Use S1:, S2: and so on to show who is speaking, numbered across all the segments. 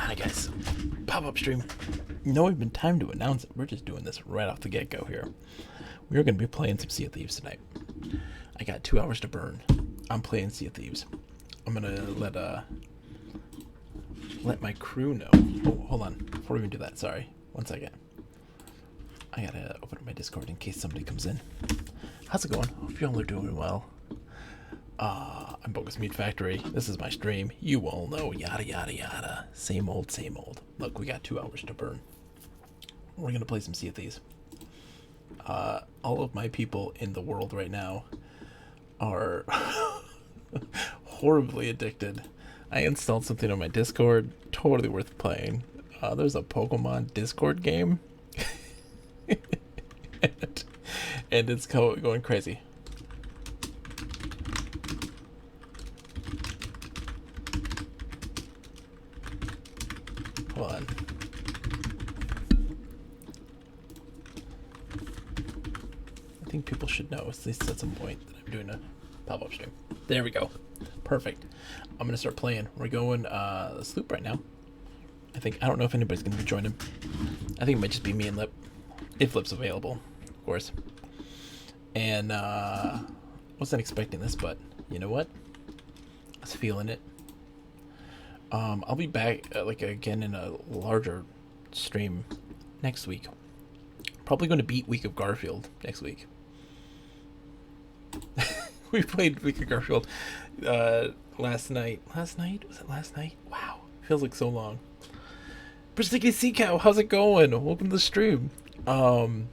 S1: Hi guys, pop-up stream. No even time to announce it. We're just doing this right off the get-go here. We're going to be playing some Sea of Thieves tonight. I got 2 hours to burn. I'm playing Sea of Thieves. I'm going to let my crew know. Oh, hold on. Before we even do that, sorry. 1 second. I got to open up my Discord in case somebody comes in. How's it going? Hope you all are doing well. I'm Bogus Meat Factory. This is my stream. You all know, yada yada yada. Same old, same old. Look, we got 2 hours to burn. We're gonna play some Sea of Thieves. All of my people in the world right now are horribly addicted. I installed something on my Discord. Totally worth playing. There's a Pokemon Discord game. and it's going crazy. Hold on. I think people should know, at least at some point, that I'm doing a pop-up stream. There we go. Perfect. I'm gonna start playing. We're going Sloop right now. I don't know if anybody's gonna be joining. I think it might just be me and Lip, if Lip's available, of course. And wasn't expecting this, but you know what? I was feeling it. I'll be back again in a larger stream next week. Probably going to beat Week of Garfield next week. We played Week of Garfield last night. Last night? Was it last night? Wow, feels like so long. Persnickety Sea Cow, how's it going? Welcome to the stream. So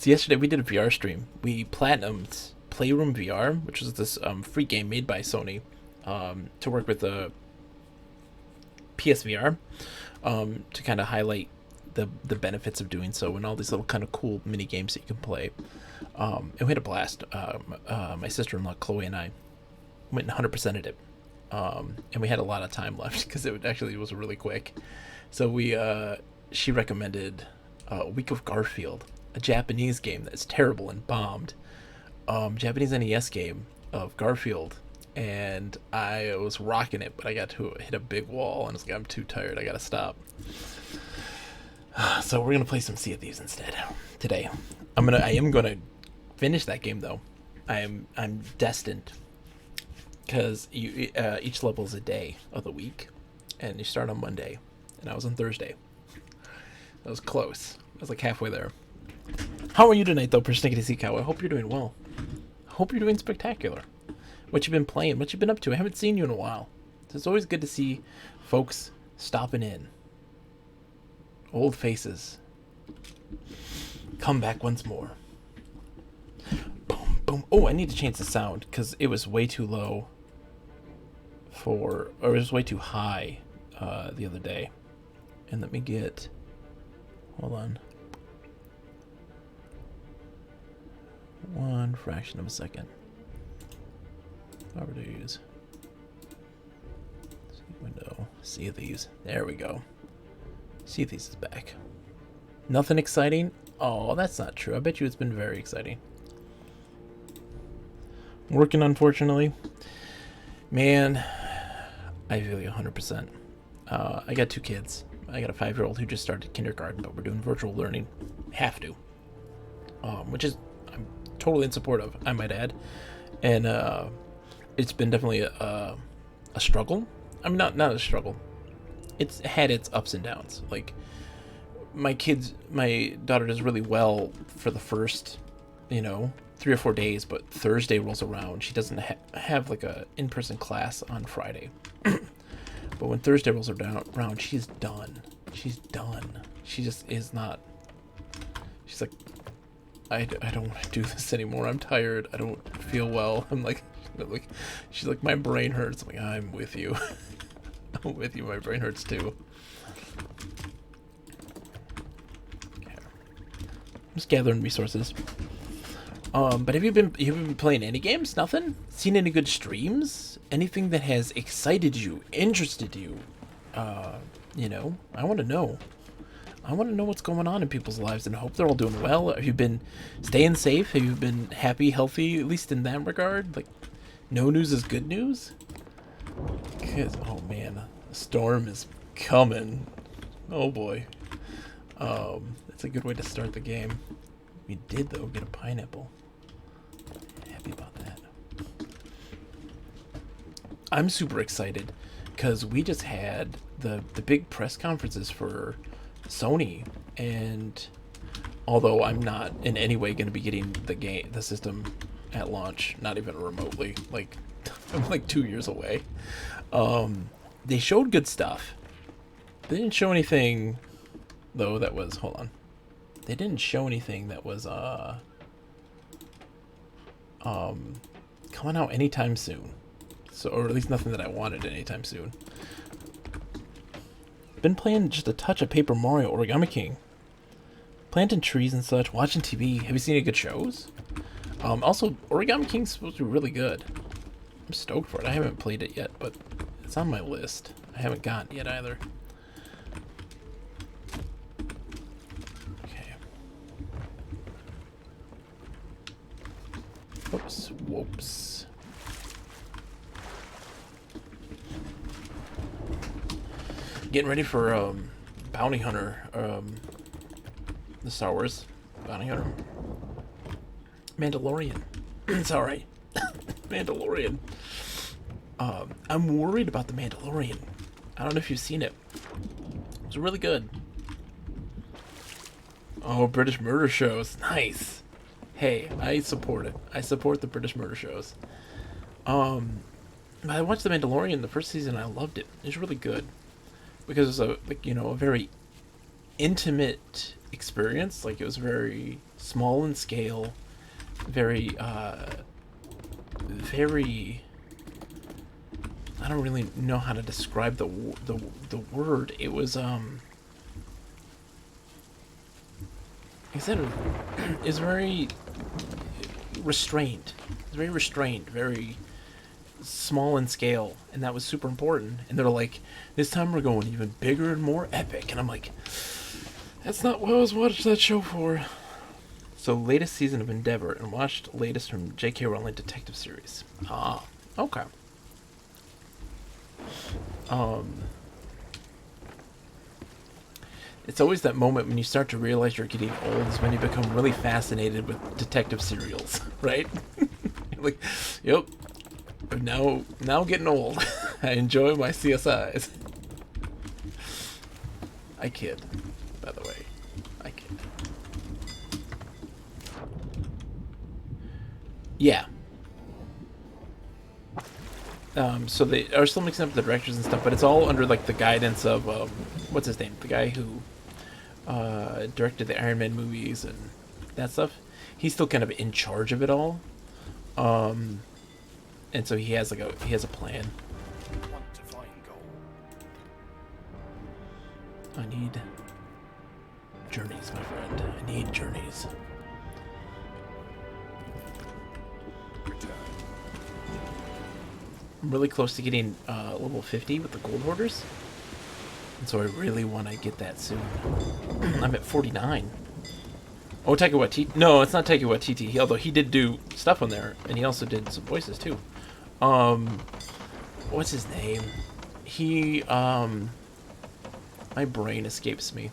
S1: yesterday we did a VR stream. We platinumed Playroom VR, which was this free game made by Sony to work with the PSVR to kind of highlight the benefits of doing so and all these little kind of cool mini games that you can play. And we had a blast. My sister-in-law Chloe and I went and 100%ed it, and we had a lot of time left because it was really quick. So she recommended Week of Garfield, a Japanese game that's terrible and bombed, Japanese NES game of Garfield. And I was rocking it, but I got to hit a big wall, and I was like, I'm too tired. I gotta stop. So we're gonna play some Sea of Thieves instead today. I am gonna finish that game though. I'm destined, because each level is a day of the week, and you start on Monday, and I was on Thursday. That was close. I was like halfway there. How are you tonight though, Persnickety Sea Cow? I hope you're doing well. I hope you're doing spectacular. What you've been playing, what you've been up to. I haven't seen you in a while. So it's always good to see folks stopping in. Old faces. Come back once more. Boom, boom. Oh, I need to change the sound because it was way too low or it was way too high the other day. And let me get, hold on. 1 fraction of a second. Properties. Window. Sea of Thieves. There we go. Sea of Thieves is back. Nothing exciting? Oh, that's not true. I bet you it's been very exciting. Working, unfortunately. Man, I feel you 100%. I got 2 kids. I got a 5-year-old who just started kindergarten, but we're doing virtual learning. Have to. Which is, I'm totally in support of, I might add. And, it's been definitely a struggle. I mean, not a struggle. It's had its ups and downs. Like, my daughter does really well for the first, 3 or 4 days, but Thursday rolls around. She doesn't have like a in-person class on Friday. But when Thursday rolls around, she's done. She's done. She just is not. She's like, I don't want to do this anymore. I'm tired. I don't feel well. I'm like, she's like, my brain hurts. I'm like, I'm with you. I'm with you. My brain hurts too. Okay. I'm just gathering resources. But have you been playing any games? Nothing? Seen any good streams? Anything that has excited you, interested you? I want to know. I want to know what's going on in people's lives, and I hope they're all doing well. Have you been staying safe? Have you been happy, healthy, at least in that regard? Like, no news is good news? 'Cause, oh man, the storm is coming. Oh boy. That's a good way to start the game. We did, though, get a pineapple. Happy about that. I'm super excited because we just had the big press conferences for Sony, and although I'm not in any way going to be getting the system at launch, not even remotely, like I'm like 2 years away. They showed good stuff. They didn't show anything though that was, hold on. They didn't show anything that was coming out anytime soon. So, or at least nothing that I wanted anytime soon. Been playing just a touch of Paper Mario Origami King. Planting trees and such, watching TV. Have you seen any good shows? Also, Origami King's supposed to be really good. I'm stoked for it. I haven't played it yet, but it's on my list. I haven't gotten it yet either. Okay. Whoops. Whoops. Getting ready for Bounty Hunter, the Star Wars Bounty Hunter. Mandalorian. It's alright. Mandalorian. I'm worried about the Mandalorian. I don't know if you've seen it. It's really good. Oh, British murder shows. Nice. Hey, I support it. I support the British murder shows. I watched The Mandalorian the first season. I loved it. It's really good because it's a very intimate experience. Like, it was very small in scale, very I don't really know how to describe the word. It was it's very restrained. It's very restrained, very small in scale, and that was super important. And they're like, this time we're going even bigger and more epic. And I'm like, that's not what I was watching that show for. So, latest season of Endeavor, and watched latest from J.K. Rowling detective series. Ah, okay. It's always that moment when you start to realize you're getting old, is when you become really fascinated with detective serials, right? Like, yep. Now getting old. I enjoy my CSIs. I kid, by the way. I kid. Yeah. So they are still mixing up the directors and stuff, but it's all under like the guidance of what's his name? The guy who directed the Iron Man movies and that stuff. He's still kind of in charge of it all. And so he has a plan.
S2: Want to find gold.
S1: I need journeys, my friend. I need journeys.
S2: Return.
S1: I'm really close to getting level 50 with the gold hoarders. And so I really want to get that soon. I'm at 49. Oh, Taika Waititi. No, it's not Taika Waititi. Although he did do stuff on there. And he also did some voices, too. What's his name? He, my brain escapes me.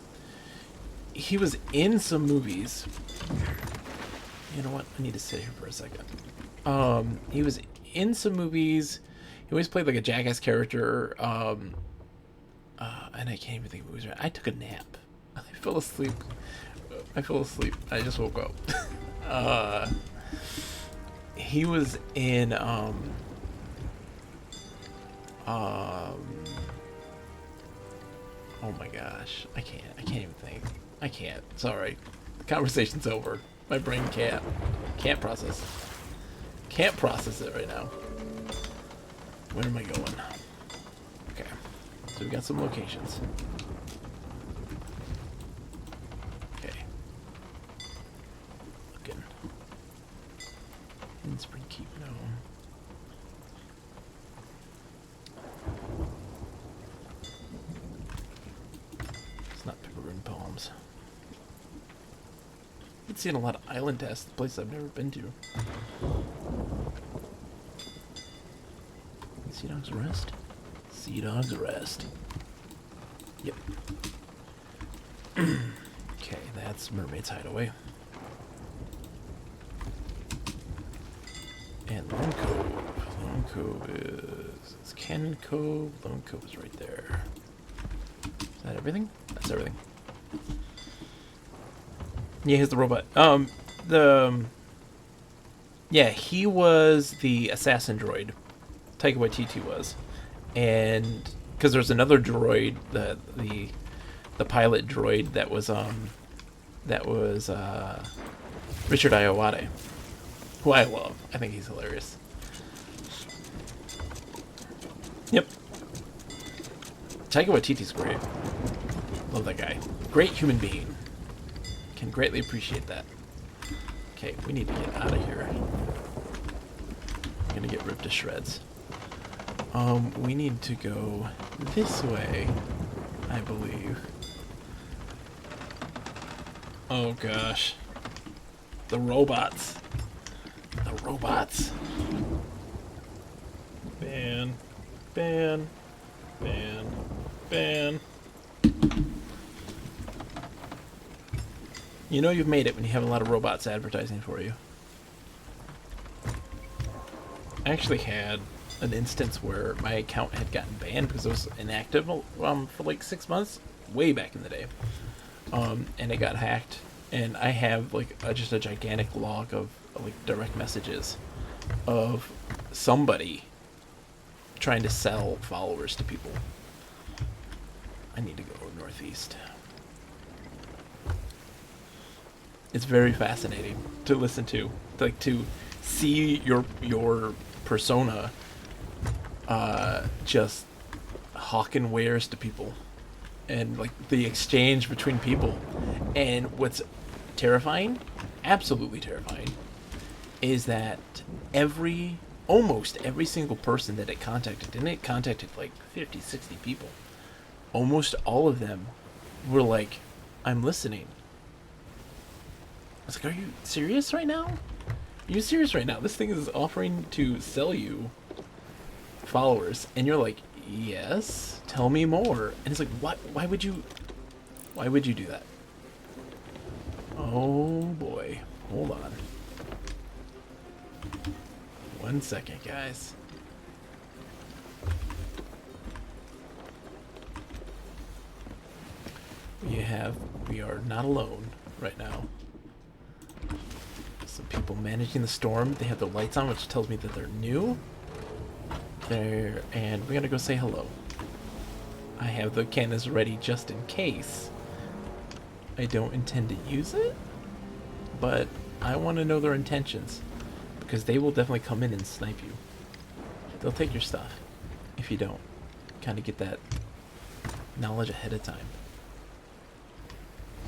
S1: He was in some movies. You know what? I need to sit here for a second. He was in some movies. He always played like a jackass character. And I can't even think of movies. I took a nap. I fell asleep. I just woke up. He was in oh my gosh. I can't even think. I can't. Sorry. The conversation's over. My brain can't process. Can't process it right now. Where am I going? Okay. So we got some locations. Okay. Looking. In Spring Keep, no. It's not Peppermint Palms. I've been seeing a lot of island tests, a place I've never been to. Sea Dog's Rest? Sea Dog's Rest. Yep. Okay, that's Mermaid's Hideaway. And Lone Cove. Lone Cove is... It's Cannon Cove. Lone Cove is right there. Is that everything? That's everything. Yeah, here's the robot. Yeah, he was the assassin droid. Taika Waititi was. And... Because there's another droid, the pilot droid that was Richard Iowade, who I love. I think he's hilarious. Yep. Taika Waititi's great. Love that guy. Great human being. Can greatly appreciate that. Okay, we need to get out of here. I'm gonna get ripped to shreds. We need to go this way, I believe. Oh gosh. The robots. The robots. Ban. Ban. Ban. Ban. You know you've made it when you have a lot of robots advertising for you. I actually had an instance where my account had gotten banned because it was inactive for like 6 months, way back in the day. And it got hacked, and I have like just a gigantic log of like direct messages of somebody trying to sell followers to people. I need to go northeast. It's very fascinating to listen to, like to see your persona just hawking wares to people, and like the exchange between people. And what's terrifying, absolutely terrifying, is that almost every single person that it contacted, and it contacted like 50, 60 people, almost all of them were like, I'm listening. I was like, are you serious right now? Are you serious right now? This thing is offering to sell you followers, and you're like, yes, tell me more. And it's like, why would you do that? Oh boy, hold on 1 second, guys. We are not alone right now. Some people managing the storm. They have their lights on, which tells me that they're new. And we're gonna go say hello. I have the cannons ready just in case. I don't intend to use it, but I want to know their intentions, because they will definitely come in and snipe you. They'll take your stuff if you don't kind of get that knowledge ahead of time.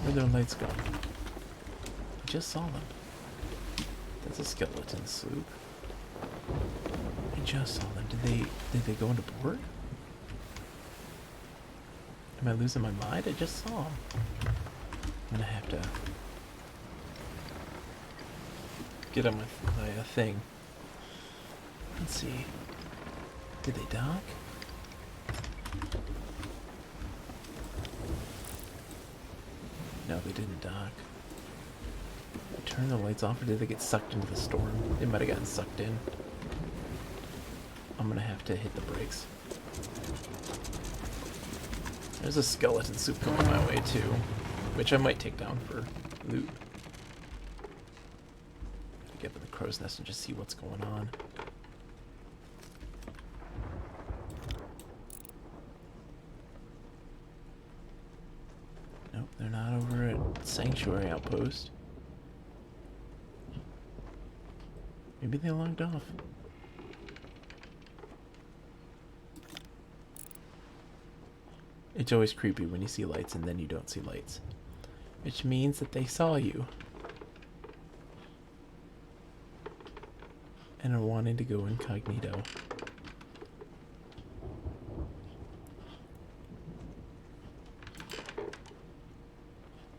S1: Where'd their lights go? I just saw them. That's a skeleton sloop. I just saw them. Did they go into port? Am I losing my mind? I just saw them. I'm gonna have to get on my thing. Let's see. Did they dock? No, they didn't dock. Turn the lights off, or did they get sucked into the storm? They might have gotten sucked in. I'm gonna have to hit the brakes. There's a skeleton soup coming my way too, which I might take down for loot. Get up in the crow's nest and just see what's going on. Nope, they're not over at Sanctuary Outpost. Maybe they logged off. It's always creepy when you see lights and then you don't see lights, which means that they saw you and are wanting to go incognito.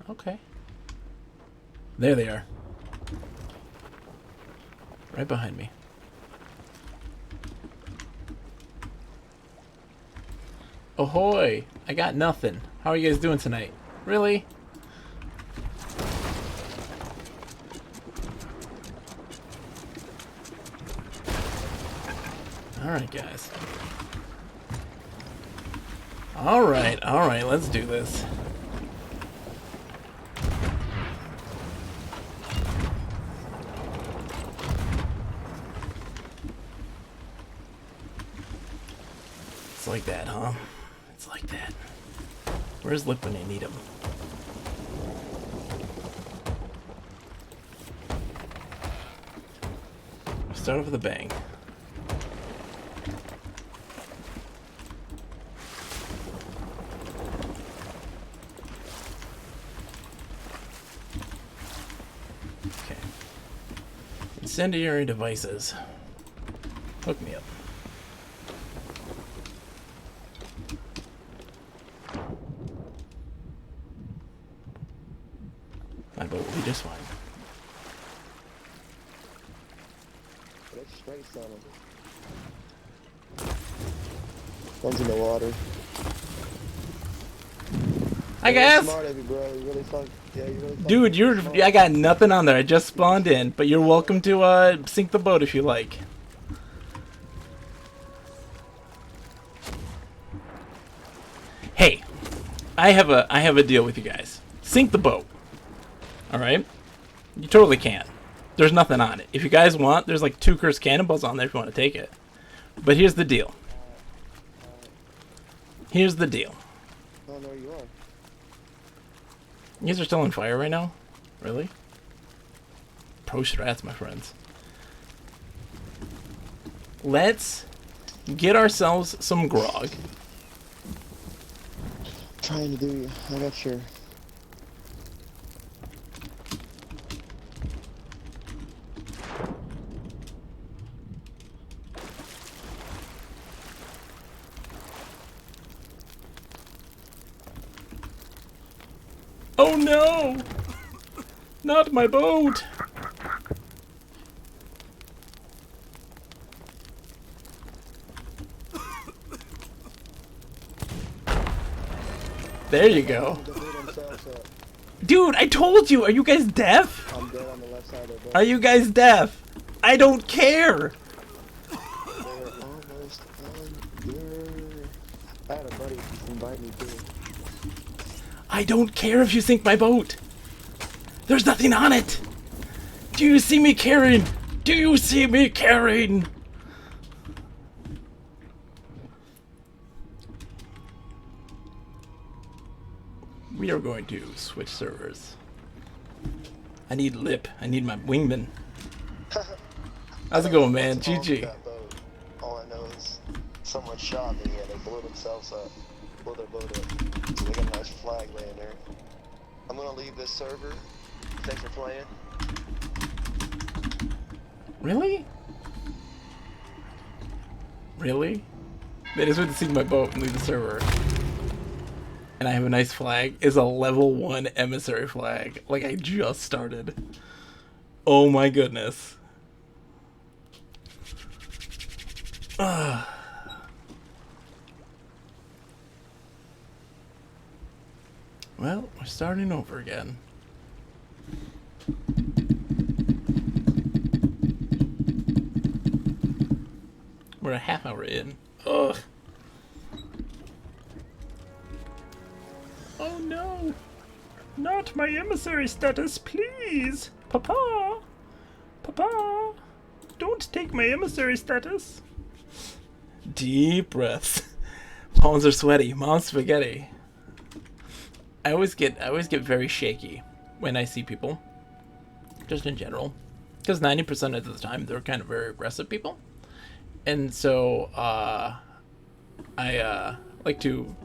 S1: Okay. There they are. Right behind me. Ahoy! I got nothing. How are you guys doing tonight? Really? Alright, guys. Alright, let's do this. It's like that, huh? It's like that. Where's Lip when you need him? Start off with a bang. Okay. Incendiary devices. Hook me up. My boat will be just fine.
S3: Let's straight on him. One's in the water.
S1: Hi guys!
S3: Smart of you, bro. You really fuck. Yeah, you really fuck.
S1: Dude, I got nothing on there. I just spawned in, but you're welcome to sink the boat if you like. Hey, I have a deal with you guys. Sink the boat. All right? You totally can. There's nothing on it. If you guys want, there's like 2 cursed cannonballs on there if you want to take it. But here's the deal. Here's the deal.
S3: I don't know where you are.
S1: You guys are still on fire right now? Really? Pro strats, my friends. Let's get ourselves some grog.
S3: Trying to do you. I got your.
S1: Oh no! Not my boat! There you go. Dude, I told you! Are you guys deaf?
S3: I'm dead on the left side of the boat.
S1: Are you guys deaf? I don't care!
S3: They're almost under. I had a buddy invite me to.
S1: I don't care if you sink my boat! There's nothing on it! Do you see me carrying? Do you see me carrying? We are going to switch servers. I need Lip. I need my wingman. How's it going, man?
S3: What's wrong with
S1: GG.
S3: that boat? All I know is someone shot me and they blew themselves up. Blew their boat up. So they got a nice flag laying there. I'm gonna leave this server. Thanks for playing.
S1: Really? Really? They just went to sink my boat and leave the server. And I have a nice flag. It's a level 1 emissary flag. Like I just started. Oh my goodness. Well, we're starting over again. We're a half hour in. Ugh. Oh no! Not my emissary status, please! Papa! Papa! Don't take my emissary status! Deep breaths. Palms are sweaty. Mom's spaghetti. I always get very shaky when I see people. Just in general. Because 90% of the time they're kind of very aggressive people. And so I like to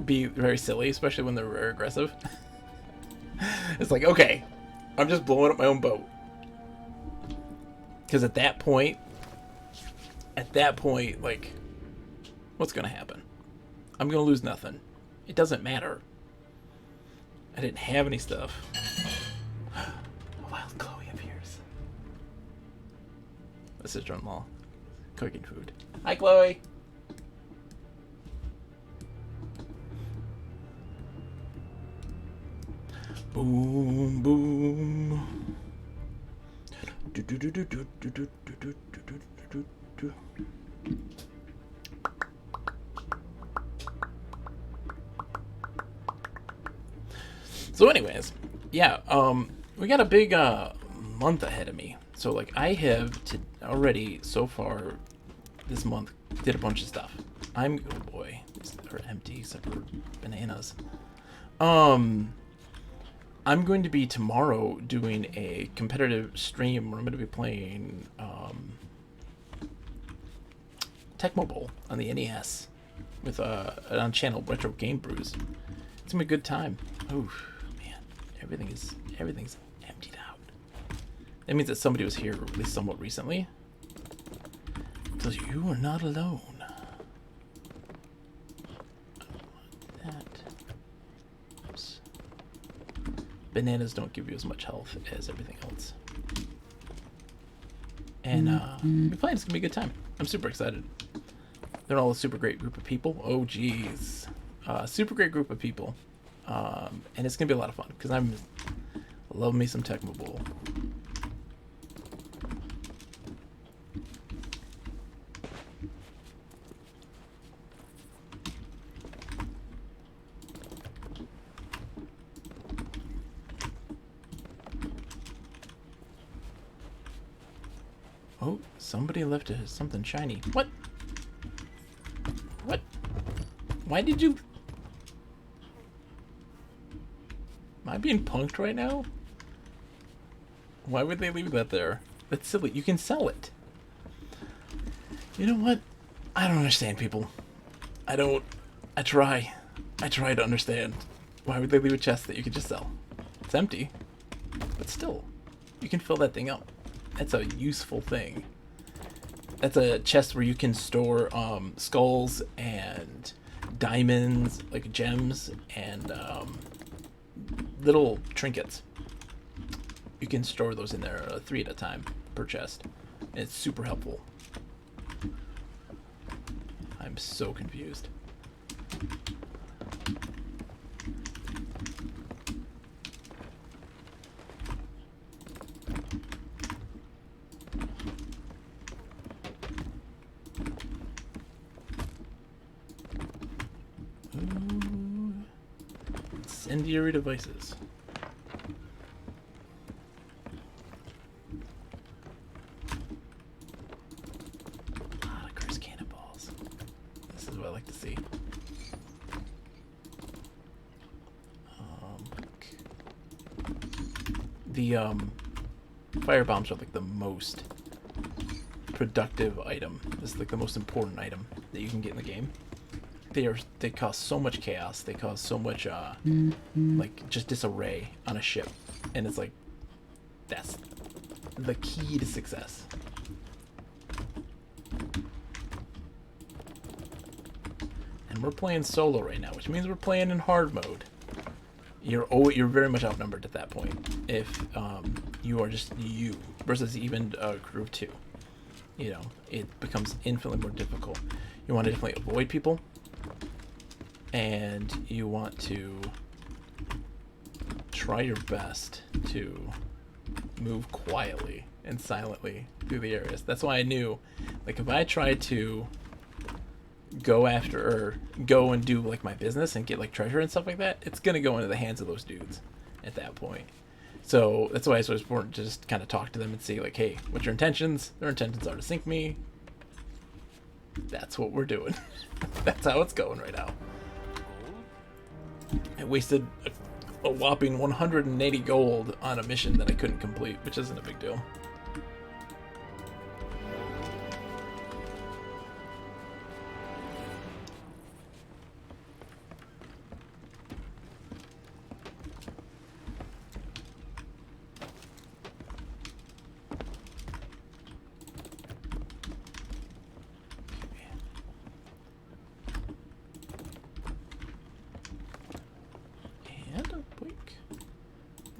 S1: be very silly, especially when they're very aggressive. It's like, okay, I'm just blowing up my own boat. Because at that point, like, what's going to happen? I'm going to lose nothing. It doesn't matter. I didn't have any stuff. A wild Chloe appears. My sister-in-law cooking food. Hi, Chloe. Boom, boom. Do, do, do, do, do, do, do, do, do, do, do, do. So, anyways, yeah, we got a big month ahead of me. So, like, I have already so far this month did a bunch of stuff. Oh boy, these are empty except for bananas. I'm going to be tomorrow doing a competitive stream where I'm going to be playing Tecmo Bowl on the NES with on channel Retro Game Brews. It's gonna be a good time. Oh man, everything's emptied out. That means that somebody was here at least somewhat recently. Tells you you are not alone. That. Oops. Bananas don't give you as much health as everything else. And we're playing. It's gonna be a good time. I'm super excited. They're all a super great group of people. Oh geez, super great group of people, and it's gonna be a lot of fun because I love me some Tecmo Bowl. Oh, somebody left something shiny. What? What? Why did you... Am I being punked right now? Why would they leave that there? That's silly. You can sell it. You know what? I don't understand people. I don't... I try to understand. Why would they leave a chest that you could just sell? It's empty. But still, you can fill that thing up. That's a useful thing. That's a chest where you can store skulls and diamonds, like gems, and little trinkets. You can store those in there 3 at a time per chest. And it's super helpful. I'm so confused. Incendiary devices. A lot of cursed cannonballs. This is what I like to see. The fire bombs are like the most productive item. This is like the most important item that you can get in the game. They cause so much chaos. They cause so much like just disarray on a ship, and it's like that's the key to success. And we're playing solo right now, which means we're playing in hard mode. You're very much outnumbered at that point if you are just you versus even a crew of 2. You know, it becomes infinitely more difficult. You want to definitely avoid people. And you want to try your best to move quietly and silently through the areas. That's why I knew, like, if I tried to go and do like my business and get like treasure and stuff like that, it's gonna go into the hands of those dudes at that point. So that's why it's always important to just kind of talk to them and see, like, hey, what's your intentions? Their intentions are to sink me. That's what we're doing. That's how it's going right now. I wasted a whopping 180 gold on a mission that I couldn't complete, which isn't a big deal.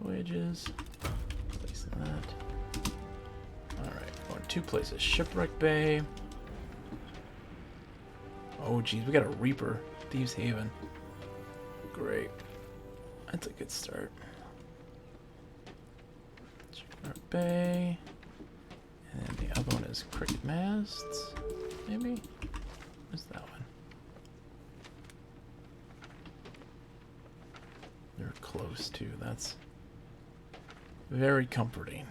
S1: Voyages. Place that. Alright, we're in 2 places. Shipwreck Bay. Oh geez, we got a Reaper. Thieves Haven. Great. That's a good start. North Bay. And the other one is Cricket Masts. Maybe? Where's that one? They're close too. That's very comforting.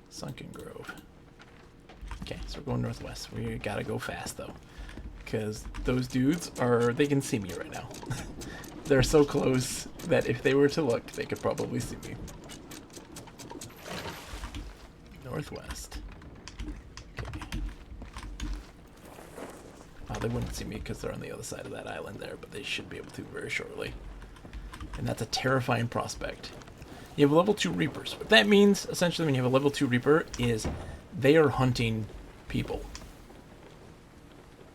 S1: Sunken Grove. Okay, so we're going northwest. We gotta go fast though, because those dudes are, they can see me right now. They're so close that if they were to look, they could probably see me. Northwest. Okay. Oh, they wouldn't see me because they're on the other side of that island there, but they should be able to very shortly. And that's a terrifying prospect. You have level 2 Reapers. What that means, essentially, when you have a level 2 Reaper, is they are hunting people.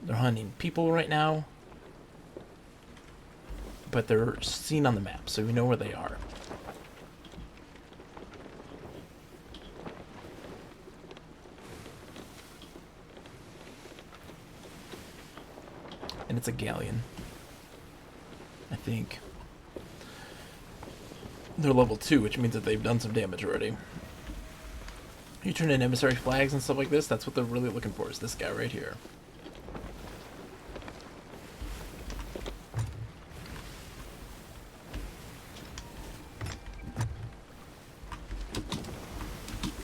S1: They're hunting people right now, but they're seen on the map, so we know where they are. And it's a galleon, I think. They're level 2, which means that they've done some damage already. You turn in emissary flags and stuff like this, that's what they're really looking for, is this guy right here.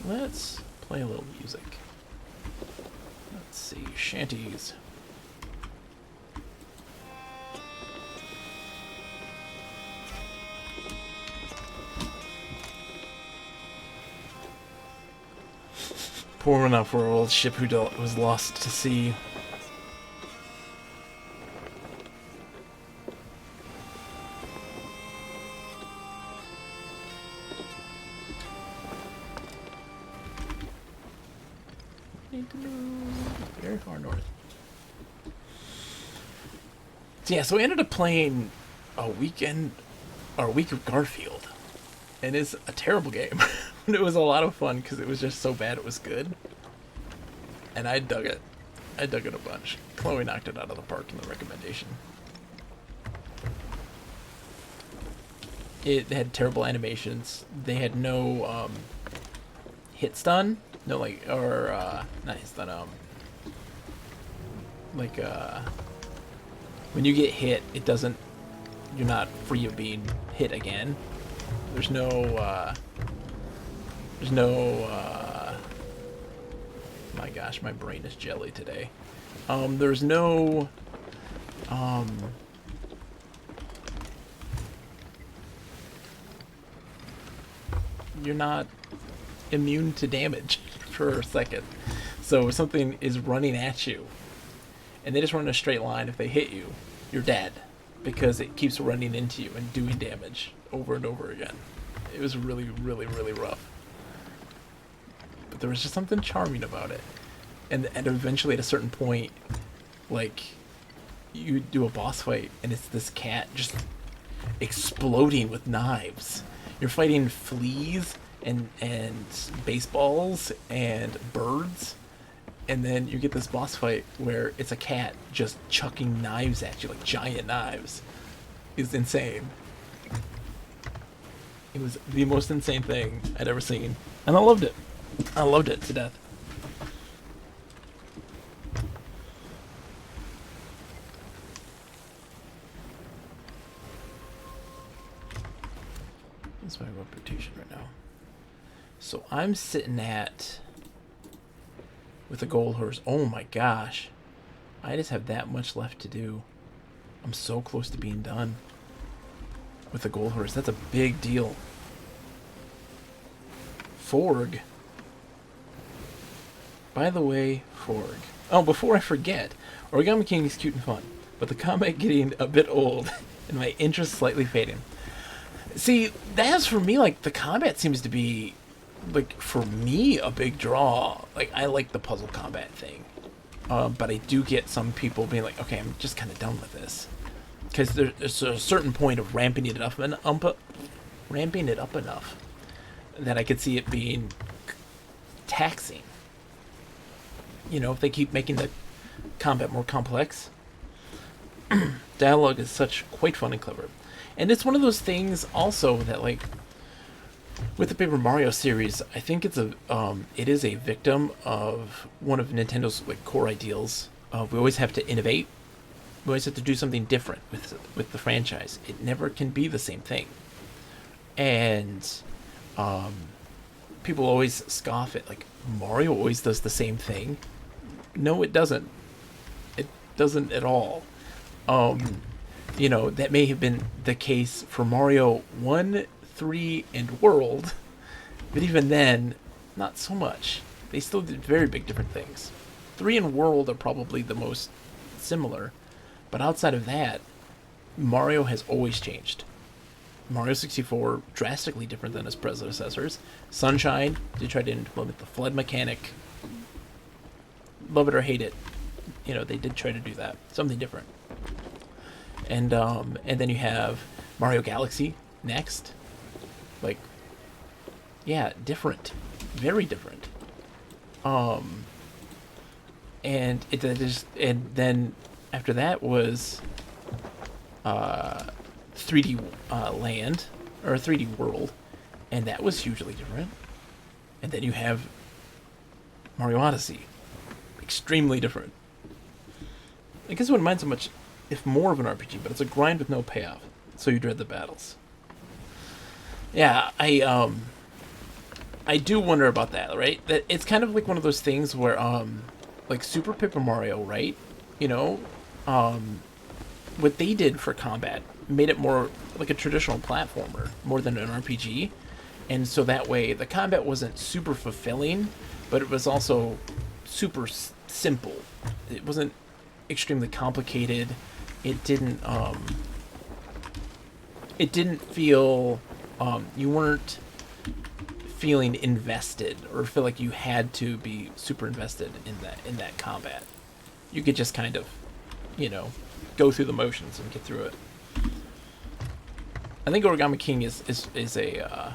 S1: Let's play a little music. Let's see, shanties. Poor enough for our old ship who was lost to sea. Need to move very far north. So yeah, so we ended up playing a week of Garfield, and it's a terrible game. It was a lot of fun because it was just so bad it was good. And I dug it. I dug it a bunch. Chloe knocked it out of the park in the recommendation. It had terrible animations. They had no hit stun. No, like, or not hit stun, like, when you get hit, it doesn't, you're not free of being hit again. There's no, my gosh, my brain is jelly today. There's no, you're not immune to damage for a second. So if something is running at you, and they just run in a straight line, if they hit you, you're dead. Because it keeps running into you and doing damage over and over again. It was really, really, really rough. But there was just something charming about it. And eventually at a certain point, like, you do a boss fight and it's this cat just exploding with knives. You're fighting fleas and baseballs and birds, and then you get this boss fight where it's a cat just chucking knives at you, like giant knives. It's insane. It was the most insane thing I'd ever seen, and I loved it. I loved it to death. That's my reputation right now. So I'm sitting at, with the gold horse, oh my gosh, I just have that much left to do. I'm so close to being done with the gold horse. That's a big deal. Forg. By the way, Forg. Oh, before I forget, Origami King is cute and fun, but the combat getting a bit old and my interest slightly fading. See, that's for me, like, the combat seems to be, like, for me, a big draw. Like, I like the puzzle combat thing. But I do get some people being like, okay, I'm just kind of done with this. Because there's a certain point of ramping it up enough that I could see it being taxing. You know, if they keep making the combat more complex. Dialogue is quite fun and clever. And it's one of those things also that, like, With the Paper Mario series, I think it is a victim of one of Nintendo's like core ideals. We always have to innovate. We always have to do something different with the franchise. It never can be the same thing. And people always scoff at like Mario always does the same thing. No, it doesn't. It doesn't at all. That may have been the case for Mario 1, 3, and World, but even then, not so much. They still did very big different things. 3 and World are probably the most similar, but outside of that, Mario has always changed. Mario 64, drastically different than his predecessors. Sunshine, they tried to implement the flood mechanic. Love it or hate it, they did try to do that. Something different. And then you have Mario Galaxy next. Like, yeah, different. Very different. And then after that was 3D Land, or 3D World, and that was hugely different. And then you have Mario Odyssey, extremely different. I guess I wouldn't mind so much if more of an RPG, but it's a grind with no payoff, so you dread the battles. Yeah, I do wonder about that, right? That it's kind of like one of those things where like Super Paper Mario, right? What they did for combat made it more like a traditional platformer more than an RPG. And so that way the combat wasn't super fulfilling, but it was also super simple. It wasn't extremely complicated. It didn't feel you weren't feeling invested or feel like you had to be super invested in that combat. You could just kind of, go through the motions and get through it. I think Origami King is a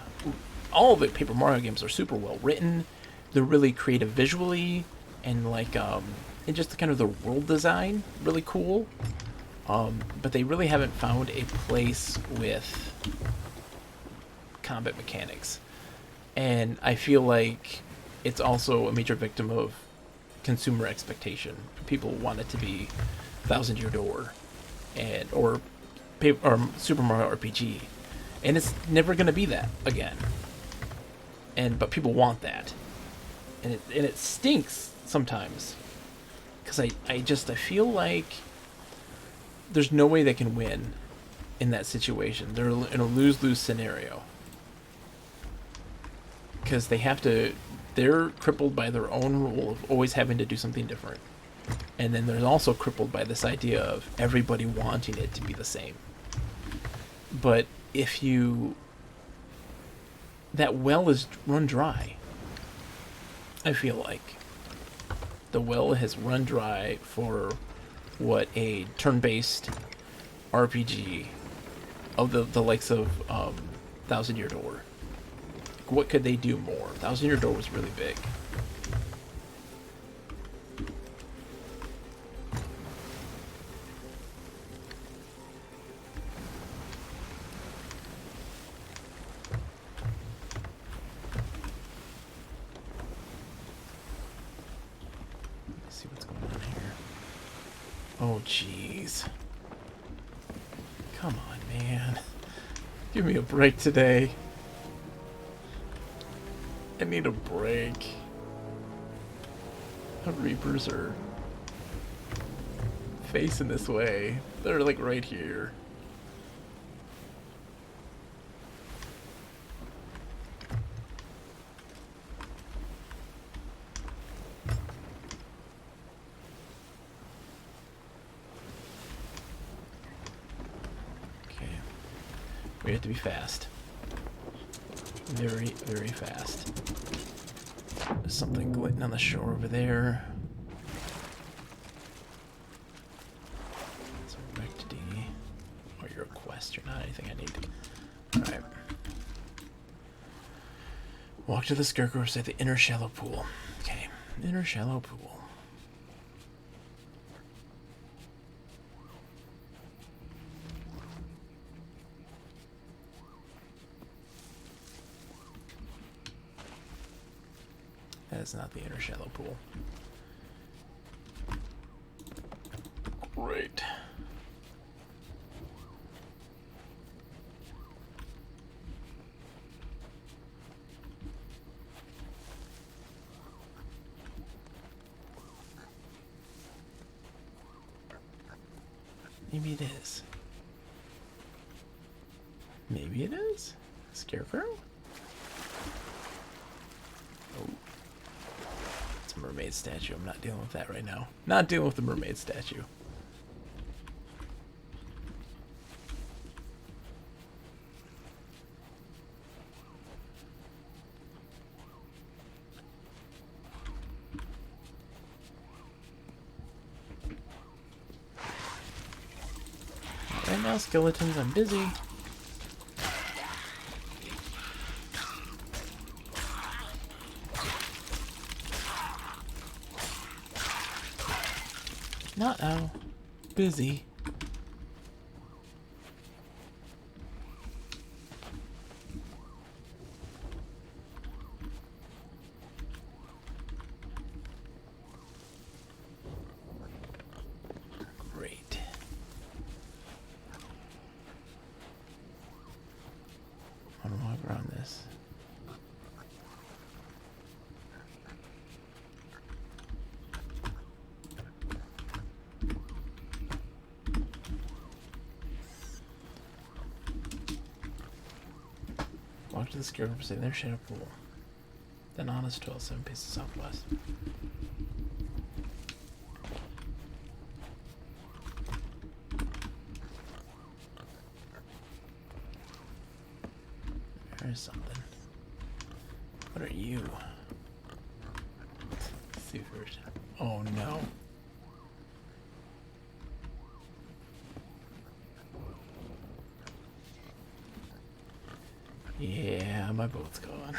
S1: all of the Paper Mario games are super well written. They're really creative visually and and just kind of the world design really cool. But they really haven't found a place with combat mechanics. And I feel like it's also a major victim of consumer expectation. People want it to be Thousand Year Door or Super Mario RPG. And it's never going to be that again. But people want that. And it stinks sometimes. Because I feel like there's no way they can win in that situation. They're in a lose-lose scenario. Because they're crippled by their own rule of always having to do something different. And then they're also crippled by this idea of everybody wanting it to be the same. But that well is run dry. I feel like. The well has run dry for what a turn-based RPG of the likes of Thousand Year Door. What could they do more? Thousand Year Door was really big. Let's see what's going on here. Oh, jeez. Come on, man. Give me a break today. I need a break. The Reapers are facing this way. They're like right here. Okay. We have to be fast. Very, very fast. There's something glitting on the shore over there. It's a wrecked D. Oh, you're a quest. You're not anything I need. Alright. Walk to the scarecrow at the inner shallow pool. Okay. Inner shallow pool. is not the inner shallow pool. Great. Maybe it is. Maybe it is? Scarecrow? Oh. It's a mermaid statue. I'm not dealing with that right now. Not dealing with the mermaid statue. Right now, skeletons, I'm busy. Not now. Busy. Great. I want to walk around this. Walk to the scarecrow, say their shadow pool. Then honest 12, 7 paces southwest. There's something. What are you? Let's see first. Oh no. Yeah, my boat's gone.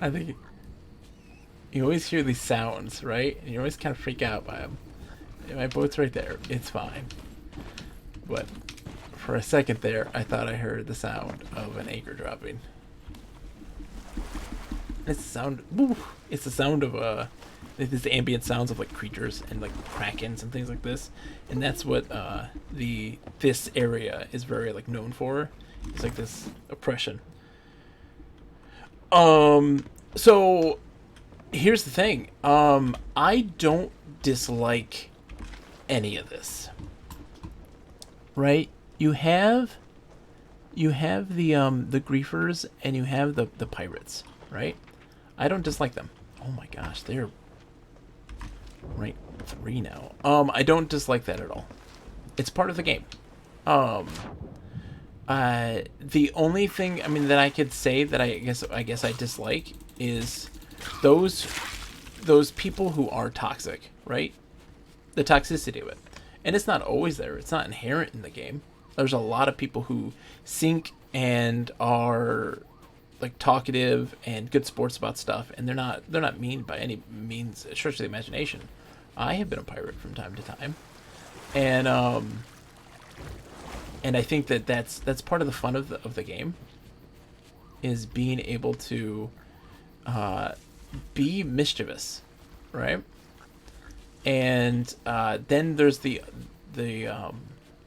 S1: I think you always hear these sounds, right? And you always kind of freak out by them. And my boat's right there. It's fine. But for a second there, I thought I heard the sound of an anchor dropping. It's the sound. Woo, it's the sound of this ambient sounds of like creatures and like krakens and things like this. And that's what this area is very like known for. It's like this oppression. So here's the thing. I don't dislike any of this. Right? You have the griefers and you have the pirates, right? I don't dislike them. Oh my gosh, they're right 3 now. I don't dislike that at all. It's part of the game. The only thing, I mean, that I could say that I guess I dislike is those people who are toxic, right? The toxicity of it. And it's not always there. It's not inherent in the game. There's a lot of people who sink and are like talkative and good sports about stuff, and they're not mean by any means, stretch of the imagination. I have been a pirate from time to time. And I think that's part of the fun of the game, is being able to be mischievous, right? And then there's the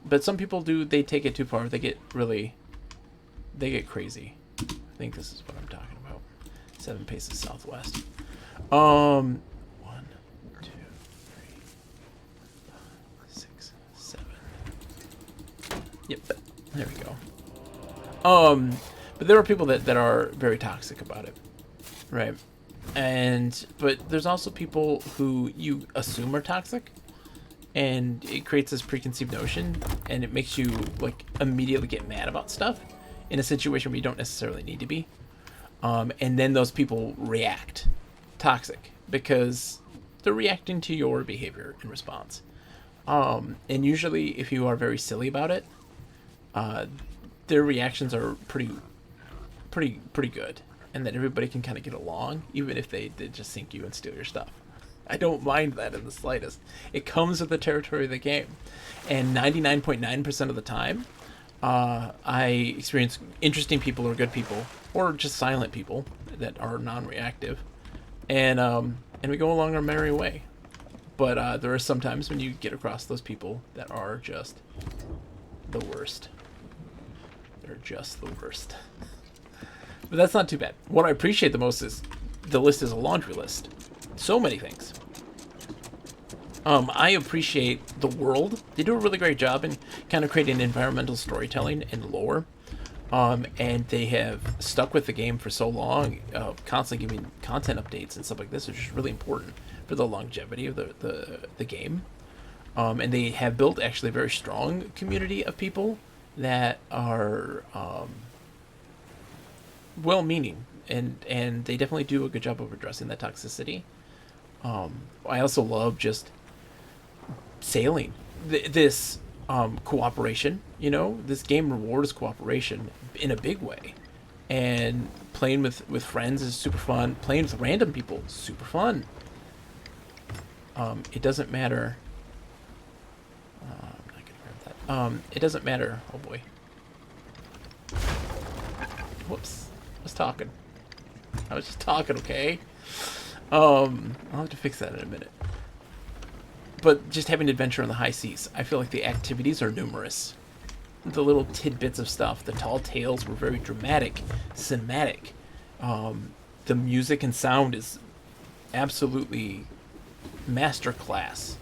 S1: but some people they take it too far. They get crazy. I think this is what I'm talking about. 7 paces southwest. 1, 2, 3, 6, 7. Yep, there we go. But there are people that are very toxic about it, right? But there's also people who you assume are toxic, and it creates this preconceived notion, and it makes you like immediately get mad about stuff in a situation where you don't necessarily need to be. And then those people react toxic because they're reacting to your behavior in response. And usually if you are very silly about it, their reactions are pretty good, and that everybody can kind of get along, even if they did just sink you and steal your stuff. I don't mind that in the slightest. It comes with the territory of the game, and 99.9% of the time, I experience interesting people or good people, or just silent people that are non-reactive, and we go along our merry way. But there are some times when you get across those people that are just the worst. They're just the worst. But that's not too bad. What I appreciate the most is the list is a laundry list. So many things. I appreciate the world. They do a really great job in kind of creating environmental storytelling and lore. And they have stuck with the game for so long, constantly giving content updates and stuff like this, which is really important for the longevity of the game. And they have built actually a very strong community of people that are well-meaning, and they definitely do a good job of addressing that toxicity. I also love just sailing. This cooperation, you know, this game rewards cooperation in a big way, and playing with friends is super fun. Playing with random people, super fun. It doesn't matter. I'm not gonna grab that. It doesn't matter. Oh boy. Whoops. I was talking. I was just talking. Okay. I'll have to fix that in a minute. But just having adventure on the high seas, I feel like the activities are numerous. The little tidbits of stuff, the tall tales were very dramatic, cinematic. The music and sound is absolutely masterclass.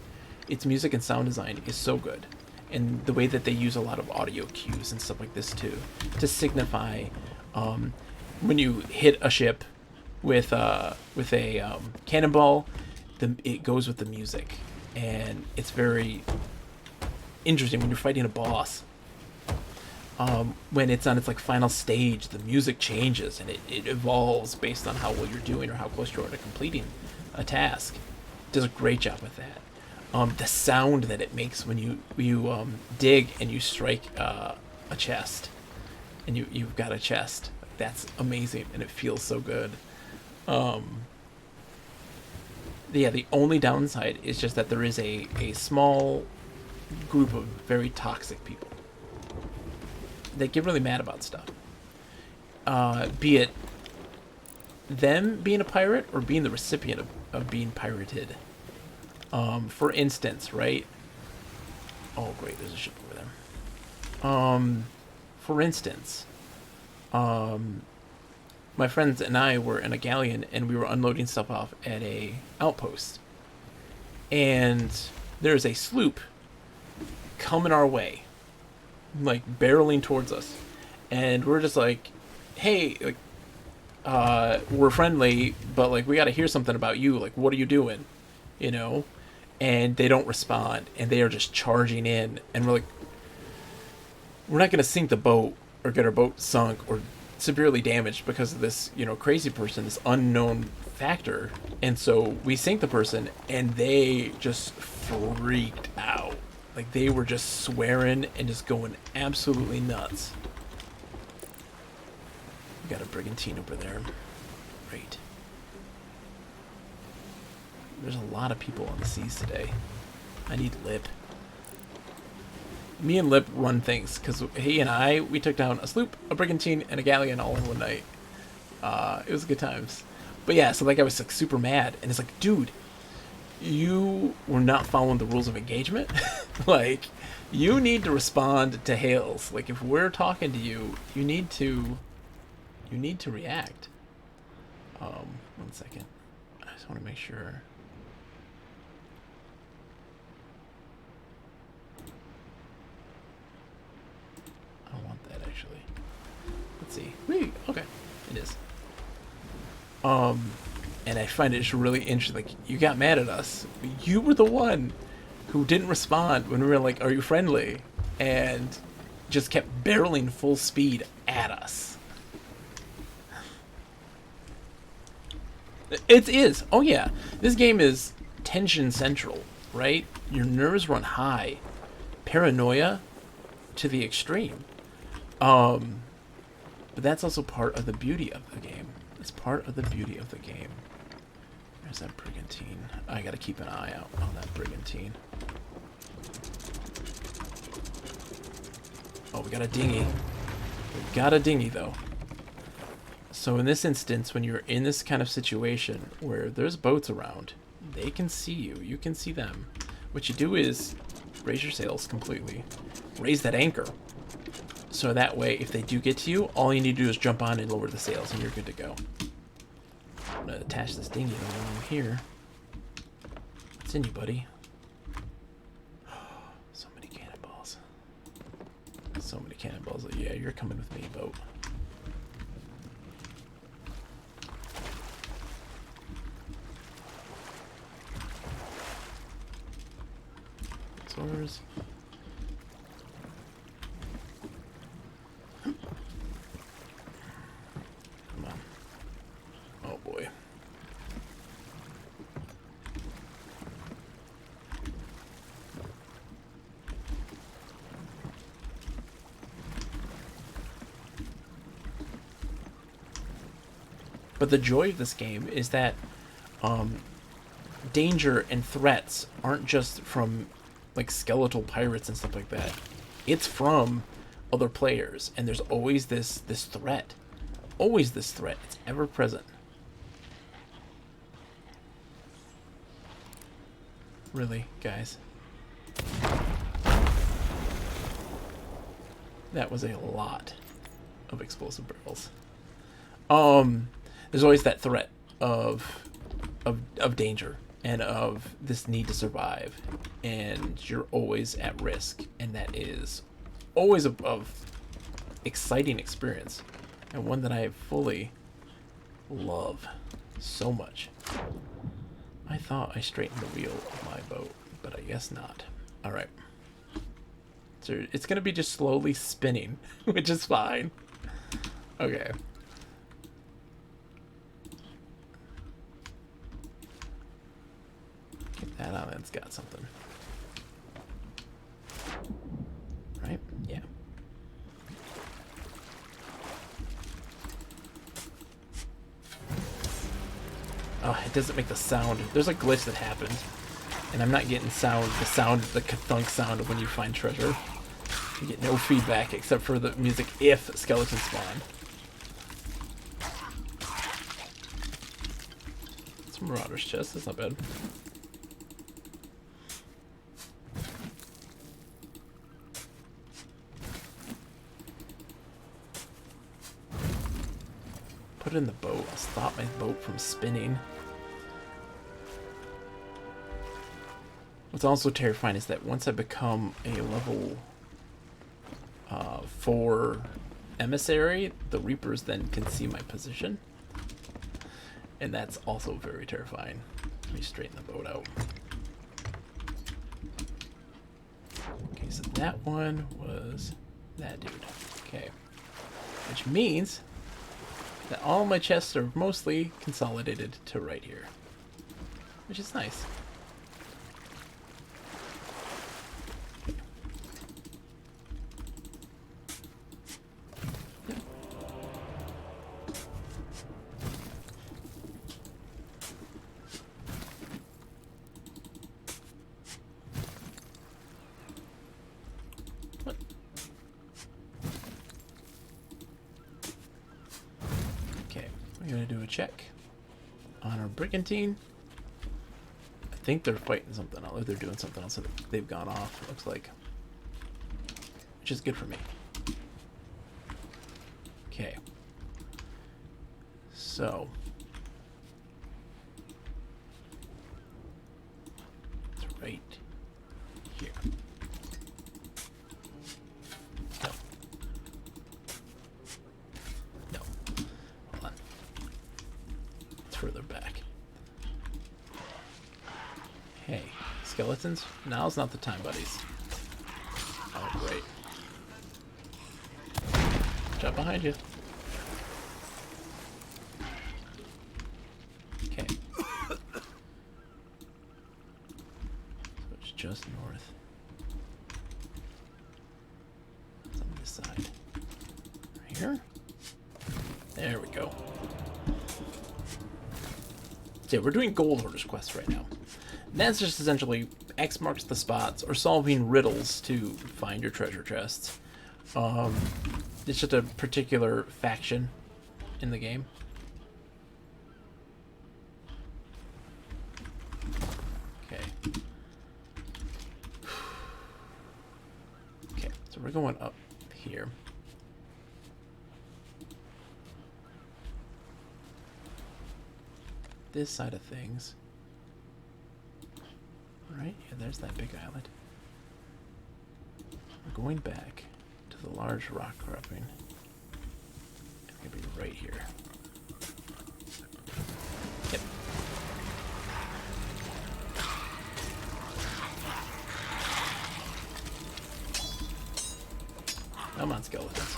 S1: Its music and sound design is so good. And the way that they use a lot of audio cues and stuff like this too, to signify when you hit a ship with a cannonball, it goes with the music. And it's very interesting when you're fighting a boss. When it's on its like final stage, the music changes and it evolves based on how well you're doing or how close you are to completing a task. It does a great job with that. The sound that it makes when you dig and you strike a chest, and you've got a chest, that's amazing and it feels so good. Yeah, the only downside is just that there is a small group of very toxic people that get really mad about stuff. Be it them being a pirate or being the recipient of being pirated. For instance, right? Oh, great, there's a ship over there. For instance, my friends and I were in a galleon and we were unloading stuff off at a outpost. And there's a sloop coming our way, like barreling towards us. And we're just like, hey, like, we're friendly, but like we got to hear something about you. Like, what are you doing? You know? And they don't respond, and they are just charging in. And we're like, we're not going to sink the boat or get our boat sunk or severely damaged because of this, you know, crazy person, this unknown factor. And so we sink the person, and they just freaked out. Like, they were just swearing and just going absolutely nuts. We got a brigantine over there. Great. There's a lot of people on the seas today. I need Lip. Me and Lip run things, because he and we took down a sloop, a brigantine, and a galleon all in one night. It was good times. But yeah, so like I was like super mad, and it's like, dude, you were not following the rules of engagement. Like, you need to respond to hails. Like, if we're talking to you, you need to react. 1 second. I just want to make sure. I don't want that, actually. Let's see. Whee! Okay. It is. And I find it just really interesting. Like, you got mad at us. You were the one who didn't respond when we were like, are you friendly? And just kept barreling full speed at us. It is. Oh, yeah. This game is tension central, right? Your nerves run high. Paranoia to the extreme. But that's also part of the beauty of the game. It's part of the beauty of the game. There's that brigantine. I gotta keep an eye out on that brigantine. Oh, we got a dinghy. We got a dinghy, though. So in this instance, when you're in this kind of situation where there's boats around, they can see you. You can see them. What you do is raise your sails completely. Raise that anchor. So that way, if they do get to you, all you need to do is jump on and lower the sails, and you're good to go. I'm going to attach this dinghy along here. What's in you, buddy? So many cannonballs. So many cannonballs. Yeah, you're coming with me, boat. Swords. Come on. Oh boy. But the joy of this game is that danger and threats aren't just from like skeletal pirates and stuff like that. It's from other players, and there's always this threat. Always this threat. It's ever present. Really, guys. That was a lot of explosive barrels. There's always that threat of danger and of this need to survive, and you're always at risk, and that is always of exciting experience, and one that I fully love so much. I thought I straightened the wheel of my boat, but I guess not. All right. So it's going to be just slowly spinning, which is fine. Okay. Get that on. It's got something. Right? Yeah. Oh, it doesn't make the sound. There's a glitch that happened, and I'm not getting the ka-thunk sound of when you find treasure. You get no feedback except for the music if skeletons spawn. It's a Marauder's chest, that's not bad. Put it in the boat. I'll stop my boat from spinning. What's also terrifying is that once I become a level 4 emissary, the Reapers then can see my position. And that's also very terrifying. Let me straighten the boat out. Okay, so that one was that dude. Okay. Which means that all my chests are mostly consolidated to right here. Which is nice. We're gonna do a check on our brigantine. I think they're fighting something else. Or they're doing something else. They've gone off, it looks like. Which is good for me. Okay. So. It's right here. Further back. Hey, skeletons? Now's not the time, buddies. Oh, great. Jump behind you. Okay. So it's just north. It's on this side. Right here? There we go. Yeah, we're doing Gold Hoarder's quest right now. And that's just essentially X marks the spots or solving riddles to find your treasure chests. It's just a particular faction in the game. Okay. Okay, so we're going up here. This side of things. Right, yeah, there's that big island. We're going back to the large rock carving. It's gonna be right here. Yep. Come on, skeletons.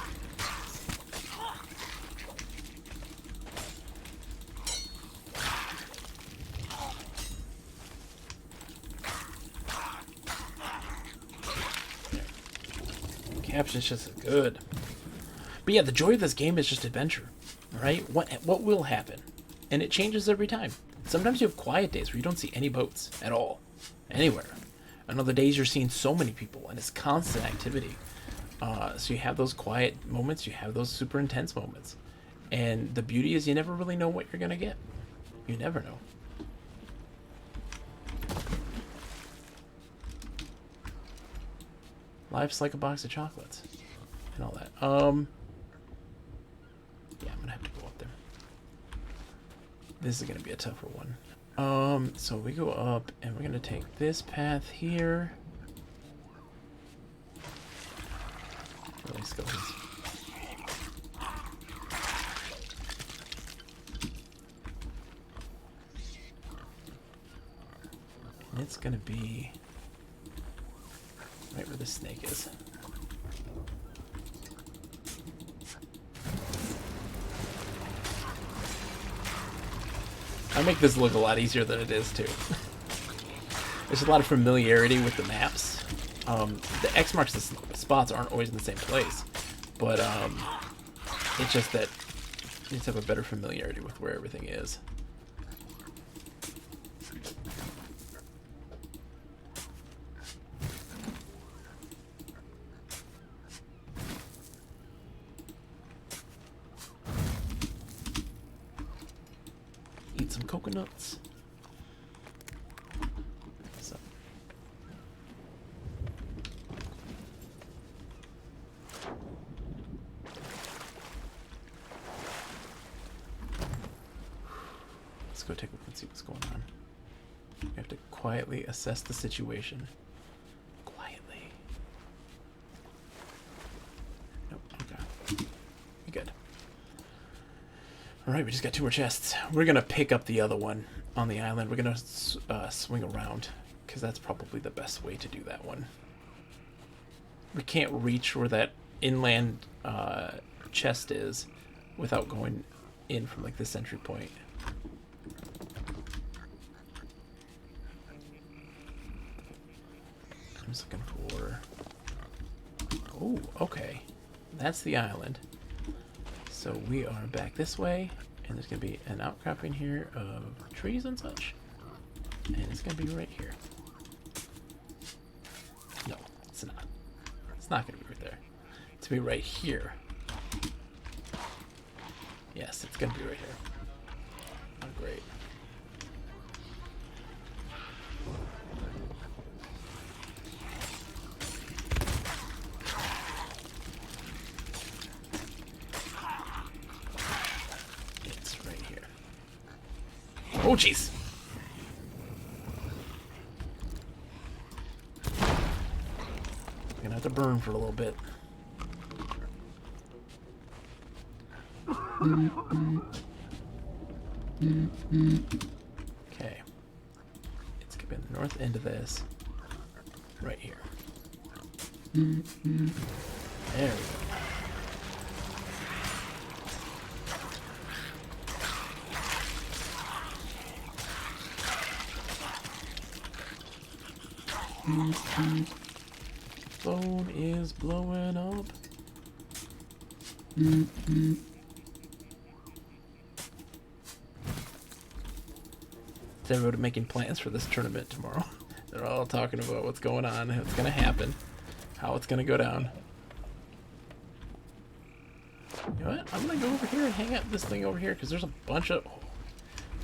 S1: Caption's just good. But yeah, the joy of this game is just adventure, right? What will happen? And it changes every time. Sometimes you have quiet days where you don't see any boats at all, anywhere. And other days you're seeing so many people, and it's constant activity. So you have those quiet moments, you have those super intense moments. And the beauty is you never really know what you're going to get. You never know. Life's like a box of chocolates and all that. Yeah, I'm gonna have to go up there. This is gonna be a tougher one. So we go up and we're gonna take this path here. Really skeletons. And it's gonna be right where the snake is. I make this look a lot easier than it is too. There's a lot of familiarity with the maps. The X marks the spots aren't always in the same place, but it's just that you just have a better familiarity with where everything is. Eat some coconuts. So. Let's go take a look and see what's going on. We have to quietly assess the situation. Quietly. Nope, okay. You're good. Alright, we just got 2 more chests. We're going to pick up the other one on the island. We're going to swing around, because that's probably the best way to do that one. We can't reach where that inland chest is without going in from like this entry point. I'm just looking for... Oh, okay. That's the island. So we are back this way, and there's going to be an outcropping here of trees and such. And it's going to be right here. No, it's not. It's not going to be right there. It's going to be right here. Yes, it's going to be right here. Oh, great. Oh, jeez. Gonna have to burn for a little bit. Okay. It's gonna be the north end of this. Right here. There we go. Phone is blowing up. Everybody making plans for this tournament tomorrow. They're all talking about what's going on, what's going to happen, how it's going to go down. You know what? I'm gonna go over here and hang out this thing over here because there's a bunch of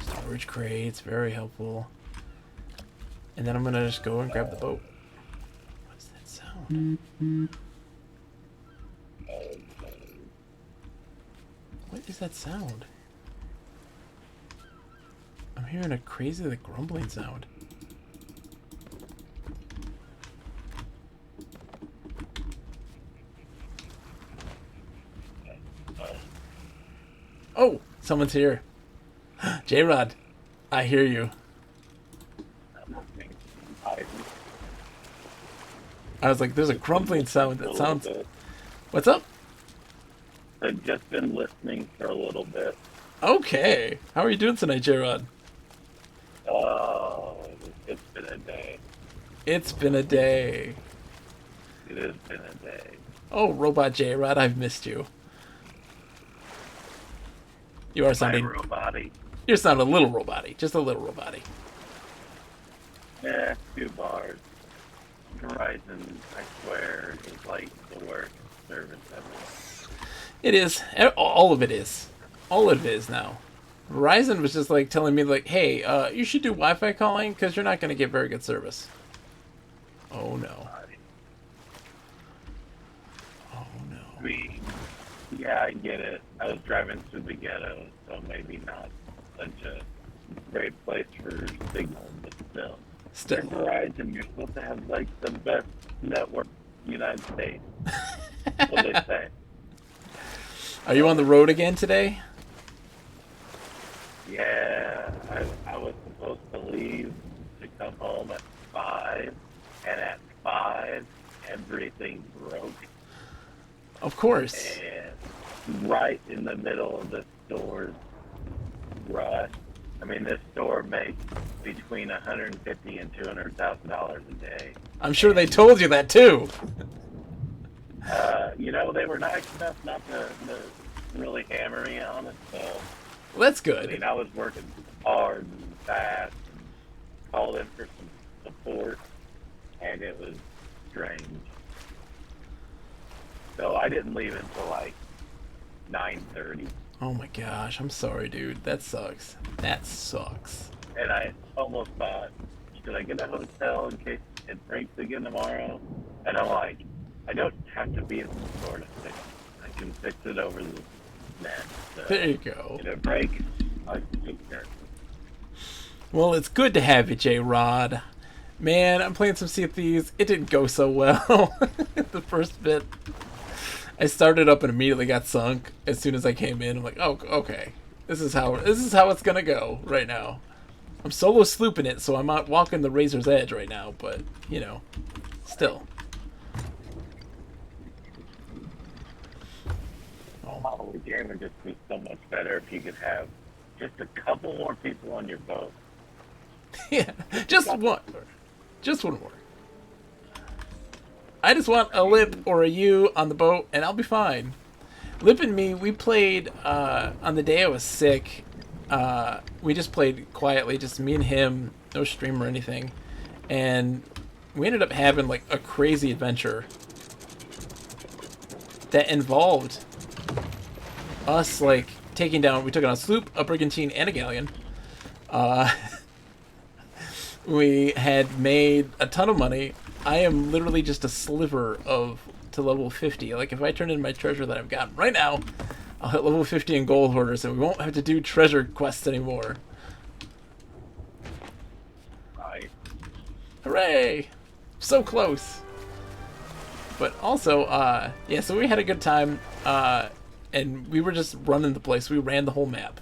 S1: storage crates. Very helpful. And then I'm gonna just go and grab the boat. What's that sound? What is that sound? I'm hearing a crazy, like, grumbling sound. Oh, someone's here. J-Rod, I hear you. I was like, there's a grumbling sound that sounds... What's up?
S4: I've just been listening for a little bit.
S1: Okay. How are you doing tonight, J-Rod?
S4: Oh, it's been a day.
S1: It's been a day.
S4: It has been a day.
S1: Oh, Robot J-Rod, I've missed you. You are sounding...
S4: Roboty.
S1: You're sounding a little roboty. Just a little roboty.
S4: Yeah, 2 bars. Verizon, I swear, is like the worst service ever.
S1: It is. All of it is. All of it is now. Verizon was just like telling me, like, hey, you should do Wi-Fi calling because you're not going to get very good service. Oh, no. Oh, no.
S4: I mean, yeah, I get it. I was driving through the ghetto, so maybe not such a great place for signal, but still.
S1: Still.
S4: For Verizon, you're supposed to have, like, the best network in the United States. That's what they say.
S1: Are you on the road again today?
S4: Yeah, I was supposed to leave to come home at 5, and at 5, everything broke.
S1: Of course.
S4: And right in the middle of the store's rush, I mean, this store makes between $150,000 and $200,000 a day.
S1: I'm sure they told you that too.
S4: You know, they were nice enough not to really hammer me on it, so...
S1: Well, that's
S4: I
S1: good.
S4: mean, I was working hard and fast and called in for some support, and it was strange. So I didn't leave until like 9:30,
S1: Oh my gosh, I'm sorry, dude. That sucks. That sucks.
S4: and I almost thought, should I get a hotel in case it breaks again tomorrow? And I'm like, I don't have to be in the store to fix it. I can fix it over the net. So
S1: There you go.
S4: if it breaks, I can fix it.
S1: Well, it's good to have you, J-Rod. Man, I'm playing some Sea of Thieves. It didn't go so well. The first bit. I started up and immediately got sunk as soon as I came in. I'm like, oh, okay. This is how it's gonna go right now. I'm solo slooping it, so I'm not walking the razor's edge right now, but, you know, still.
S4: Oh, the game would just be so much better if you could have just a couple more people on your boat.
S1: Yeah, just one. Just one more. I just want a Lip or a you on the boat, and I'll be fine. Lip and me, we played on the day I was sick. We just played quietly, just me and him, no stream or anything. And we ended up having like a crazy adventure that involved us like taking down, we took on a sloop, a brigantine, and a galleon. We had made a ton of money. I am literally just a sliver to level 50. Like, if I turn in my treasure that I've gotten right now, I'll hit level 50 in gold hoarders, and we won't have to do treasure quests anymore.
S4: Right.
S1: Hooray! So close. But also, yeah, so we had a good time, and we were just running the place. We ran the whole map.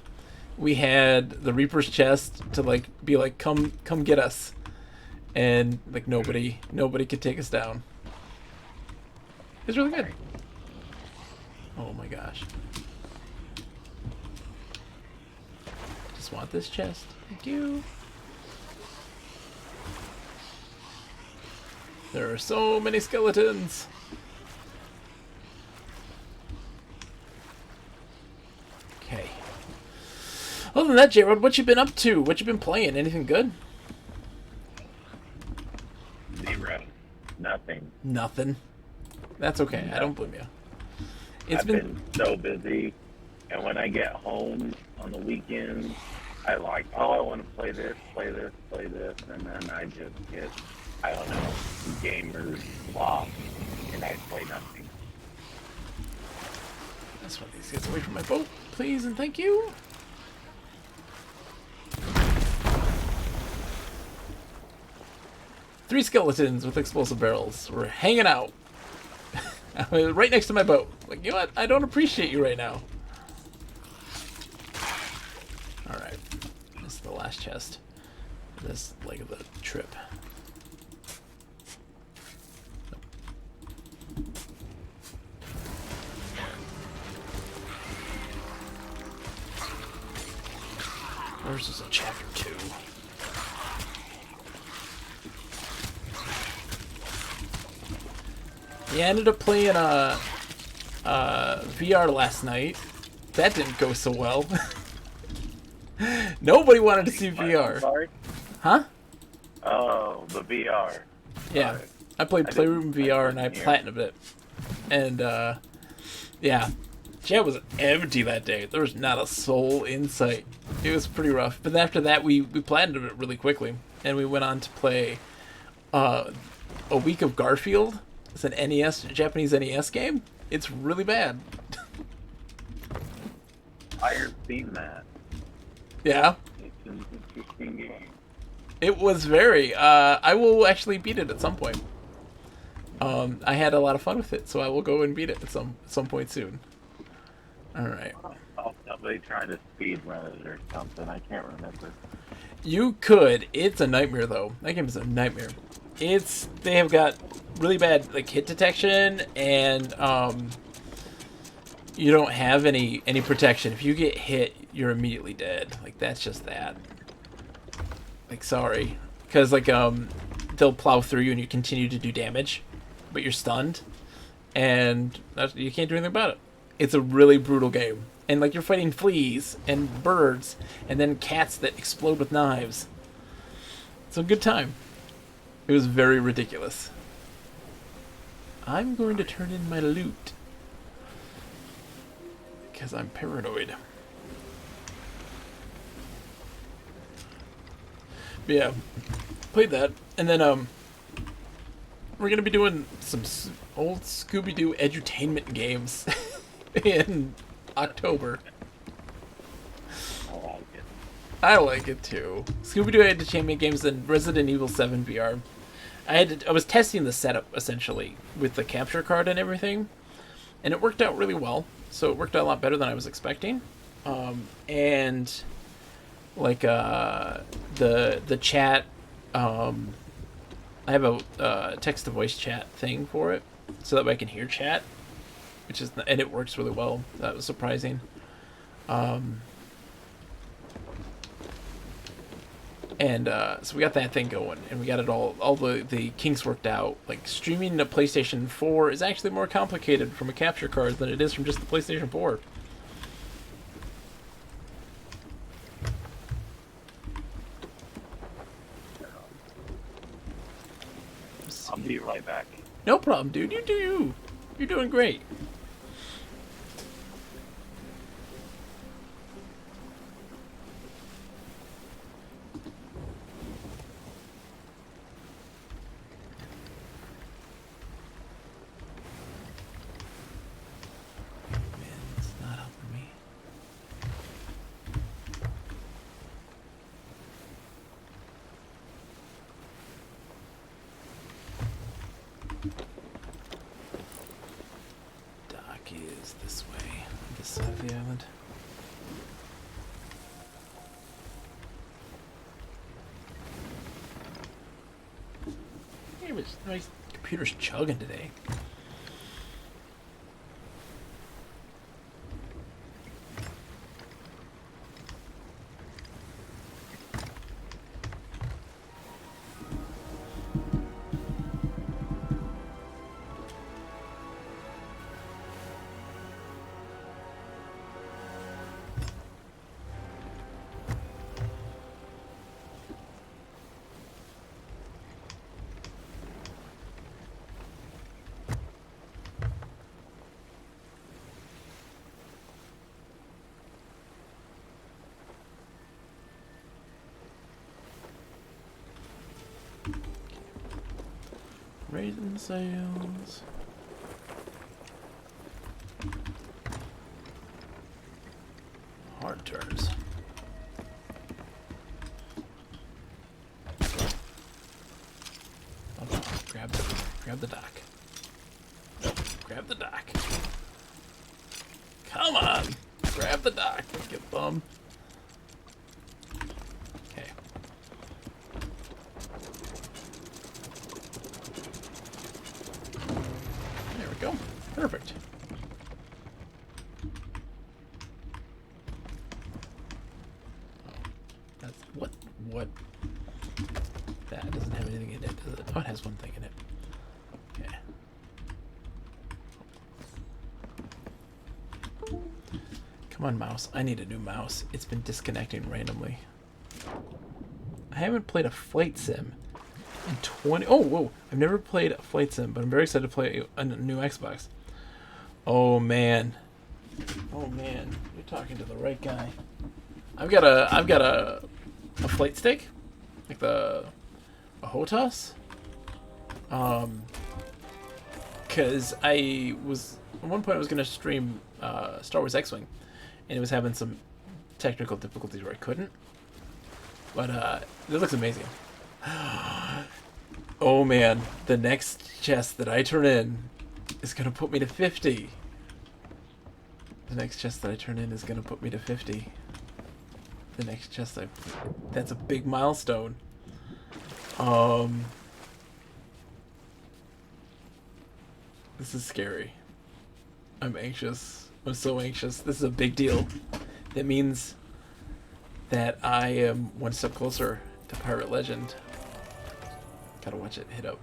S1: We had the Reaper's chest to, like, be like, come get us. And, like, nobody could take us down. It was really good. Oh my gosh. Just want this chest. Thank you. There are so many skeletons. Okay. Other than that, J-Rod, what you been up to? What you been playing? Anything good?
S4: 0. Nothing.
S1: Nothing. That's okay. I don't blame you. It's
S4: I've
S1: been
S4: been so busy, and when I get home on the weekends, I like, oh, I want to play this, and then I just get, I don't know, gamers lost, and I play nothing.
S1: That's why these gets away from my boat, please and thank you. Three skeletons with explosive barrels. We're hanging out. Right next to my boat. Like, you know what? I don't appreciate you right now. Alright. This is the last chest. This leg of the trip. Where's this a chapter 2? Yeah, I ended up playing VR last night. That didn't go so well. Nobody wanted to see VR.
S4: Sorry?
S1: Huh?
S4: Oh, the VR.
S1: Yeah.
S4: Sorry.
S1: I played
S4: I
S1: Playroom
S4: didn't-
S1: VR
S4: I
S1: and I
S4: couldn't hear.
S1: platinumed it. And, yeah. Chat was empty that day. There was not a soul in sight. It was pretty rough. But after that, we platinumed it really quickly. And we went on to play A Week of Garfield. It's an NES, Japanese NES game. It's really bad.
S4: I've seen that.
S1: Yeah.
S4: It's an interesting game.
S1: It was very. I will actually beat it at some point. I had a lot of fun with it, so I will go and beat it at some point soon. All right.
S4: Oh, somebody trying to speed run it or something. I can't remember.
S1: You could. It's a nightmare though. That game is a nightmare. They have got really bad like hit detection, and you don't have any protection. If you get hit, you're immediately dead. Like that's just that. Like sorry, because like they'll plow through you and you continue to do damage, but you're stunned, and you can't do anything about it. It's a really brutal game, and like you're fighting fleas and birds, and then cats that explode with knives. It's a good time. It was very ridiculous. I'm going to turn in my loot because I'm paranoid. But yeah, played that, and then we're gonna be doing some old Scooby-Doo edutainment games in October.
S4: I like it.
S1: I like it too. Scooby-Doo edutainment games and Resident Evil 7 VR. I was testing the setup essentially with the capture card and everything, and it worked out really well. So it worked out a lot better than I was expecting, and like the chat, I have a text to voice chat thing for it, so that way I can hear chat, and it works really well. That was surprising. And so we got that thing going, and we got it all the kinks worked out. Like streaming a PlayStation 4 is actually more complicated from a capture card than it is from just the PlayStation 4.
S4: I'll be right back.
S1: No problem, dude. You do you. You're doing great. It's not helping me. Dock is this way, this side of the island. Hey, but my computer's chugging today. Raising sails. Hard turns. Oh, grab the dock. Nope, grab the dock. Come on! Grab the dock, you bum. Okay. There we go. Perfect. That's what that doesn't have anything in it, does it? Oh, it has one thing in it. Okay. Come on, mouse. I need a new mouse. It's been disconnecting randomly. I haven't played a flight sim in 20... Oh, whoa. I've never played a flight sim, but I'm very excited to play a new Xbox. Oh, man. Oh, man. You're talking to the right guy. I've got a flight stick. Like a HOTAS. Because I was... At one point I was going to stream Star Wars X-Wing. And it was having some technical difficulties where I couldn't. But it looks amazing. Oh man, the next chest that I turn in is going to put me to 50. The next chest that I turn in is going to put me to 50. The next chest that's a big milestone. This is scary. I'm anxious. I'm so anxious. This is a big deal. That means that I am one step closer to Pirate Legend. Gotta watch it hit up.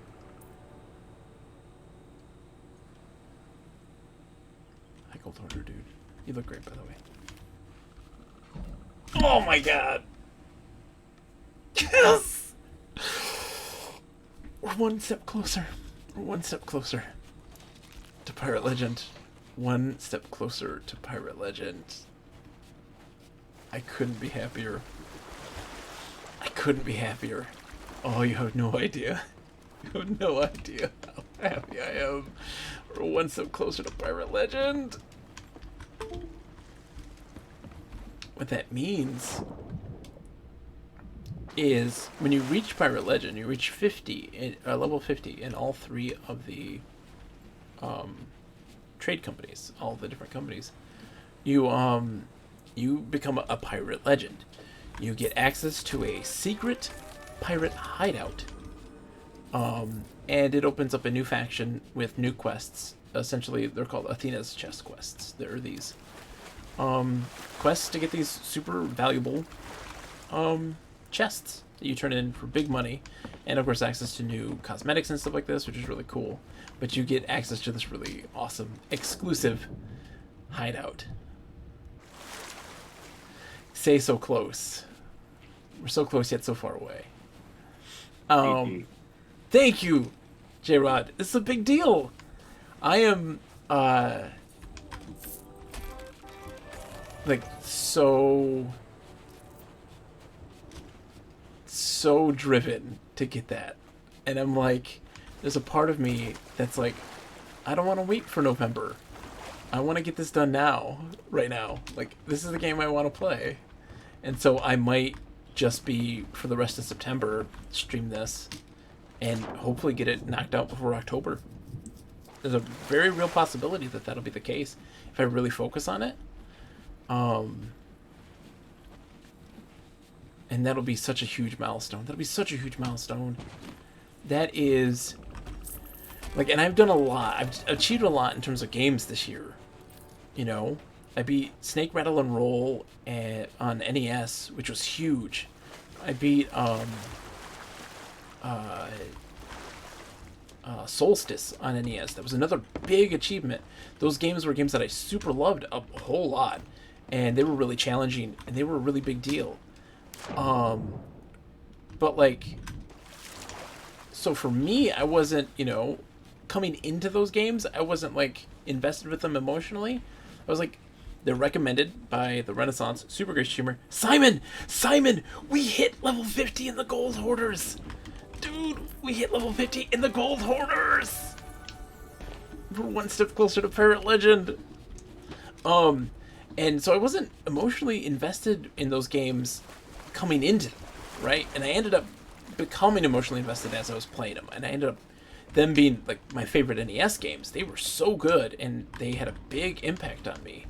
S1: Hi, Gold Hoarder, dude. You look great, by the way. Oh my god! Yes! We're one step closer. We're one step closer to Pirate Legend. One step closer to Pirate Legend. I couldn't be happier. I couldn't be happier. Oh, you have no idea. You have no idea how happy I am. We're one step closer to Pirate Legend. What that means is when you reach Pirate Legend, you reach 50, level 50 in all three of the trade companies, all the different companies. You become a pirate legend. You get access to a secret pirate hideout. And it opens up a new faction with new quests. Essentially, they're called Athena's chest quests. There are these quests to get these super valuable chests that you turn in for big money. And of course, access to new cosmetics and stuff like this, which is really cool. But you get access to this really awesome, exclusive hideout. Say so close. We're so close yet so far away. Thank you, J-Rod. This is a big deal. I am, like, so driven to get that. And I'm like, there's a part of me that's like, I don't want to wait for November. I want to get this done now, right now. Like, this is the game I want to play. And so I might just be, for the rest of September, stream this and hopefully get it knocked out before October. There's a very real possibility that that'll be the case if I really focus on it. And that'll be such a huge milestone. That'll be such a huge milestone. That is, like, and I've done a lot. I've achieved a lot in terms of games this year. You know, I beat Snake, Rattle, and Roll on NES, which was huge. I beat Solstice on NES. That was another big achievement. Those games were games that I super loved a whole lot, and they were really challenging, and they were a really big deal. But like, so for me, I wasn't, you know, coming into those games, I wasn't like invested with them emotionally. I was like, they're recommended by the Renaissance Super Great Streamer Simon. We hit level 50 in the Gold Hoarders, dude. Dude, we hit level 50 in the gold hoarders! We're one step closer to Pirate Legend. And so I wasn't emotionally invested in those games coming into them, right? And I ended up becoming emotionally invested as I was playing them. And I ended up them being like my favorite NES games. They were so good and they had a big impact on me.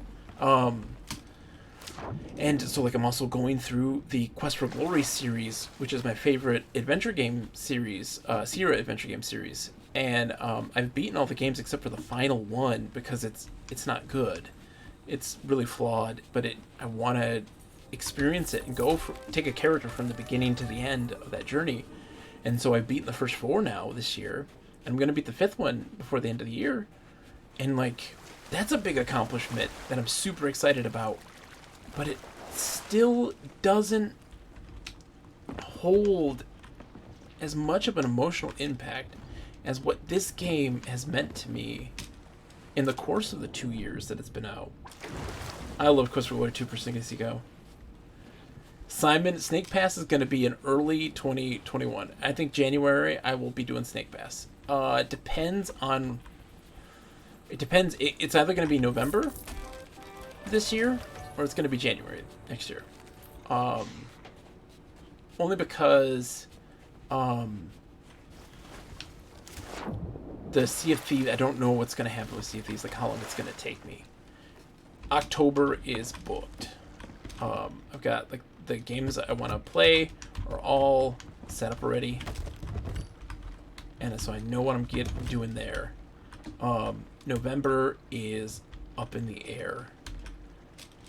S1: And so like I'm also going through the Quest for Glory series, which is my favorite adventure game series, Sierra adventure game series. And I've beaten all the games except for the final one because it's not good. It's really flawed, but I want to experience it and take a character from the beginning to the end of that journey. And so I've beaten the first 4 now this year. And I'm going to beat the 5th one before the end of the year. And like that's a big accomplishment that I'm super excited about. But it still doesn't hold as much of an emotional impact as what this game has meant to me in the course of the 2 years that it's been out. I love Quest for Glory 2 for Legacy Go. Simon, Snake Pass is going to be in early 2021. I think January I will be doing Snake Pass. It depends. It's either going to be November this year or it's going to be January next year. Only because the Sea of Thieves, I don't know what's going to happen with Sea of Thieves, like how long it's going to take me. October is booked. I've got like the games I want to play are all set up already, and so I know what I'm doing there. November is up in the air.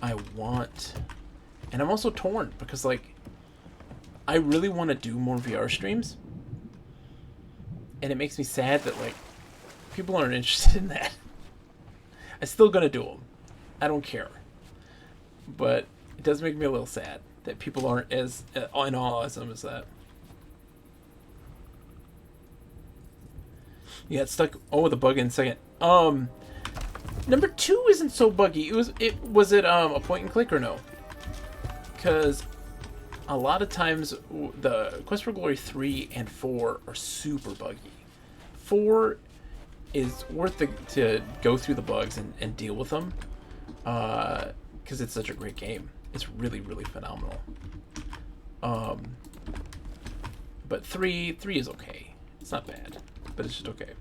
S1: And I'm also torn because like I really want to do more VR streams, and it makes me sad that like people aren't interested in that. I'm still gonna do them. I don't care, but it does make me a little sad that people aren't as in awe as them as that. You got stuck. Oh, the bug in a second. Number 2 isn't so buggy. Was it a point and click or no? Because a lot of times the Quest for Glory 3 and 4 are super buggy. 4 is worth to go through the bugs and deal with them because it's such a great game. It's really, really phenomenal. But 3 is okay. It's not bad, but it's just okay.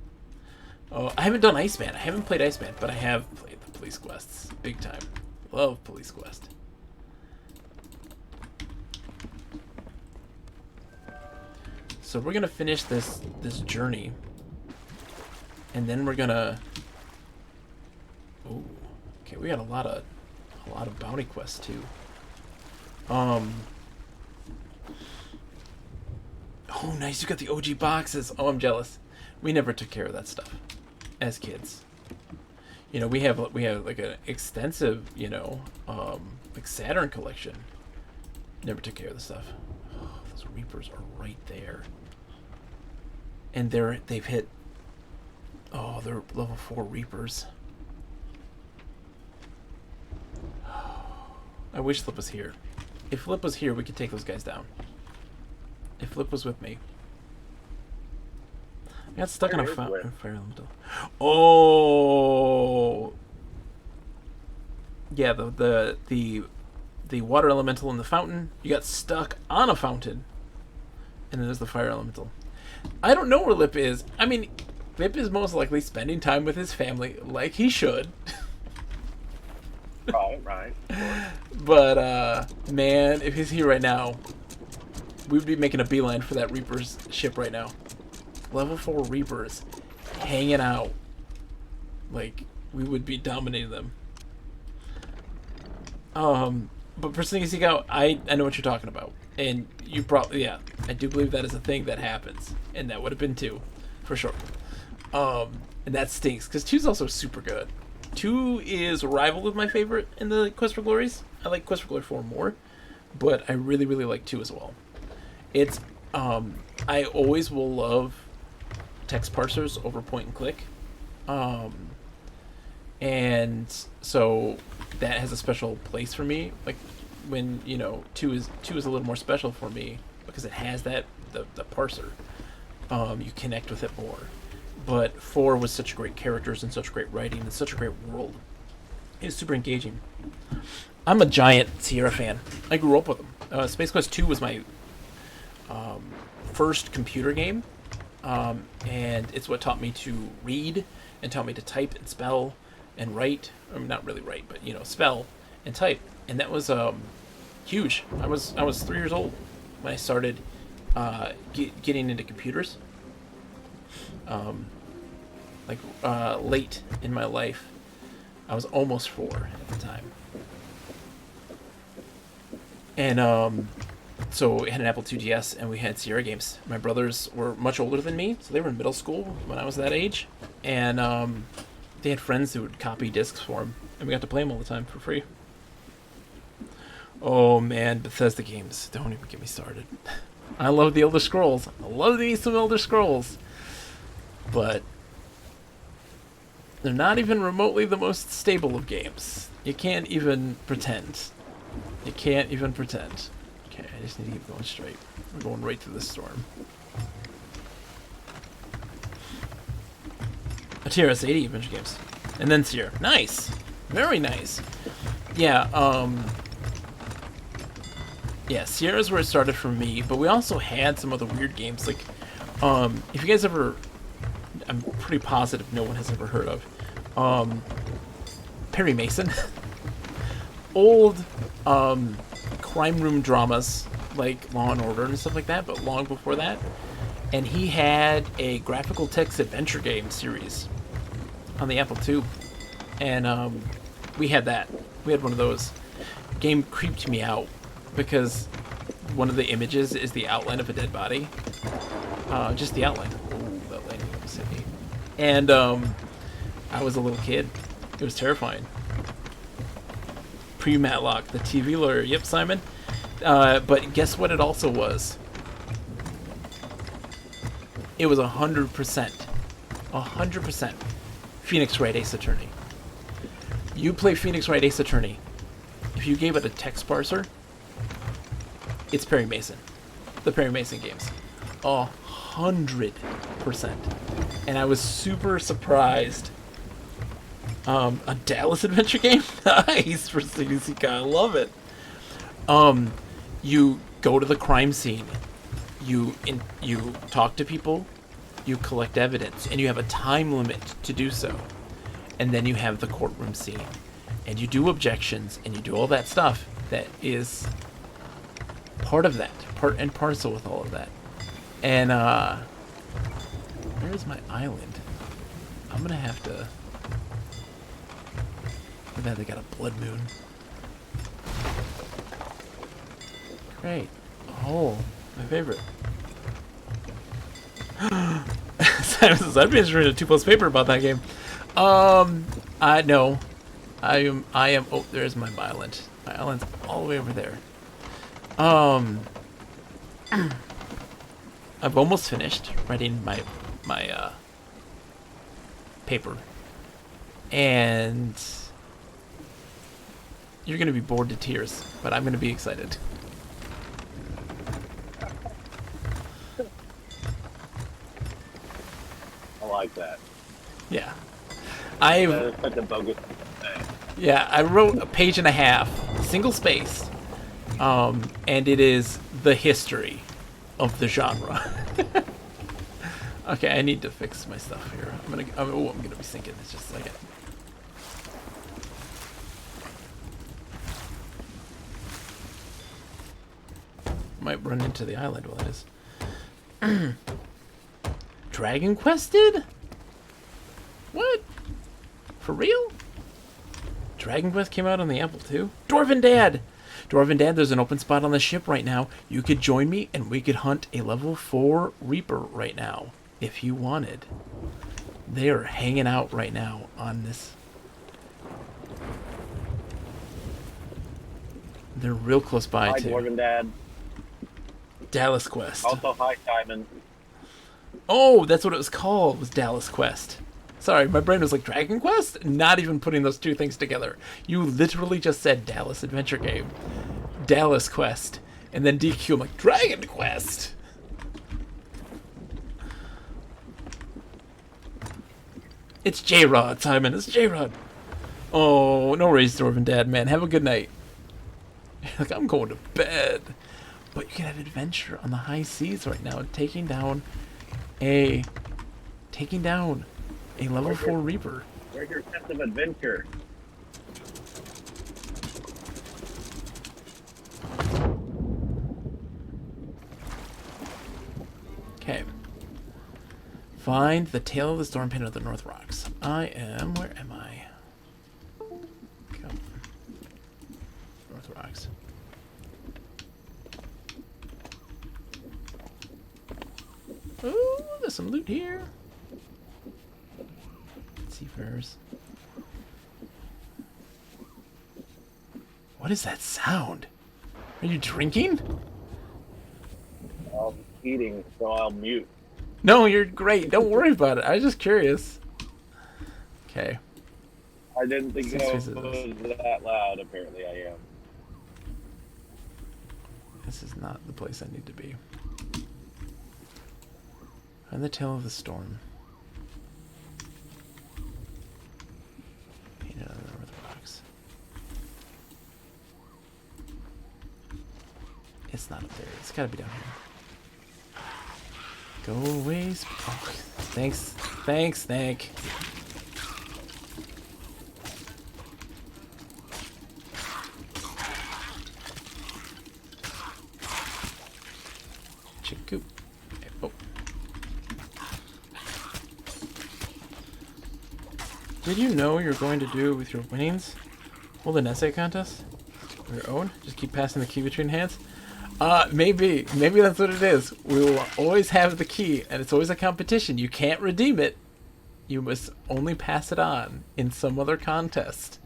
S1: I haven't done Iceman. I haven't played Iceman, but I have played the Police Quests big time. Love Police Quest. So we're gonna finish this journey, and then we're gonna. Oh, okay. We got a lot of bounty quests too. Oh, nice! You got the OG boxes. Oh, I'm jealous. We never took care of that stuff as kids. You know, we have like an extensive, like Saturn collection. Never took care of the stuff. Oh, those Reapers are right there. And they've hit. Oh, they're level 4 Reapers. I wish Flip was here. If Flip was here, we could take those guys down. If Flip was with me. I got stuck on a fire elemental. Oh, yeah. The water elemental in the fountain. You got stuck on a fountain, and then there's the fire elemental. I don't know where Lip is. I mean, Lip is most likely spending time with his family, like he should.
S4: Right.
S1: But man, if he's here right now, we would be making a beeline for that Reaper's ship right now. Level 4 Reapers hanging out. Like, we would be dominating them. But for Sneaky Seek Out, I know what you're talking about. And you probably, yeah, I do believe that is a thing that happens. And that would have been 2, for sure. And that stinks, because 2 is also super good. 2 is a rival with my favorite in the Quest for Glories. I like Quest for Glory 4 more, but I really, really like 2 as well. It's, I always will love text parsers over point and click. And so that has a special place for me. Like when, 2 is a little more special for me because it has that, the parser. you connect with it more. But 4 was such great characters and such great writing and such a great world. It's super engaging. I'm a giant Sierra fan. I grew up with them. Space Quest 2 was my first computer game, and it's what taught me to read and taught me to type and spell and write. I mean, not really write, but spell and type. And that was huge. I was 3 years old when I started getting into computers. Late in my life. I was almost 4 at the time. And so we had an Apple IIgs and we had Sierra games. My brothers were much older than me, so they were in middle school when I was that age. And they had friends who would copy discs for them, and we got to play them all the time for free. Oh man, Bethesda games. Don't even get me started. I love the Elder Scrolls. I love me some Elder Scrolls. But they're not even remotely the most stable of games. You can't even pretend. You can't even pretend. Okay, I just need to keep going straight. We're going right through this storm. A TRS-80 adventure games. And then Sierra. Nice! Very nice. Yeah, yeah, Sierra's where it started for me, but we also had some other weird games. Like, if you guys ever... I'm pretty positive no one has ever heard of. Perry Mason. Old crime room dramas like Law and Order and stuff like that, but long before that. And he had a graphical text adventure game series on the Apple II. And we had that. We had one of those. Game creeped me out because one of the images is the outline of a dead body. Just the outline. Ooh, that landing almost hit me. And I was a little kid. It was terrifying. Pre-Matlock, the TV lawyer. Yep, Simon. But guess what it also was? It was 100%. 100% Phoenix Wright Ace Attorney. You play Phoenix Wright Ace Attorney. If you gave it a text parser, it's Perry Mason. The Perry Mason games. 100%. And I was super surprised. A Dallas adventure game? Nice for CDC guy. I love it. You go to the crime scene. You talk to people. You collect evidence. And you have a time limit to do so. And then you have the courtroom scene. And you do objections. And you do all that stuff that is part of that. Part and parcel with all of that. And, where's my island? I'm gonna have to... I bet they got a blood moon. Great. Oh, my favorite. I'd be interested in a 2+ paper about that game. I know. I am. Oh, there's my island. My island's all the way over there. I've almost finished writing my paper, and you're gonna be bored to tears, but I'm gonna be excited.
S4: I like that.
S1: Yeah,
S4: That's such a bogus thing.
S1: yeah, I wrote a page and a half, single spaced, and it is the history of the genre. Okay, I need to fix my stuff here. I'm gonna be sinking. It's just a second. Might run into the island while it is. Dragon Quested? What? For real? Dragon Quest came out on the Apple II? Dwarven Dad! Dwarven Dad, there's an open spot on the ship right now. You could join me and we could hunt a level 4 Reaper right now. If you wanted. They are hanging out right now on this. They're real close by,
S4: Hi,
S1: too.
S4: Dwarven Dad.
S1: Dallas Quest.
S4: Also, hi, Simon.
S1: Oh, that's what it was called, was Dallas Quest. Sorry, my brain was like, Dragon Quest? Not even putting those two things together. You literally just said Dallas Adventure Game. Dallas Quest. And then DQ, I'm like, Dragon Quest! It's J-Rod, Simon. It's J-Rod. Oh, no worries, Dwarven Dad, man. Have a good night. Like, I'm going to bed. But you can have adventure on the high seas right now, taking down a level 4 Reaper.
S4: Where's your sense of adventure?
S1: Okay. Find the tail of the storm pit of the North Rocks. Where am I? Come on. North Rocks. Ooh, there's some loot here. Seafarers. What is that sound? Are you drinking?
S4: I'm eating, so I'll mute.
S1: No, you're great. Don't worry about it. I was just curious. Okay.
S4: I didn't think
S1: Six
S4: it
S1: pieces of
S4: was that loud. Apparently, I am.
S1: This is not the place I need to be. Find the tail of the storm. Paint it on the North Rocks. It's not up there. It's gotta be down here. Go away. Oh, thanks. Thanks, Thank. Chick-coop. Oh. Did you know you're going to do with your winnings? Hold an essay contest? Of your own? Just keep passing the key between hands? Maybe. Maybe that's what it is. We will always have the key, and it's always a competition. You can't redeem it. You must only pass it on in some other contest.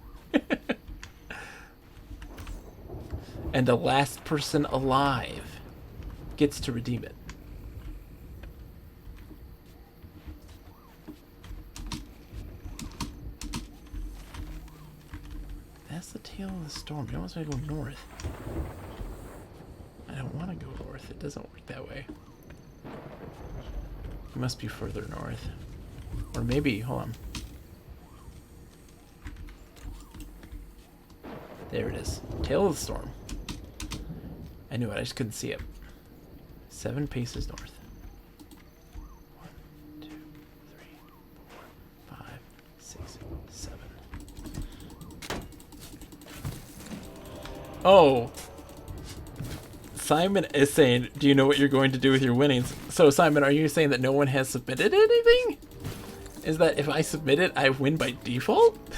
S1: And the last person alive gets to redeem it. That's the tail of the storm. You almost want to go north. I don't want to go north. It doesn't work that way. It must be further north. Or maybe, hold on. There it is. Tail of the storm. I knew it, I just couldn't see it. 7 paces north. 1, 2, 3, 4, 5, 6, 7. Oh! Simon is saying, do you know what you're going to do with your winnings? So, Simon, are you saying that no one has submitted anything? Is that if I submit it, I win by default? Is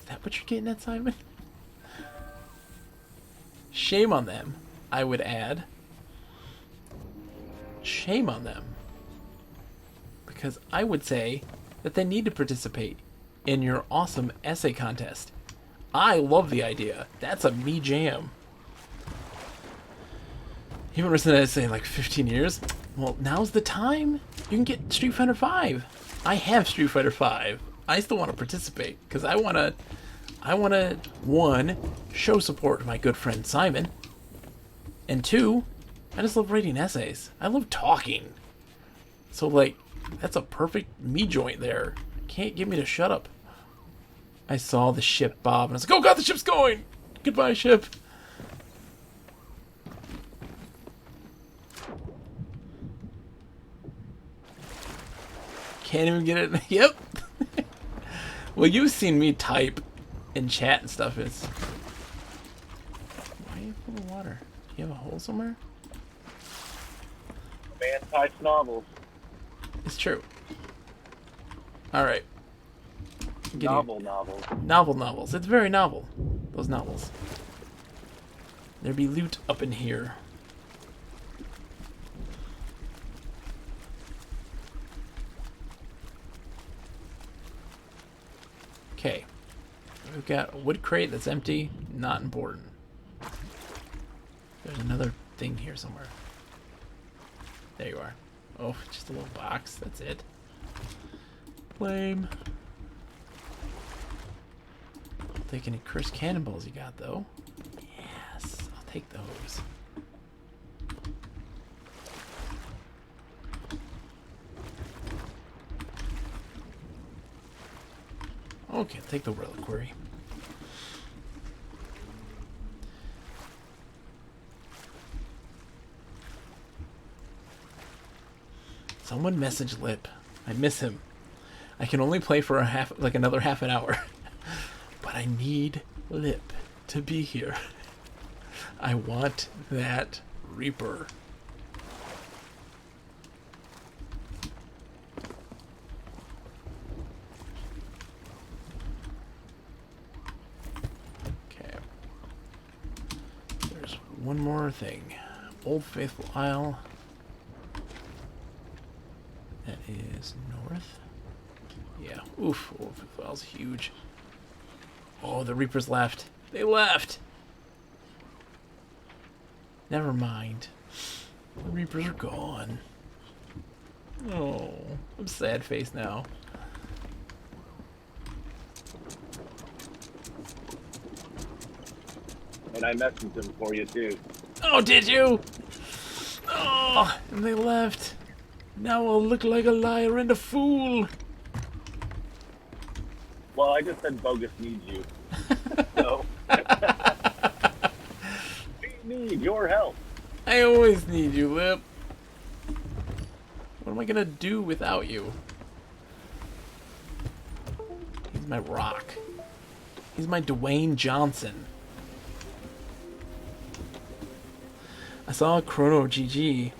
S1: that what you're getting at, Simon? Shame on them, I would add. Shame on them. Because I would say that they need to participate in your awesome essay contest. I love the idea. That's a me jam. You haven't written an essay in like 15 years? Well, now's the time. You can get Street Fighter 5. I have Street Fighter 5. I still want to participate because I want to, 1, show support to my good friend Simon, and 2, I just love writing essays. I love talking. So, like, that's a perfect me joint there. Can't get me to shut up. I saw the ship bob, and I was like, oh god, the ship's going! Goodbye, ship. Can't even get it. Yep. Well, you've seen me type and chat and stuff. It's... Why are you full of water? Do you have a hole somewhere?
S4: Man types novels.
S1: It's true. Alright. Novels. It's very novel. Those novels. There be loot up in here. Okay. We've got a wood crate that's empty. Not important. There's another thing here somewhere. There you are. Oh, just a little box. That's it. Lame. I'll take any cursed cannonballs you got, though. Yes, I'll take those. Okay, take the reliquary. Someone message Lip. I miss him. I can only play for another half an hour. But I need Lip to be here. I want that Reaper. Okay. There's one more thing. Old Faithful Isle. That is north. Yeah. Oof. Old Faithful Isle's huge. Oh, the Reapers left. They left! Never mind. The Reapers are gone. Oh, I'm sad face now.
S4: And I messaged him for you too.
S1: Oh, did you? Oh, and they left. Now I'll look like a liar and a fool.
S4: Well, I just said Bogus needs you. So we need your help.
S1: I always need you, Lip. What am I gonna do without you? He's my rock. He's my Dwayne Johnson. I saw Chrono GG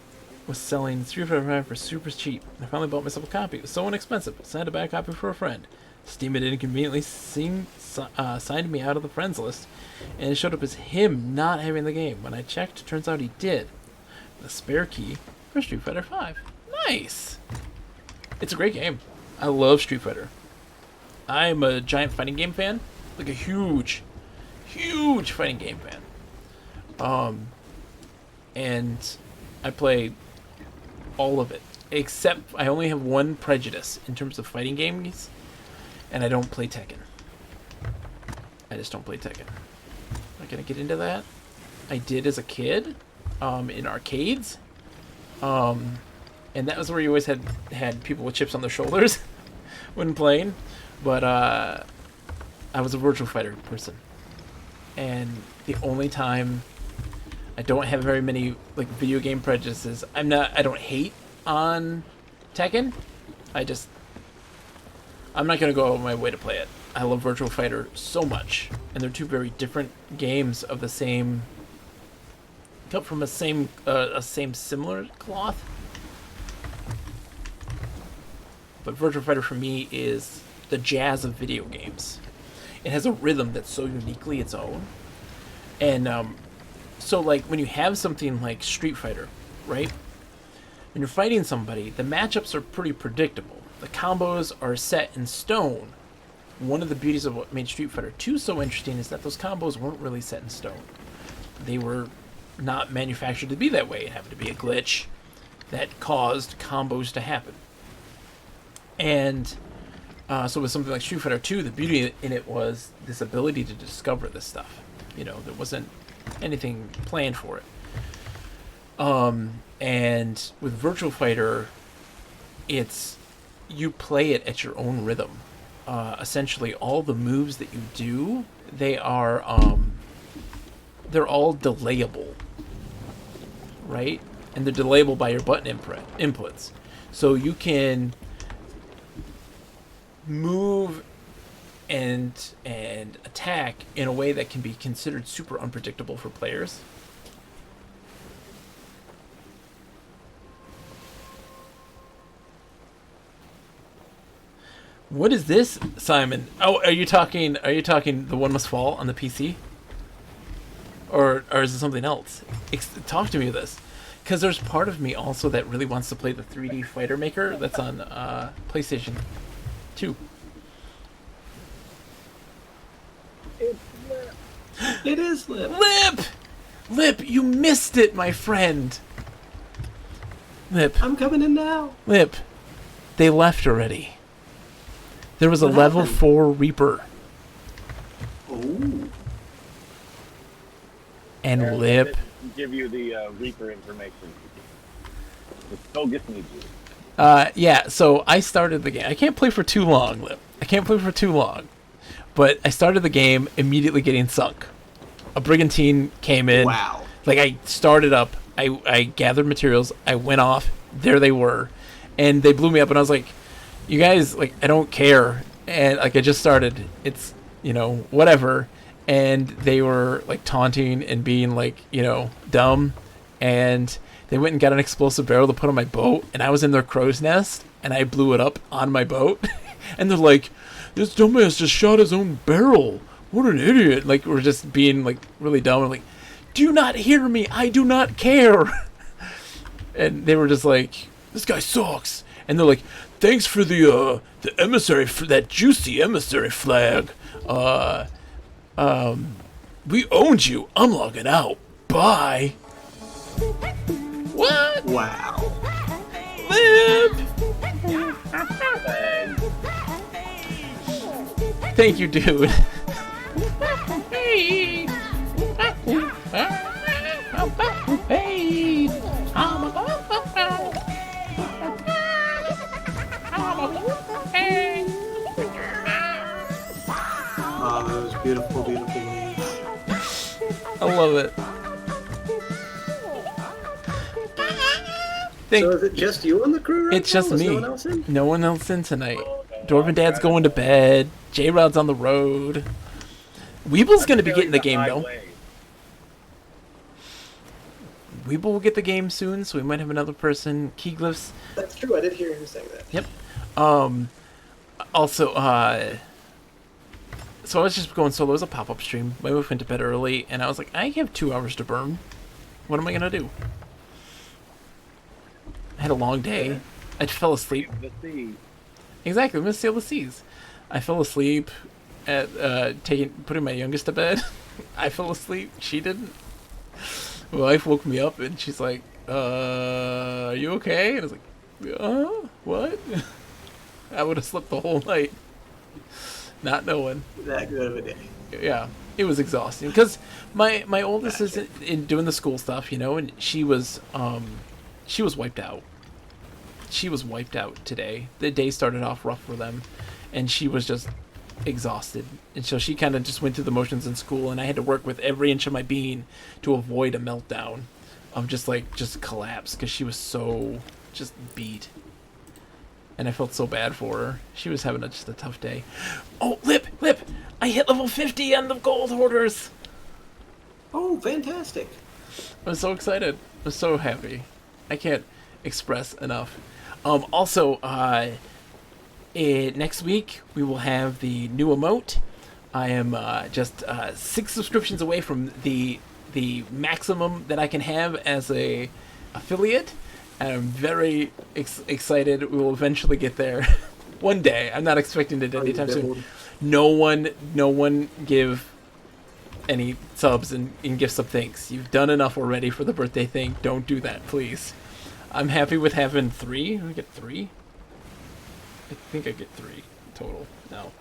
S1: was selling Street Fighter 5 for super cheap. I finally bought myself a copy. It was so inexpensive, so I had to buy a copy for a friend. Steam had inconveniently signed me out of the friends list, and it showed up as him not having the game. When I checked, it turns out he did. The spare key for Street Fighter 5. Nice! It's a great game. I love Street Fighter. I'm a giant fighting game fan. Like a huge fighting game fan. And I play all of it. Except I only have one prejudice in terms of fighting games, and I don't play Tekken. I just don't play Tekken. Not gonna get into that. I did as a kid, in arcades. And that was where you always had people with chips on their shoulders when playing. But I was a Virtual Fighter person. And the only time I don't have very many like video game prejudices. I don't hate on Tekken. I'm not gonna go out of my way to play it. I love Virtual Fighter so much, and they're two very different games of the same, cut from a same similar cloth. But Virtual Fighter for me is the jazz of video games. It has a rhythm that's so uniquely its own, and so like when you have something like Street Fighter, right? When you're fighting somebody, the matchups are pretty predictable. The combos are set in stone. One of the beauties of what made Street Fighter 2 so interesting is that those combos weren't really set in stone. They were not manufactured to be that way. It happened to be a glitch that caused combos to happen. And so with something like Street Fighter 2, the beauty in it was this ability to discover this stuff. You know, there wasn't anything planned for it. And with Virtual Fighter, it's you play it at your own rhythm. Essentially, all the moves that you do, they're all delayable, right? And they're delayable by your button inputs. So you can move and attack in a way that can be considered super unpredictable for players. What is this, Simon? Oh, are you talking The One Must Fall on the PC? Or is it something else? Talk to me of this. Because there's part of me also that really wants to play the 3D Fighter Maker that's on PlayStation 2.
S4: It's Lip.
S5: It is Lip.
S1: Lip, you missed it, my friend. Lip,
S5: I'm coming in now.
S1: Lip, they left already. There was a
S5: What
S1: level
S5: happened?
S1: 4 Reaper.
S5: Oh.
S1: And Lip.
S4: Give you the Reaper information. The Bogus needs you.
S1: Yeah, so I started the game. I can't play for too long, Lip. I can't play for too long. But I started the game immediately getting sunk. A brigantine came in.
S5: Wow.
S1: Like, I started up, I gathered materials, I went off, there they were, and they blew me up, and I was like, you guys, like, I don't care, and, like, I just started, it's, you know, whatever, and they were, like, taunting and being, like, you know, dumb, and they went and got an explosive barrel to put on my boat, and I was in their crow's nest, and I blew it up on my boat, and they're like, this dumbass just shot his own barrel, what an idiot, like, we're just being, like, really dumb, and like, do you not hear me? I do not care. And they were just like, this guy sucks. And they're like, thanks for the emissary, for that juicy emissary flag. We owned you. I'm logging out. Bye. What?
S5: Wow.
S1: Live. Thank you, dude. Hey. Hey.
S5: Oh, those beautiful, beautiful leaves.
S1: I love it.
S5: So is it just you on the crew right
S1: It's just
S5: now? Is
S1: me.
S5: No one else in?
S1: No one else in tonight. Dwarven Dad's going to bed. J-Rod's on the road. Weeble's going to be getting the game, though. Weeble will get the game soon, so we might have another person. Keyglyphs.
S5: That's true. I did hear him saying that.
S1: Yep. Also, so I was just going solo as a pop-up stream. My wife went to bed early, and I was like, I have 2 hours to burn. What am I going to do? I had a long day. I fell asleep. Exactly, I'm gonna sail the seas. I fell asleep at putting my youngest to bed. I fell asleep. She didn't. My wife woke me up and she's like, "Are you okay?" And I was like, what?" I would have slept the whole night, not knowing.
S5: That good of a day.
S1: Yeah, it was exhausting because my oldest is in doing the school stuff, you know, and she was wiped out. She was wiped out today. The day started off rough for them, and she was just exhausted. And so she kind of just went through the motions in school, and I had to work with every inch of my being to avoid a meltdown of just collapse because she was so just beat. And I felt so bad for her. She was having just a tough day. Oh, Lip! I hit level 50 on the gold hoarders!
S5: Oh, fantastic.
S1: I was so excited. I was so happy. I can't express enough. Also, next week we will have the new emote. I am just 6 subscriptions away from the maximum that I can have as a affiliate. And I'm very excited. We will eventually get there one day. I'm not expecting it anytime soon. No one give any subs and gifts of thanks. You've done enough already for the birthday thing. Don't do that, please. I'm happy with having 3. I get 3? I think I get 3 total. No.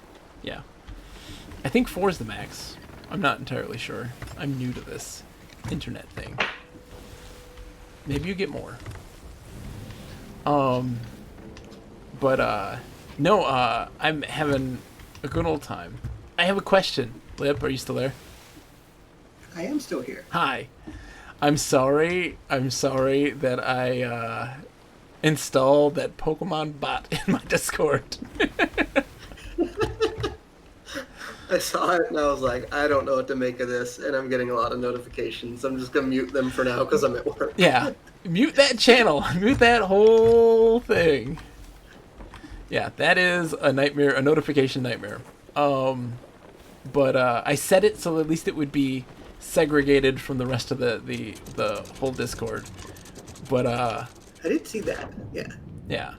S1: Yeah. I think 4 is the max. I'm not entirely sure. I'm new to this internet thing. Maybe you get more. I'm having a good old time. I have a question. Lip, are you still there?
S5: I am still here.
S1: Hi. I'm sorry that I installed that Pokemon bot in my Discord.
S5: I saw it and I was like, I don't know what to make of this, and I'm getting a lot of notifications. I'm just gonna mute them for now because I'm at work.
S1: Yeah. Mute that channel. Mute that whole thing. Yeah, that is a nightmare, a notification nightmare. But I set it so at least it would be segregated from the rest of the whole Discord. But
S5: I did see that. Yeah.
S1: yeah.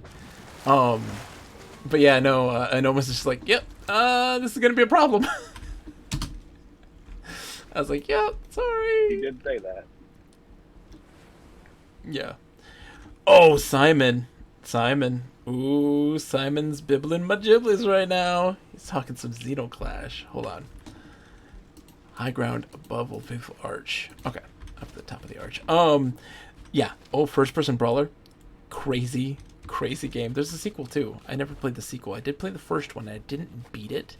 S1: But yeah, no, Anoma was just like, yep, this is gonna be a problem. I was like, yep, sorry.
S4: He did say that.
S1: Yeah. Oh, Simon. Ooh, Simon's bibbling my giblets right now. He's talking some Xenoclash. Hold on. High ground above Old Faithful Arch. Okay, up at the top of the arch. Yeah. Oh, first-person brawler. Crazy game. There's a sequel too. I never played the sequel. I did play the first one. I didn't beat it.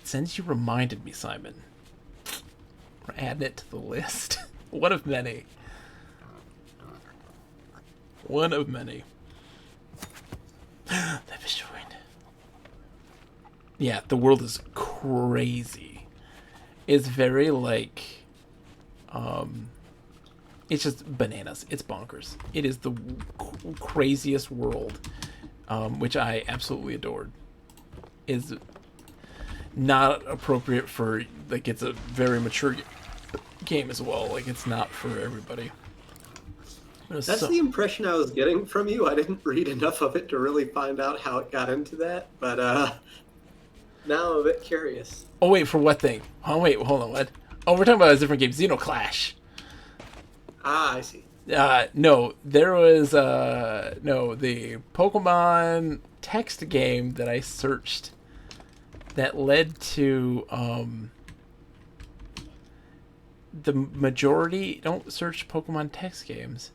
S1: since you reminded me, Simon, we're adding it to the list. One of many. One of many. That fish joined. Yeah, the world is crazy. It's very like, it's just bananas. It's bonkers. It is the craziest world, which I absolutely adored. Is not appropriate for, like, it's a very mature game as well. Like, it's not for everybody.
S5: That's the impression I was getting from you. I didn't read enough of it to really find out how it got into that, but now I'm a bit curious.
S1: Oh wait, for what thing? Oh wait, hold on, what? Oh, we're talking about a different game, Xenoclash.
S5: Ah, I see.
S1: No, there was no, the Pokemon text game that I searched that led to the majority. Don't search Pokemon text games.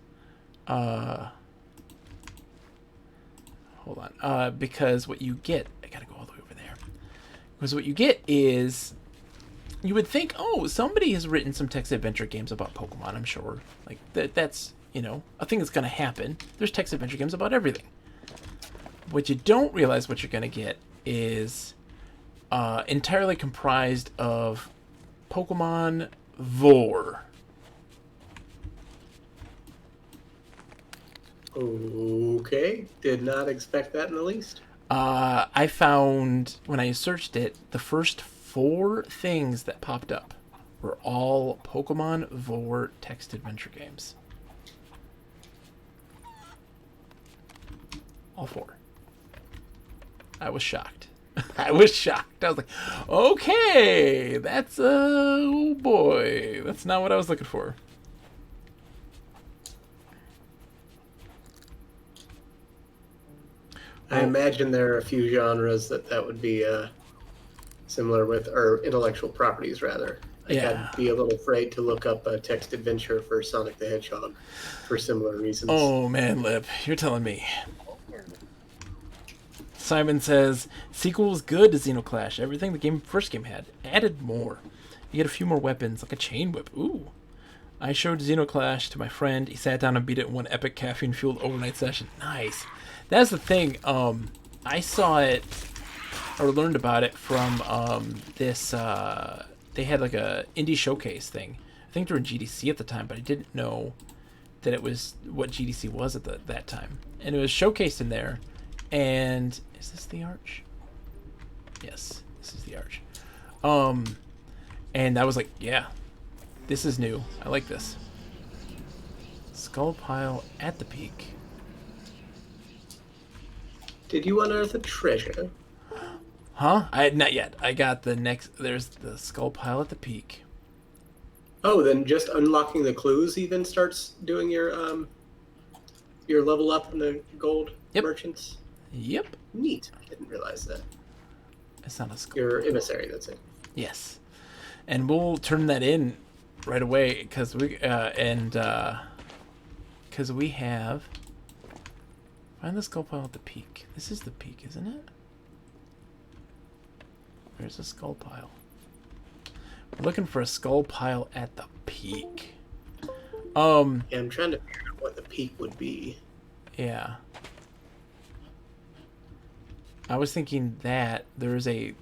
S1: Hold on. Because what you get, I gotta go all the way over there. Because what you get is, you would think, oh, somebody has written some text adventure games about Pokemon. I'm sure, like that's, you know, a thing that's gonna happen. There's text adventure games about everything. What you don't realize what you're gonna get is entirely comprised of Pokemon lore.
S5: Okay, did not expect that in the least.
S1: I found, when I searched it, the first 4 things that popped up were all Pokemon lore text adventure games. All 4. I was shocked. I was shocked. I was like, okay, that's, oh boy, that's not what I was looking for.
S5: I imagine there are a few genres that would be similar with, or intellectual properties rather. Like,
S1: Yeah.
S5: I'd be a little afraid to look up a text adventure for Sonic the Hedgehog for similar reasons.
S1: Oh man, Lip, you're telling me. Simon says, sequel was good to Xenoclash. Everything the first game had. Added more. You get a few more weapons, like a chain whip. Ooh. I showed Xenoclash to my friend. He sat down and beat it in one epic caffeine-fueled overnight session. Nice. That's the thing. I saw it, or learned about it from this, they had like a indie showcase thing. I think they were in GDC at the time, but I didn't know that it was what GDC was at that time. And it was showcased in there. And is this the arch? Yes, this is the arch. And I was like, yeah, this is new. I like this. Skull pile at the peak.
S5: Did you unearth a treasure?
S1: Huh? Not yet. I got the next. There's the skull pile at the peak.
S5: Oh, then just unlocking the clues even starts doing your level up in the gold merchants.
S1: Yep.
S5: Neat. I didn't realize that.
S1: It's not a skull.
S5: Your emissary, that's it.
S1: Yes, and we'll turn that in right away because we have. Find the skull pile at the peak. This is the peak, isn't it? Where's the skull pile? We're looking for a skull pile at the peak.
S5: Yeah, I'm trying to figure out what the peak would be.
S1: Yeah. I was thinking that there's a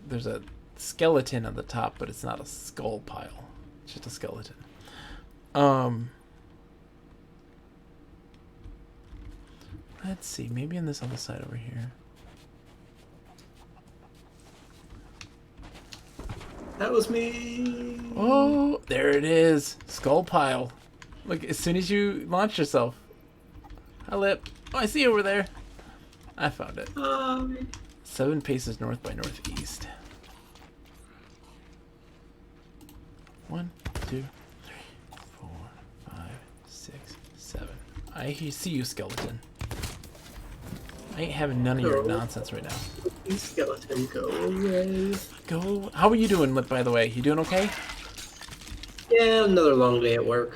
S1: skeleton on the top, but it's not a skull pile. It's just a skeleton. Let's see. Maybe on this other side over here.
S5: That was me.
S1: Oh, there it is. Skull pile. Look, as soon as you launch yourself. Hi, Lip. Oh, I see you over there. I found it. 7 paces north by northeast. 1, 2, 3, 4, 5, 6, 7. I see you, skeleton. I ain't having none of your nonsense right now.
S5: Skeleton, go away.
S1: Go. How are you doing, Lip, by the way? You doing okay?
S5: Yeah, another long day at work.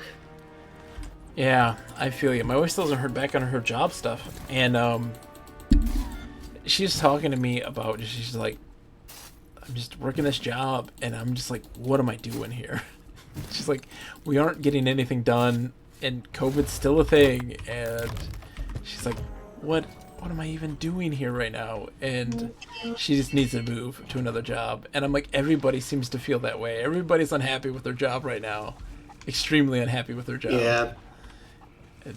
S1: Yeah, I feel you. My wife still hasn't heard back on her job stuff. And, she's talking to me about, she's like, I'm just working this job, and I'm just like, what am I doing here? She's like, we aren't getting anything done, and COVID's still a thing, and she's like, what am I even doing here right now? And she just needs to move to another job. And I'm like, everybody seems to feel that way. Everybody's unhappy with their job right now. Extremely unhappy with their job.
S5: Yeah.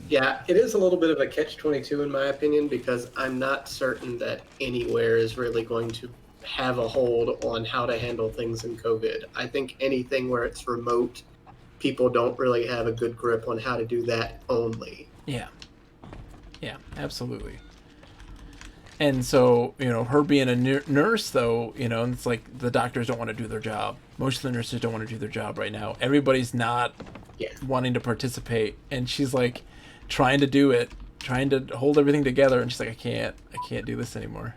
S5: Yeah, it is a little bit of a catch-22 in my opinion, because I'm not certain that anywhere is really going to have a hold on how to handle things in COVID. I think anything where it's remote, people don't really have a good grip on how to do that only.
S1: Yeah. Yeah, absolutely. And so, you know, her being a nurse, though, you know, it's like the doctors don't want to do their job. Most of the nurses don't want to do their job right now. Everybody's not wanting to participate. And she's like trying to do it, trying to hold everything together. And she's like, I can't do this anymore.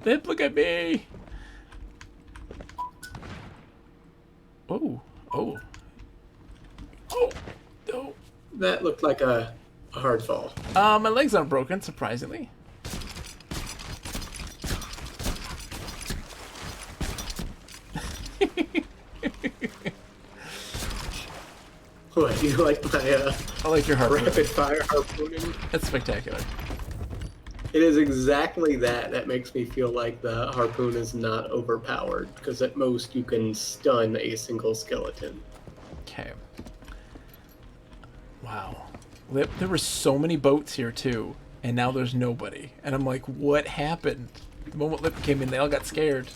S1: Lip, look at me. Oh.
S5: That looked like a hard fall.
S1: My legs aren't broken, surprisingly.
S5: What, you like my
S1: I like your harpoon.
S5: rapid fire harpooning?
S1: That's spectacular.
S5: It is exactly that makes me feel like the harpoon is not overpowered, because at most you can stun a single skeleton.
S1: Okay. Wow. Lip, there were so many boats here too, and now there's nobody. And I'm like, what happened? The moment Lip came in, they all got scared.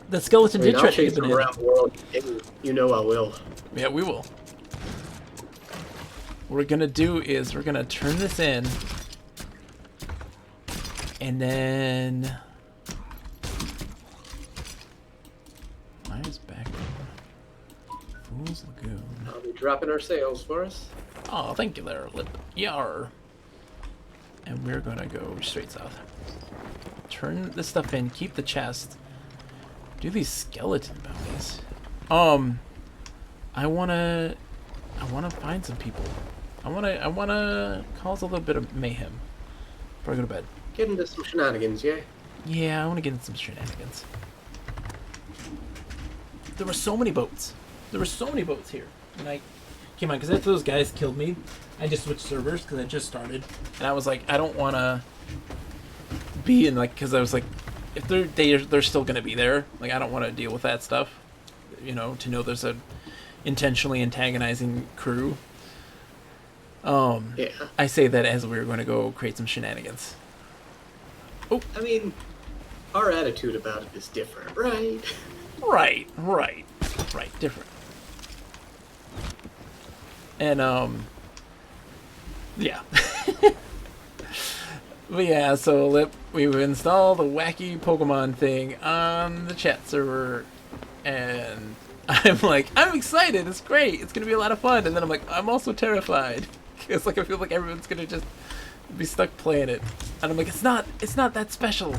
S1: The skeleton did try to
S5: chase
S1: get
S5: them
S1: in.
S5: around the world. You know I will.
S1: Yeah, we will. What we're gonna do is we're gonna turn this in, and then why is back Fool's Lagoon?
S5: I'll be dropping our sails for us.
S1: Oh, thank you there, Lip. Yar. And we're gonna go straight south. Turn this stuff in, keep the chest. Do these skeleton bounties. I wanna find some people. I wanna cause a little bit of mayhem before I go to bed.
S5: Get into some shenanigans, yeah?
S1: Yeah, I wanna get into some shenanigans. There were so many boats. There were so many boats here. And I came on, because after those guys killed me, I just switched servers because I just started. And I was like, I don't wanna be in, like, because I was like, if they're still gonna be there, like, I don't want to deal with that stuff, you know, to know there's a intentionally antagonizing crew.
S5: Yeah.
S1: I say that as we were going to go create some shenanigans. Oh,
S5: I mean, our attitude about it is different, right?
S1: right, different. And yeah. But yeah, so Lip, we've installed a wacky Pokemon thing on the chat server, and I'm like, I'm excited, it's great, it's gonna be a lot of fun, and then I'm like, I'm also terrified, because like I feel like everyone's gonna just be stuck playing it, and I'm like, it's not that special.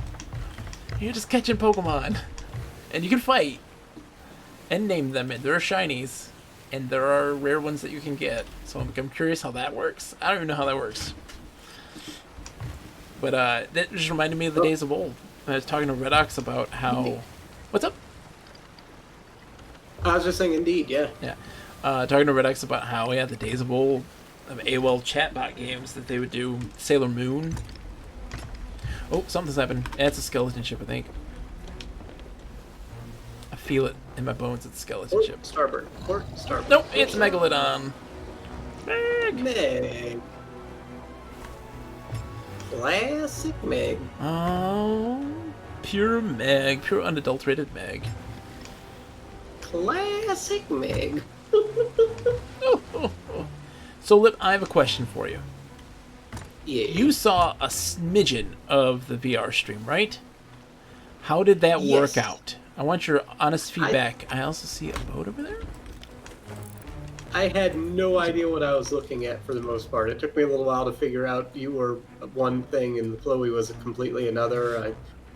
S1: You're just catching Pokemon, and you can fight, and name them, and there are shinies, and there are rare ones that you can get, so I'm curious how that works. I don't even know how that works. But that just reminded me of the days of old. I was talking to Redox about how... What's up?
S5: I was just saying, indeed, yeah.
S1: Yeah. Talking to Redox about how, yeah, the days of old, of AOL chatbot games that they would do. Sailor Moon. Oh, something's happened. Yeah, it's a skeleton ship, I think. I feel it in my bones. It's a skeleton ship.
S5: Starboard. Port starboard.
S1: Nope, it's Megalodon. Meg.
S5: Meg. Classic Meg.
S1: Oh, pure Meg. Pure unadulterated Meg.
S5: Classic Meg.
S1: So, Lip, I have a question for you.
S5: Yeah.
S1: You saw a smidgen of the VR stream, right? How did that work out? I want your honest feedback. I also see a boat over there.
S5: I had no idea what I was looking at for the most part. It took me a little while to figure out you were one thing and Chloe was completely another. I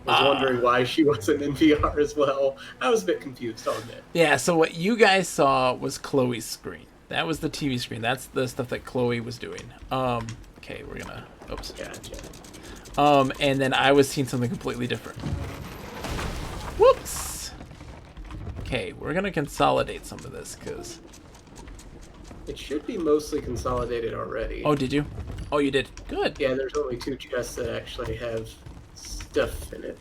S5: was wondering why she wasn't in VR as well. I was a bit confused on that.
S1: Yeah, so what you guys saw was Chloe's screen. That was the TV screen. That's the stuff that Chloe was doing. Okay, we're gonna... Oops.
S5: Gotcha.
S1: And then I was seeing something completely different. Whoops. Okay, we're gonna consolidate some of this because.
S5: It should be mostly consolidated already.
S1: Oh, did you? Oh, you did. Good.
S5: Yeah, there's only 2 chests that actually have stuff in it.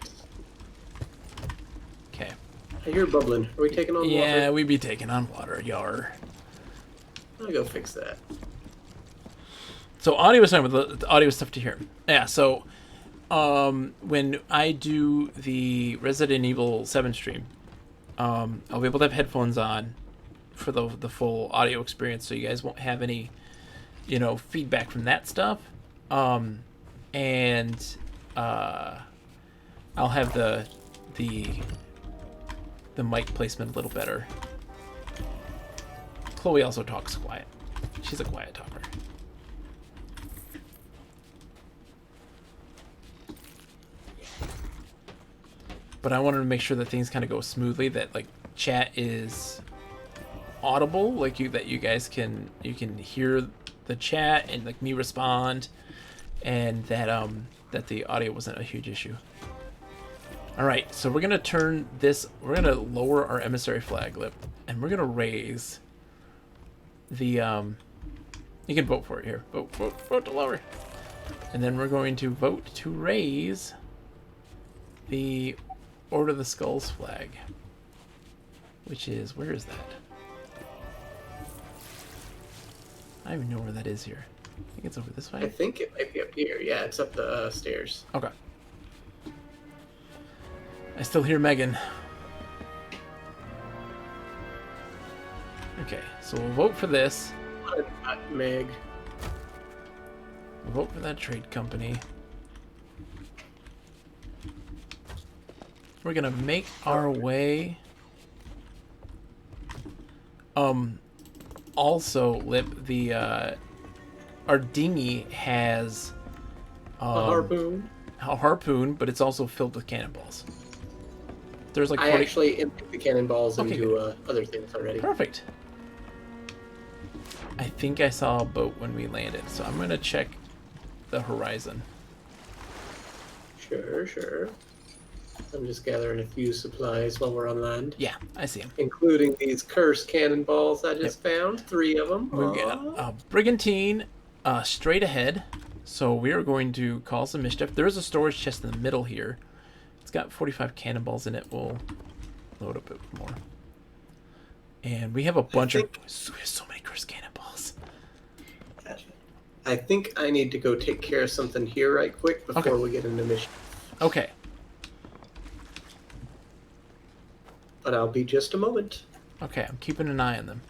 S1: Okay.
S5: I hear bubbling. Are we taking on water?
S1: Yeah, we be taking on water, yar.
S5: I'll go fix that.
S1: So audio is fine with the audio stuff to hear. Yeah. So, when I do the Resident Evil 7 stream, I'll be able to have headphones on for the full audio experience, so you guys won't have any, feedback from that stuff. And I'll have the mic placement a little better. Chloe also talks quiet. She's a quiet talker. But I wanted to make sure that things kind of go smoothly, that like chat is audible, like that you guys can hear the chat and like me respond, and that the audio wasn't a huge issue. All right, so we're gonna turn this. We're gonna lower our emissary flag lip, and we're gonna raise the. You can vote for it here. Vote to lower, and then we're going to vote to raise the Order of the Skulls flag, which is, where is that? I don't even know where that is here. I think it's over this way.
S5: I think it might be up here. Yeah, it's up the stairs.
S1: Okay. I still hear Megan. Okay, so we'll vote for this.
S5: What a Meg.
S1: We'll vote for that trade company. We're gonna make our way. Also, Lip, our dinghy has
S5: A harpoon.
S1: a harpoon, but it's also filled with cannonballs. There's like
S5: I
S1: 40...
S5: actually emptied the cannonballs
S1: Okay,
S5: into other things already.
S1: Perfect. I think I saw a boat when we landed, so I'm gonna check the horizon.
S5: Sure. I'm just gathering a few supplies while we're on land.
S1: Yeah, I see him.
S5: Including these cursed cannonballs I just found. 3 of them.
S1: We've got a brigantine straight ahead, so we are going to cause some mischief. There is a storage chest in the middle here. It's got 45 cannonballs in it. We'll load up a bit more. And we have a bunch of... We have so many cursed cannonballs.
S5: I think I need to go take care of something here right quick before we get into mission.
S1: Okay.
S5: But I'll be just a moment.
S1: Okay, I'm keeping an eye on them.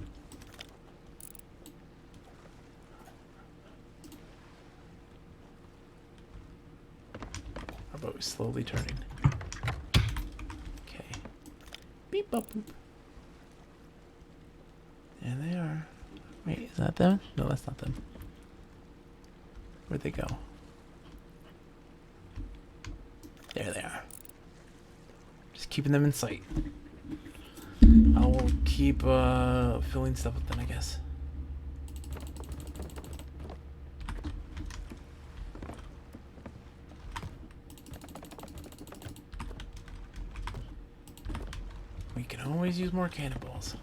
S1: Our boat is slowly turning. Okay. Beep, bop, boop. There they are. Wait, is that them? No, that's not them. Where'd they go? There they are. Just keeping them in sight. I will keep filling stuff with them, I guess. We can always use more cannonballs.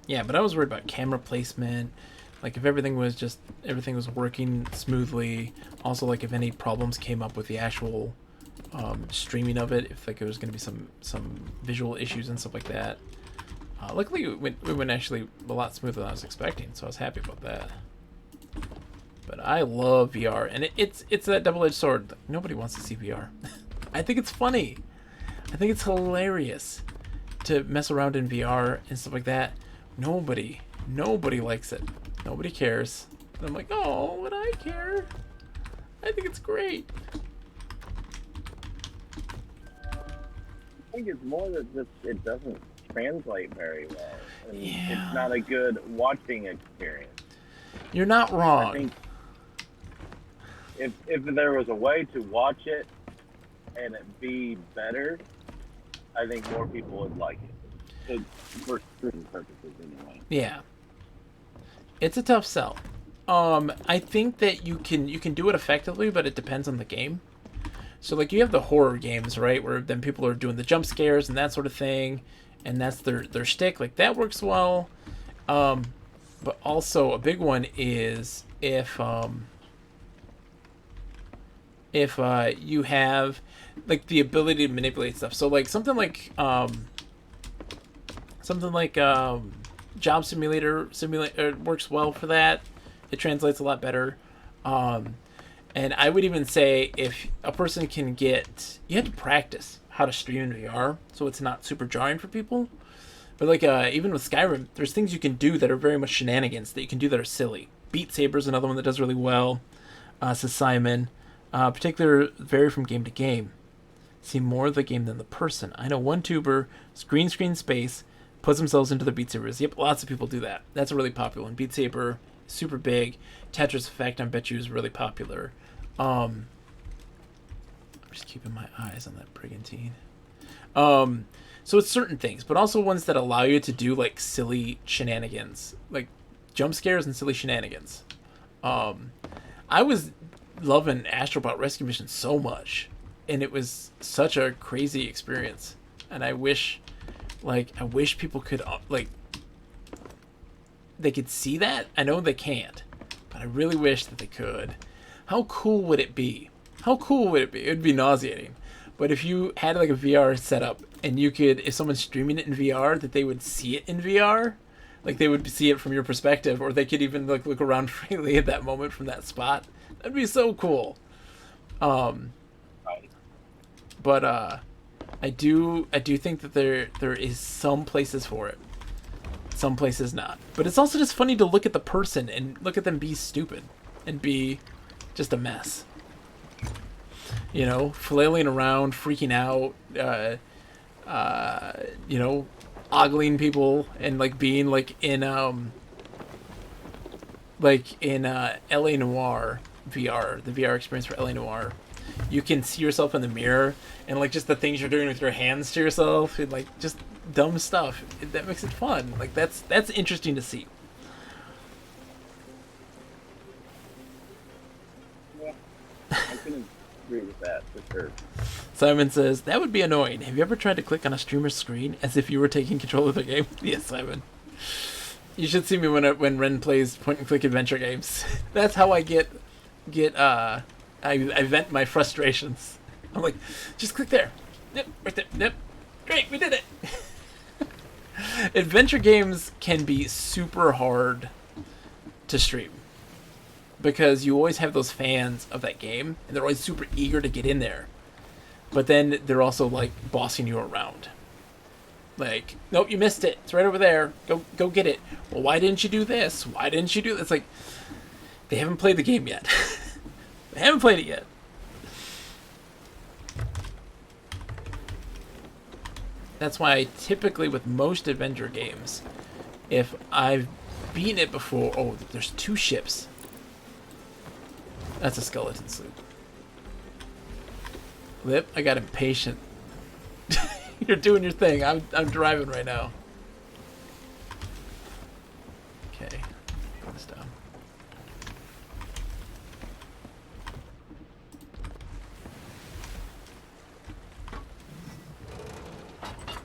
S1: Yeah, but I was worried about camera placement, like if everything was working smoothly. Also, like if any problems came up with the actual streaming of it, if like there was going to be some visual issues and stuff like that. Luckily, we went actually a lot smoother than I was expecting, so I was happy about that. But I love VR, and it's that double-edged sword. Nobody wants to see VR. I think it's funny. I think it's hilarious to mess around in VR and stuff like that. Nobody likes it. Nobody cares. And I'm like, oh, but I care. I think it's great.
S4: I think it's more that just it doesn't translate very well. And
S1: Yeah.
S4: It's not a good watching experience.
S1: You're not
S4: I
S1: wrong.
S4: think if there was a way to watch it and it be better, I think more people would like it. For streaming purposes, anyway.
S1: Yeah. It's a tough sell. I think that you can do it effectively, but it depends on the game. So like you have the horror games, right, where then people are doing the jump scares and that sort of thing, and that's their shtick. Like that works well. But also a big one is if you have like the ability to manipulate stuff. So like something like Job Simulator works well for that. It translates a lot better. And I would even say if a person can get, you have to practice how to stream in VR, so it's not super jarring for people. But like even with Skyrim, there's things you can do that are very much shenanigans that you can do that are silly. Beat Saber's another one that does really well. Says Simon. Particular vary from game to game. See more of the game than the person. I know one tuber, screen space, puts themselves into the Beat Sabers. Yep, lots of people do that. That's really popular. And Beat Saber, super big. Tetris Effect, I bet you, is really popular. I'm just keeping my eyes on that brigantine. So it's certain things, but also ones that allow you to do like silly shenanigans, like jump scares and silly shenanigans. I was loving Astrobot Rescue Mission so much, and it was such a crazy experience. And I wish people could they could see that. I know they can't, but I really wish that they could. How cool would it be? How cool would it be? It would be nauseating. But if you had like a VR setup and you could, if someone's streaming it in VR, that they would see it in VR, like they would see it from your perspective, or they could even like look around freely at that moment from that spot. That'd be so cool. But I do think that there is some places for it, some places not. But it's also just funny to look at the person and look at them be stupid and be just a mess. You know, flailing around, freaking out, you know, ogling people, and like being like in LA Noire VR, the VR experience for LA Noire. You can see yourself in the mirror and like just the things you're doing with your hands to yourself and like just dumb stuff. That makes it fun. Like that's interesting to see.
S4: Yeah, I can agree with that for sure.
S1: Simon says, that would be annoying. Have you ever tried to click on a streamer's screen as if you were taking control of the game? Yes, Simon. You should see me when Ren plays point-and-click adventure games. That's how I I vent my frustrations. I'm like, just click there. Yep, right there. Yep. Great, we did it. Adventure games can be super hard to stream, because you always have those fans of that game, and they're always super eager to get in there. But then they're also, like, bossing you around. Like, nope, you missed it. It's right over there. Go get it. Well, why didn't you do this? Why didn't you do this? It's like, they haven't played the game yet. They haven't played it yet. That's why I typically, with most adventure games, if I've beaten it before... Oh, there's 2 ships. That's a skeleton sloop. Lip, I got impatient. You're doing your thing. I'm driving right now. Okay. Put this down.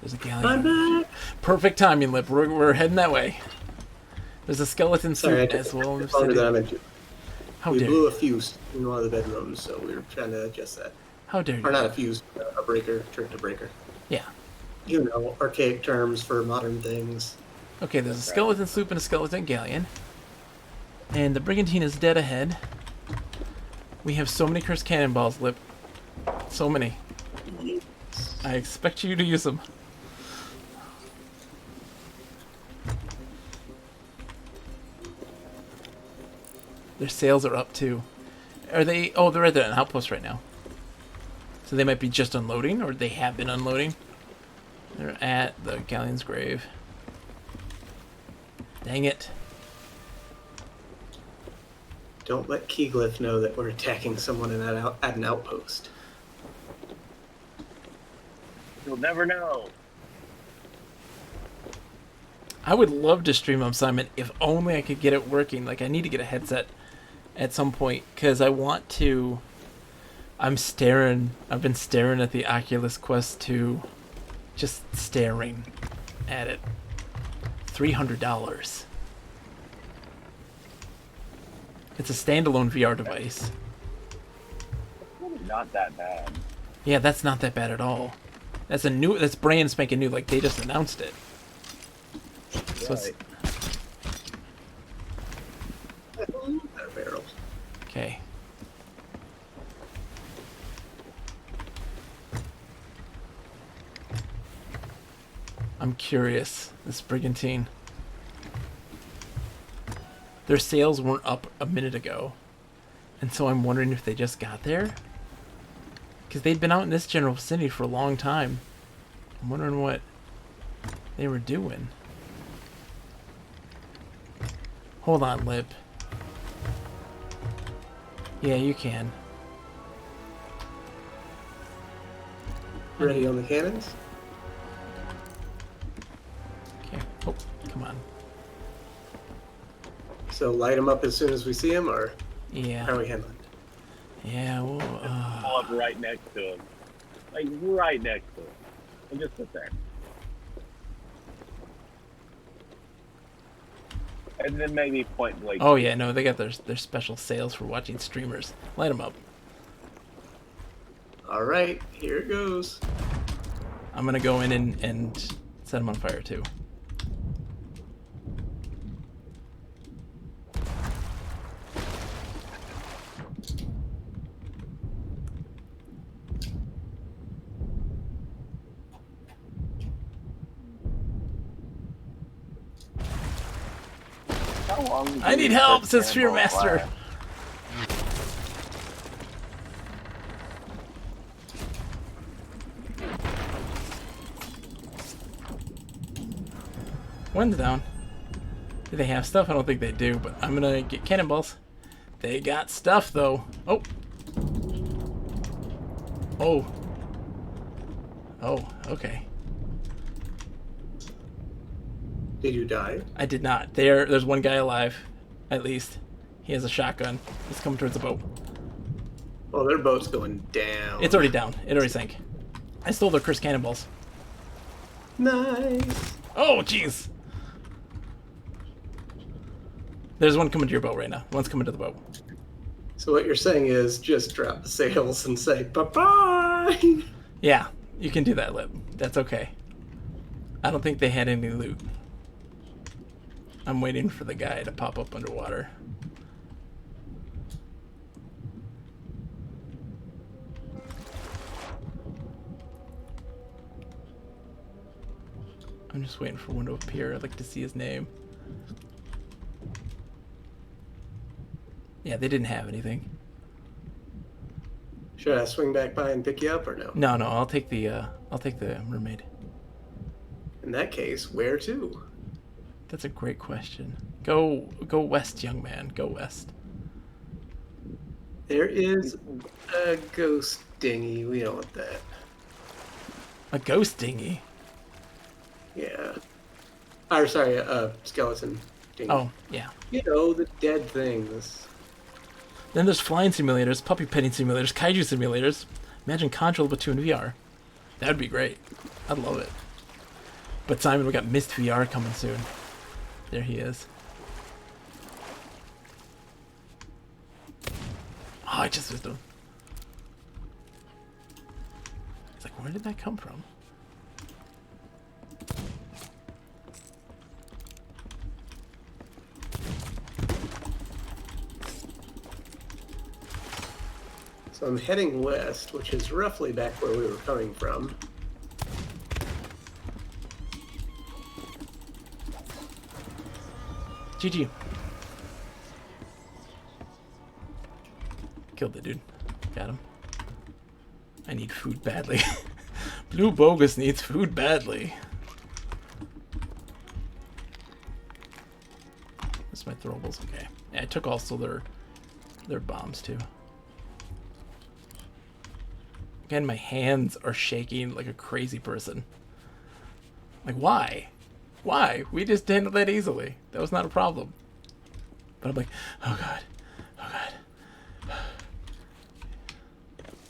S1: There's a galleon.
S5: I'm back.
S1: Perfect timing, Lip. We're heading that way. There's a skeleton sloop as well. How
S5: we
S1: dare
S5: blew
S1: you?
S5: a fuse in one of the bedrooms, so we were trying to adjust that.
S1: How dare you?
S5: Or not a fuse, a breaker, tripped a breaker.
S1: Yeah.
S5: You know, archaic terms for modern things.
S1: Okay, there's a skeleton sloop and a skeleton galleon. And the brigantine is dead ahead. We have so many cursed cannonballs, Lip. So many. I expect you to use them. Their sails are up too. Are they? Oh, they're at an outpost right now. So they might be just unloading, or they have been unloading. They're at the galleon's grave. Dang it.
S5: Don't let Keyglyph know that we're attacking someone at an outpost.
S4: You'll never know.
S1: I would love to stream on Simon if only I could get it working. Like, I need to get a headset at some point because I want to. I've been staring at the Oculus Quest 2, just staring at it. $300. It's a standalone VR device.
S4: It's not that bad.
S1: Yeah, that's not that bad at all. That's brand spanking new. Like, they just announced it. So it's,
S4: Right.
S5: That barrel.
S1: okay. I'm curious. This brigantine. Their sales weren't up a minute ago. And so I'm wondering if they just got there. Because they'd been out in this general vicinity for a long time. I'm wondering what they were doing. Hold on, Lip. Yeah, you can.
S5: Ready on the cannons?
S1: Okay. Oh, come on.
S5: So light them up as soon as we see them, or
S1: Yeah.
S5: how are we handling?
S1: Yeah, well,
S4: Pull up right next to him. Like, right next to him. And just sit there. And then maybe point blank.
S1: oh yeah, no, they got their special sales for watching streamers. Light them up.
S5: All right, here it goes.
S1: I'm gonna go in and set them on fire too.
S4: How long do
S1: I
S4: you
S1: need
S4: think
S1: help,
S4: this
S1: says Fear
S4: cannonball
S1: Master.
S4: lasts?
S1: One's down. Do they have stuff? I don't think they do, but I'm gonna get cannonballs. They got stuff though. Oh. Oh. Oh, okay.
S5: Did you die?
S1: I did not. There's one guy alive, at least. He has a shotgun. He's coming towards the boat.
S5: Well, their boat's going down.
S1: It's already down. It already sank. I stole their cursed cannonballs.
S5: Nice.
S1: Oh, jeez. There's one coming to your boat right now. One's coming to the boat.
S5: So what you're saying is just drop the sails and say bye-bye.
S1: Yeah, you can do that, Lip. That's okay. I don't think they had any loot. I'm waiting for the guy to pop up underwater. I'm just waiting for one to appear. I'd like to see his name. Yeah, they didn't have anything.
S5: Should I swing back by and pick you up or no?
S1: No, I'll take the mermaid.
S5: In that case, where to?
S1: That's a great question. Go west, young man. Go west.
S5: There is a ghost dinghy. We don't want that.
S1: A ghost dinghy.
S5: Yeah. Or sorry, a skeleton dinghy.
S1: Oh, yeah.
S5: You know, the dead things.
S1: Then there's flying simulators, puppy petting simulators, kaiju simulators. Imagine Control but 2 in VR. That would be great. I'd love it. But Simon, we got Mist VR coming soon. There he is. Oh, I just missed him. It's like, where did that come from?
S5: So I'm heading west, which is roughly back where we were coming from.
S1: GG. Killed the dude. Got him. I need food badly. Blue Bogus needs food badly. That's my throwables. Okay. Yeah, I took also their bombs too. Again, my hands are shaking like a crazy person. Like, why? Why? We just handled that easily. That was not a problem. But I'm like, oh god. Oh god.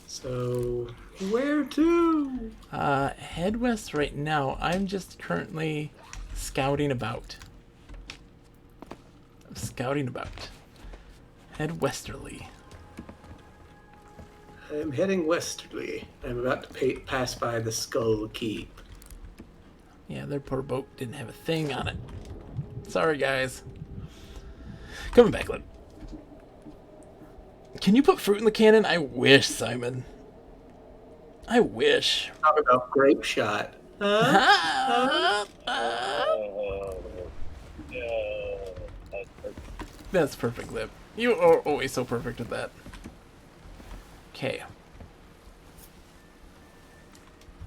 S5: So, where to?
S1: Head west right now. I'm just currently scouting about. I'm scouting about. Head westerly.
S5: I'm heading westerly. I'm about to pass by the Skull Keep.
S1: Yeah, their poor boat didn't have a thing on it. Sorry, guys. Coming back, Lip. Can you put fruit in the cannon? I wish, Simon. I wish.
S5: Talk about grape shot. Huh?
S1: That's perfect, Lip. You are always so perfect at that. Okay.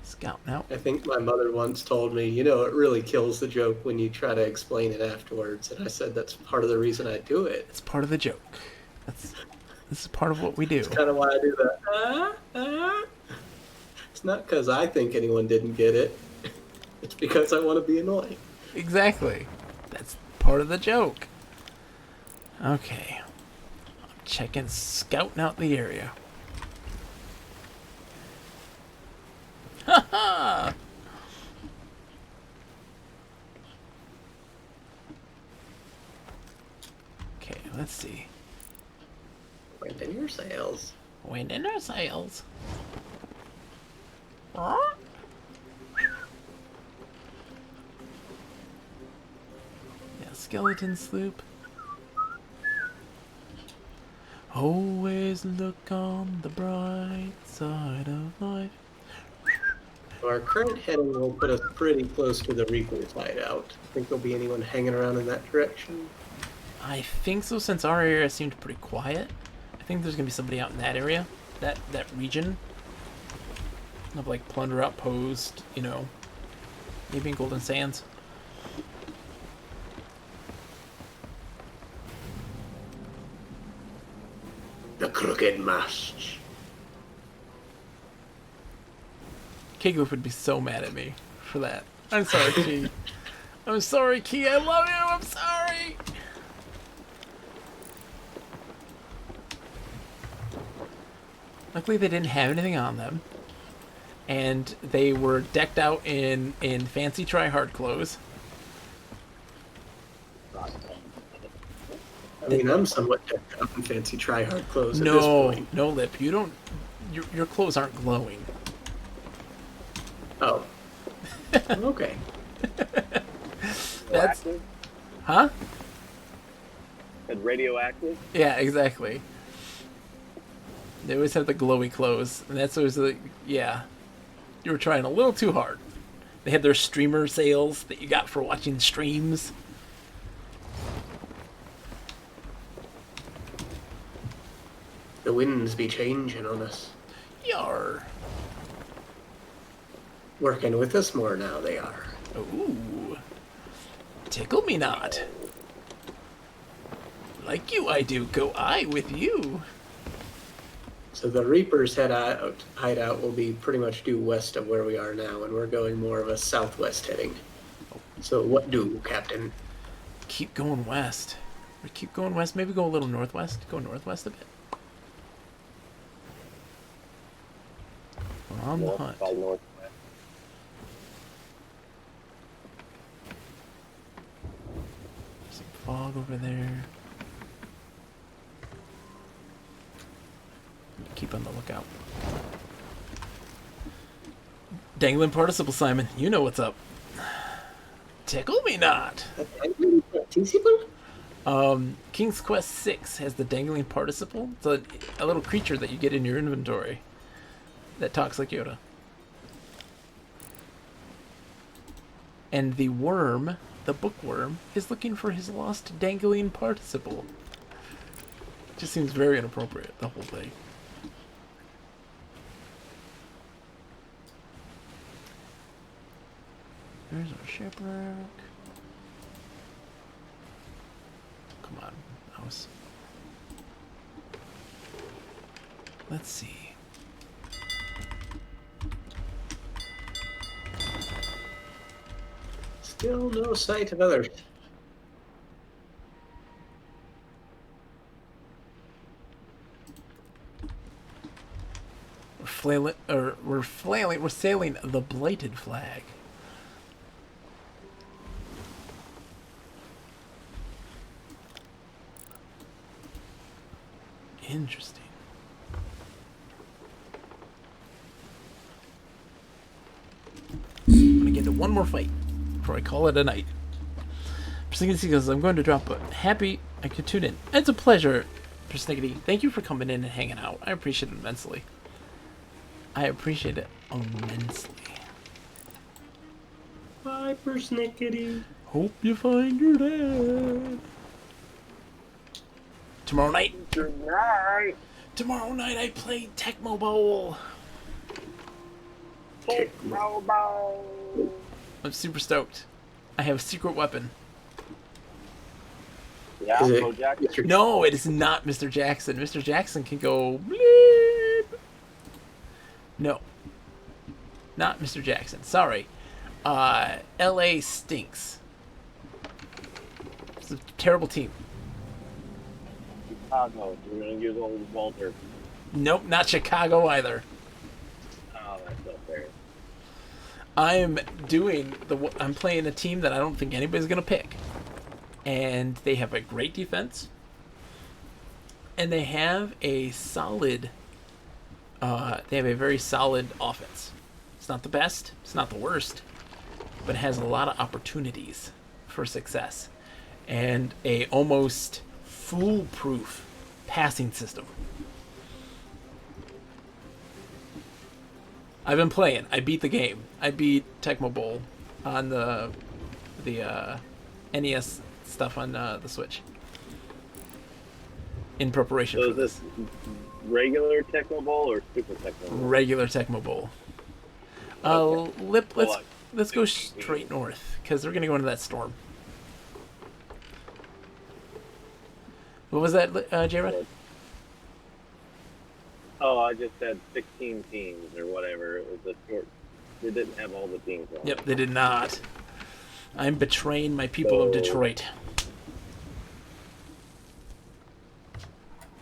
S1: Scout now.
S5: I think my mother once told me, you know, it really kills the joke when you try to explain it afterwards. And I said that's part of the reason I do it.
S1: It's part of the joke. This is part of what we do.
S5: It's kind of why I do that. It's not because I think anyone didn't get it. It's because I want to be annoying.
S1: Exactly. That's part of the joke. Okay. I'm checking, scouting out the area. Ha ha! Okay, let's see.
S5: Wind in your sails.
S1: Wind in our sails. Yeah, skeleton sloop. Always look on the bright side of life.
S5: Our current heading will put us pretty close to the Reaper's hideout. Think there'll be anyone hanging around in that direction?
S1: I think so, since our area seemed pretty quiet. I think there's gonna be somebody out in that area, that region of like plunder outpost, you know, maybe in Golden Sands.
S5: The crooked masts.
S1: Kegoof would be so mad at me for that. I'm sorry, Key. I'm sorry, Key. I love you. I'm sorry. Luckily, they didn't have anything on them, and they were decked out in fancy try-hard clothes.
S5: I mean, I'm somewhat decked out in fancy try-hard clothes at this
S1: No,
S5: point.
S1: no, Lip. You don't. Your clothes aren't glowing.
S5: Oh. Okay.
S1: That's.
S4: Radioactive?
S1: Huh?
S4: And radioactive?
S1: Yeah, exactly. They always have the glowy clothes, and that's always like, yeah. You were trying a little too hard. They had their streamer sails that you got for watching streams.
S5: The winds be changing on us.
S1: Yar.
S5: Working with us more now, they are.
S1: Ooh. Tickle me not. Like you I do, go I with you.
S5: So the Reaper's hideout will be pretty much due west of where we are now, and we're going more of a southwest heading. So what do, Captain?
S1: Keep going west. We keep going west, maybe go a little northwest. Go northwest a bit. We're on the
S4: North
S1: hunt.
S4: by northwest.
S1: Some fog over there. Keep on the lookout. Dangling participle, Simon. You know what's up. Tickle me not. King's Quest 6 has the dangling participle. It's a little creature that you get in your inventory that talks like Yoda. And the worm, the bookworm, is looking for his lost dangling participle. Just seems very inappropriate, the whole thing. There's our shipwreck. Come on, mouse. Let's see.
S5: Still no sight of others.
S1: We're sailing the blighted flag. Interesting. I'm gonna get into one more fight before I call it a night. Persnickety goes, I'm going to drop a happy I could tune in. It's a pleasure, Persnickety. Thank you for coming in and hanging out. I appreciate it immensely. I appreciate it immensely.
S5: Bye, Persnickety.
S1: Hope you find your dad. Tomorrow night.
S4: Tonight.
S1: Tomorrow night I play Tecmo Bowl. I'm super stoked. I have a secret weapon.
S4: Yeah,
S5: Is it
S4: Bo Jackson.
S5: Mr.
S1: No, it is not Mr. Jackson. Mr. Jackson can go bleep. No. Not Mr. Jackson. Sorry. LA stinks. It's a terrible team.
S4: Chicago. We're going to use old Walter.
S1: Nope, not Chicago either.
S4: Oh, that's not fair.
S1: I'm playing a team that I don't think anybody's gonna pick, and they have a great defense, and they have a solid. They have a very solid offense. It's not the best, it's not the worst, but it has a lot of opportunities for success, and a almost foolproof passing system. I've been playing. I beat the game. I beat Tecmo Bowl on the NES stuff on the Switch. In preparation
S4: So
S1: for
S4: is this regular Tecmo Bowl or Super Tecmo Bowl?
S1: regular Tecmo Bowl.
S4: Okay.
S1: Let's go straight north because we're gonna go into that storm. What was that, J-Rod?
S4: Oh, I just said 16 teams or whatever. It was a short. They didn't have all the teams on.
S1: Yep, they did not. I'm betraying my people of Detroit.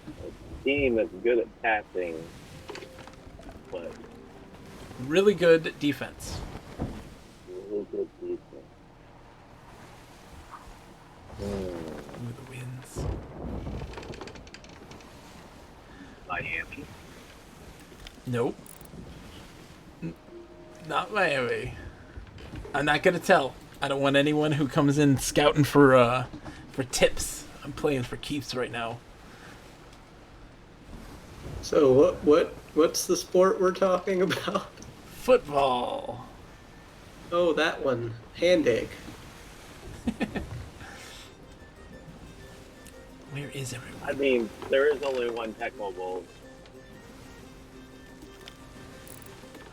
S4: A team that's good at passing, but
S1: Really good defense.
S4: really good defense.
S1: Ooh, the wins.
S4: Miami.
S1: Nope. Not Miami. I'm not gonna tell. I don't want anyone who comes in scouting for tips. I'm playing for keeps right now.
S5: So what's the sport we're talking about?
S1: Football.
S5: Oh, that one. Hand egg.
S1: Where is everyone?
S4: I mean, there is only one Tecmo Bowl.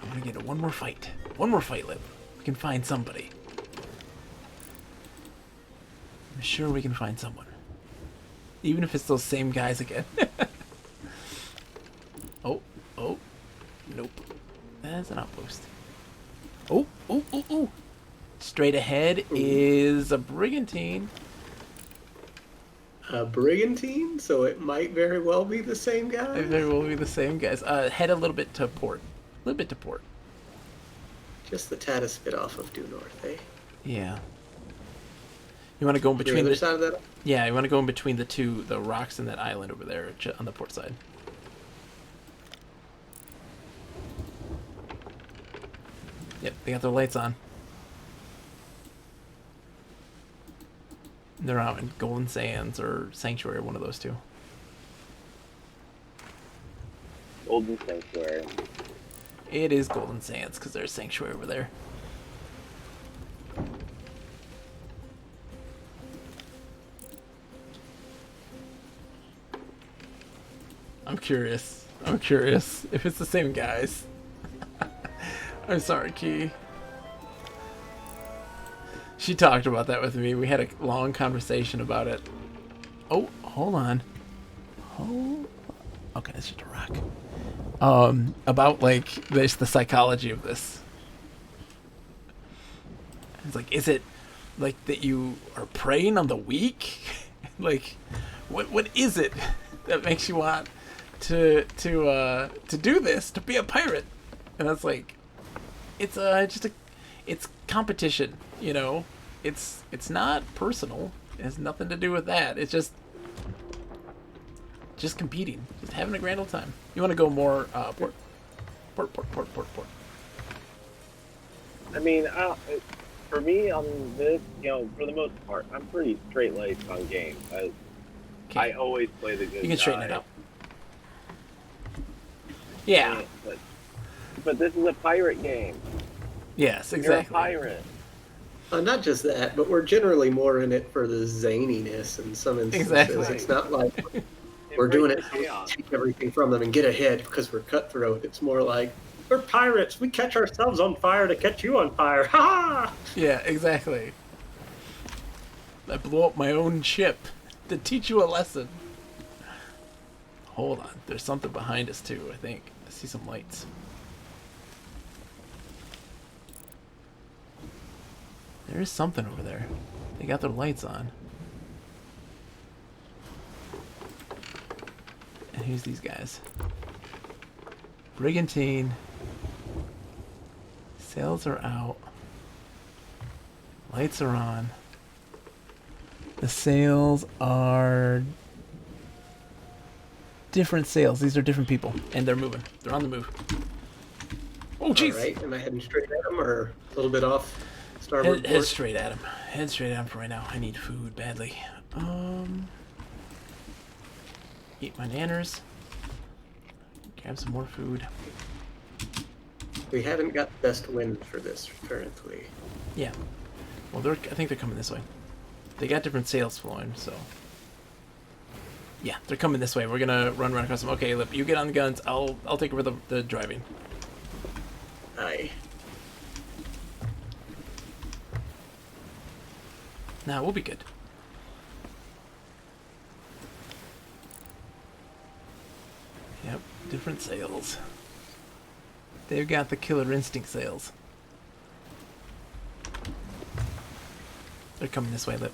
S1: I'm gonna get one more fight. One more fight, Lip. We can find somebody. I'm sure we can find someone. Even if it's those same guys again. Oh. Nope. That's an outpost. Oh. Straight ahead is a brigantine.
S5: A brigantine, so it might very well be the same guy.
S1: It very well be the same guys. Head a little bit to port. A little bit to port.
S5: Just the taddest bit off of due north, eh?
S1: Yeah. You want to go in
S5: The
S1: between
S5: other
S1: the...
S5: side of that?
S1: Yeah, you want to go in between the rocks and that island over there on the port side. Yep, they got their lights on. They're out in Golden Sands or Sanctuary, one of those two.
S4: Golden Sanctuary.
S1: It is Golden Sands because there's Sanctuary over there. I'm curious if it's the same guys. I'm sorry, Key. She talked about that with me. We had a long conversation about it. Oh, hold on. Okay, it's just a rock. About like the psychology of this. It's like, is it like that you are preying on the weak? Like, what is it that makes you want to do this, to be a pirate? And it's like, it's it's competition, you know. It's not personal. It has nothing to do with that. It's just competing, just having a grand old time. You want to go more port.
S4: I mean, for me on this, for the most part, I'm pretty straight laced on games. I always play the good.
S1: You can straighten it
S4: guy.
S1: out. Yeah.
S4: But this is a pirate game.
S1: Yes,
S4: You're a
S1: exactly.
S4: pirate.
S5: Not just that, but we're generally more in it for the zaniness in some instances.
S1: Exactly.
S5: It's not like we're doing it
S4: Embrace the
S5: to
S4: chaos.
S5: take everything from them and get ahead because we're cutthroat. It's more like, we're pirates. We catch ourselves on fire to catch you on fire. Ha ha!
S1: Yeah, exactly. I blew up my own ship to teach you a lesson. Hold on, there's something behind us too, I think. I see some lights. There is something over there. They got their lights on. And who's these guys? Brigantine. Sails are out. Lights are on. The sails are different sails. These are different people, and they're moving. They're on the move. Oh, jeez!
S5: All right, am I heading straight at them or a little bit off starboard?
S1: Head straight at him. Head straight at him for right now. I need food badly. Eat my nanners. Grab some more food.
S5: We haven't got the best wind for this currently.
S1: Yeah. Well, I think they're coming this way. They got different sails flowing, so. Yeah, they're coming this way. We're gonna run right across them. Okay, Lip, you get on the guns. I'll take over the driving.
S5: Aye.
S1: Nah, we'll be good. Yep, different sails. They've got the killer instinct sails. They're coming this way, Lip.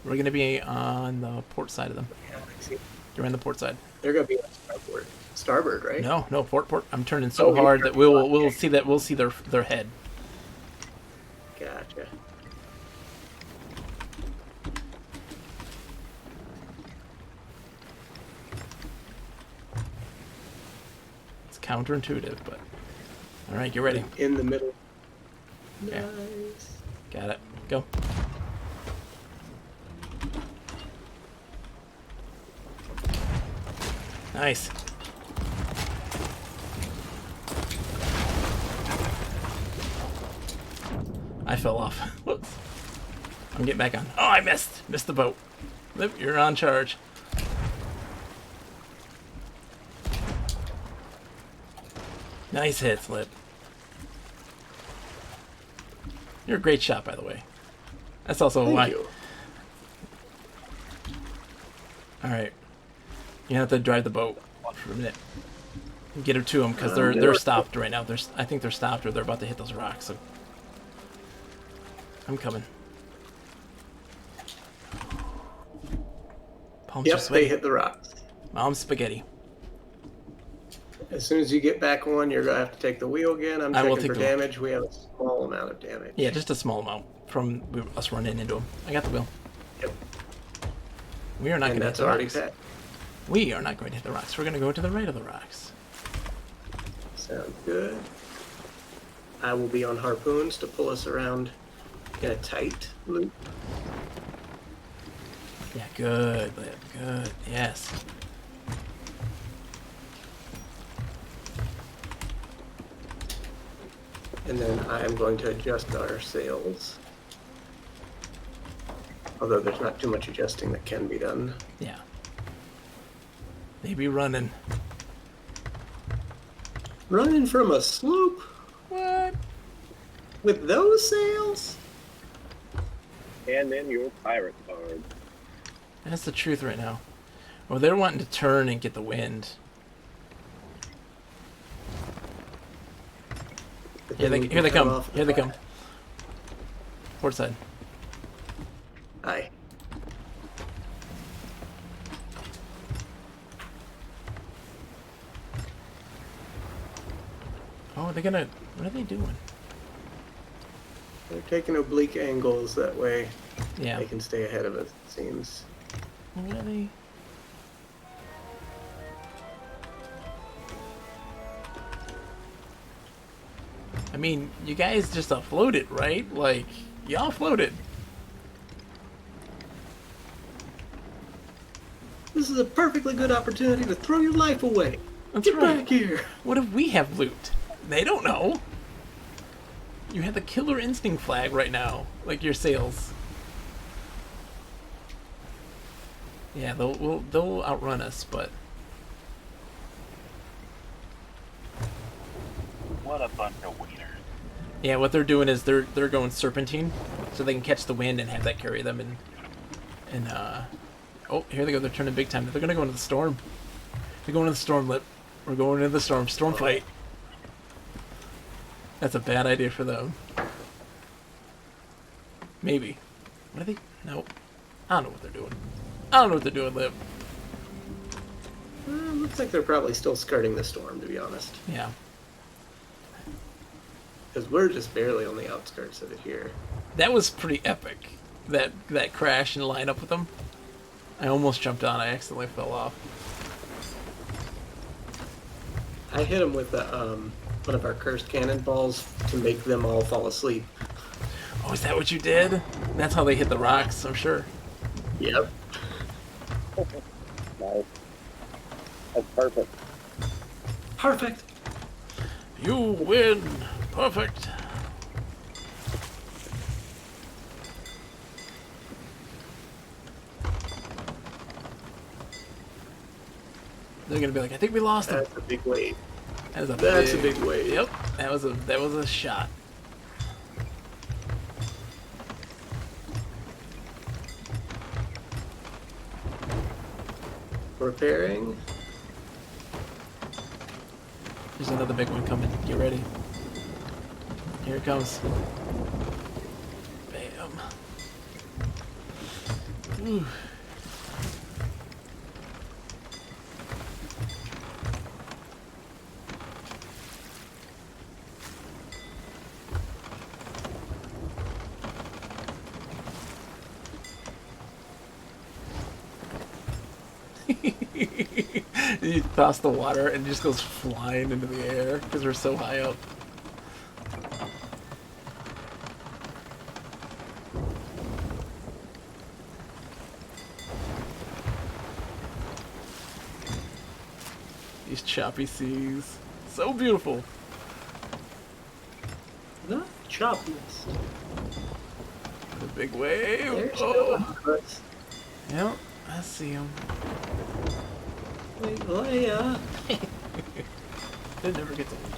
S1: We're gonna be on the port side of them.
S5: Yeah, I see.
S1: You're on the port side.
S5: They're gonna be on starboard. Starboard, right?
S1: No, port. I'm turning so
S5: you're
S1: hard that
S5: turning
S1: we'll
S5: left.
S1: see their head.
S5: Gotcha.
S1: It's counterintuitive, but all right, get ready.
S5: In the middle.
S1: Yeah.
S5: Nice.
S1: Got it. Go. Nice. I fell off. Whoops. I'm getting back on. Oh, I missed. Missed the boat. Lip, you're on charge. Nice hits, Lip. You're a great shot, by the way. That's also
S5: Thank
S1: why.
S5: you.
S1: All right. You have to drive the boat for a minute. Get her to them because
S5: they
S1: they're
S5: were-
S1: stopped right now. I think they're stopped or they're about to hit those rocks. So I'm coming. Palms are
S5: Yep, they
S1: sweaty.
S5: hit the rocks.
S1: Mom's spaghetti.
S5: As soon as you get back on, you're gonna have to take the wheel again. I'm
S1: I will
S5: checking
S1: take
S5: for
S1: the wheel.
S5: damage. We have a small amount of damage.
S1: Yeah, just a small amount from us running into them. I got the wheel.
S5: Yep.
S1: We are not
S5: And
S1: going to hit
S5: that's
S1: the
S5: already
S1: rocks.
S5: set.
S1: We are not going to hit the rocks. We're going to go to the right of the rocks.
S5: Sounds good. I will be on harpoons to pull us around in a tight loop.
S1: Yeah, good, Lip. Good. Yes.
S5: And then I am going to adjust our sails. Although there's not too much adjusting that can be done.
S1: Yeah. They be running.
S5: Running from a sloop
S1: What?
S5: with those sails?
S4: And then your pirate card.
S1: That's the truth right now. Well, they're wanting to turn and get the wind.
S5: But
S1: Here
S5: then
S1: they
S5: we can
S1: come.
S5: off
S1: Here they
S5: the
S1: come. Port side.
S5: Aye.
S1: Oh, they're gonna. What are they doing?
S5: They're taking oblique angles that way.
S1: Yeah.
S5: They can stay ahead of us, it seems.
S1: What are they? I mean, you guys just offloaded, right? Like, you offloaded.
S5: This is a perfectly good opportunity to throw your life away.
S1: That's
S5: Get
S1: right.
S5: back here.
S1: What if we have loot? They don't know. You have the killer instinct flag right now, like your sails. Yeah, they'll outrun us, but
S4: What a bunch of wieners.
S1: yeah, what they're doing is they're going serpentine, so they can catch the wind and have that carry them and oh, here they go. They're turning big time. They're gonna go into the storm. They're going into the storm lip. We're going into the storm. Storm fight. That's a bad idea for them. Maybe. What are they? Nope. I don't know what they're doing. I don't know what they're doing, Lip.
S5: Looks like they're probably still skirting the storm, to be honest.
S1: Yeah.
S5: Because we're just barely on the outskirts of it here.
S1: That was pretty epic. That crash and line up with them. I almost jumped on. I accidentally fell off.
S5: I hit them with one of our cursed cannonballs to make them all fall asleep.
S1: Oh, is that what you did? That's how they hit the rocks, I'm sure.
S5: Yep.
S4: Nice. That's perfect.
S5: Perfect.
S1: You win. Perfect. They're gonna be like, I think we lost him.
S5: That's a big wave.
S1: That's
S5: a big wave.
S1: Yep. That was a shot.
S5: Repairing.
S1: There's another big one coming. Get ready. Here it comes. Bam. Ooh. You toss the water and it just goes flying into the air because we're so high up. These choppy seas. So beautiful.
S5: The choppiest.
S1: The big wave.
S5: There's
S1: Oh.
S5: no
S1: Yep, I see him.
S5: Wait, Leia.
S1: It never gets old.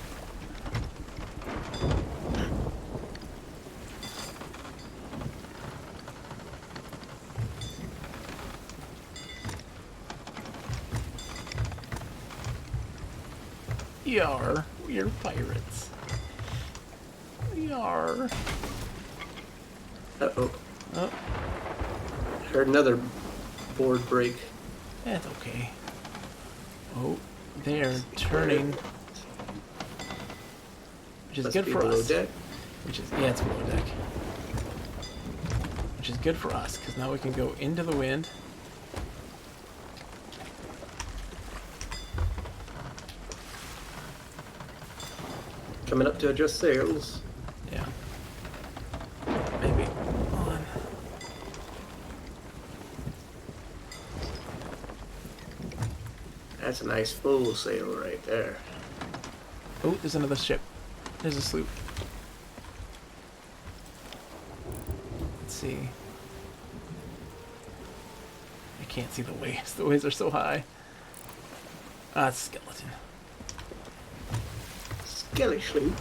S1: Yar, we're pirates. Yar.
S5: Uh-oh.
S1: Oh,
S5: Heard another board break.
S1: that's okay. Oh, they're turning. Which is
S5: Must
S1: good
S5: be
S1: for
S5: below
S1: us.
S5: deck.
S1: Which is, yeah, it's below deck. Which is good for us, because now we can go into the wind.
S5: Coming up to adjust sails.
S1: Yeah. Maybe. Hold on.
S5: That's a nice full sail right there.
S1: Oh, there's another ship. There's a sloop. Let's see. I can't see the waves. The waves are so high. Ah, it's a skeleton.
S5: Skelly sloop.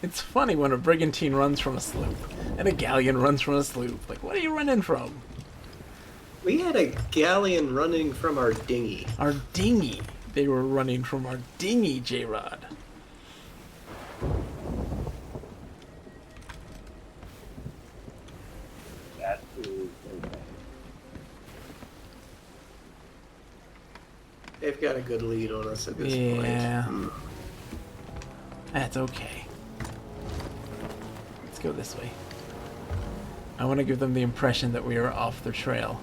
S1: It's funny when a brigantine runs from a sloop and a galleon runs from a sloop. Like, what are you running from?
S5: We had a galleon running from our dinghy.
S1: Our dinghy. They were running from our dinghy, J-Rod.
S4: That's okay.
S5: They've got a good lead on us at this
S1: Yeah.
S5: point.
S1: That's okay. Let's go this way. I want to give them the impression that we are off their trail.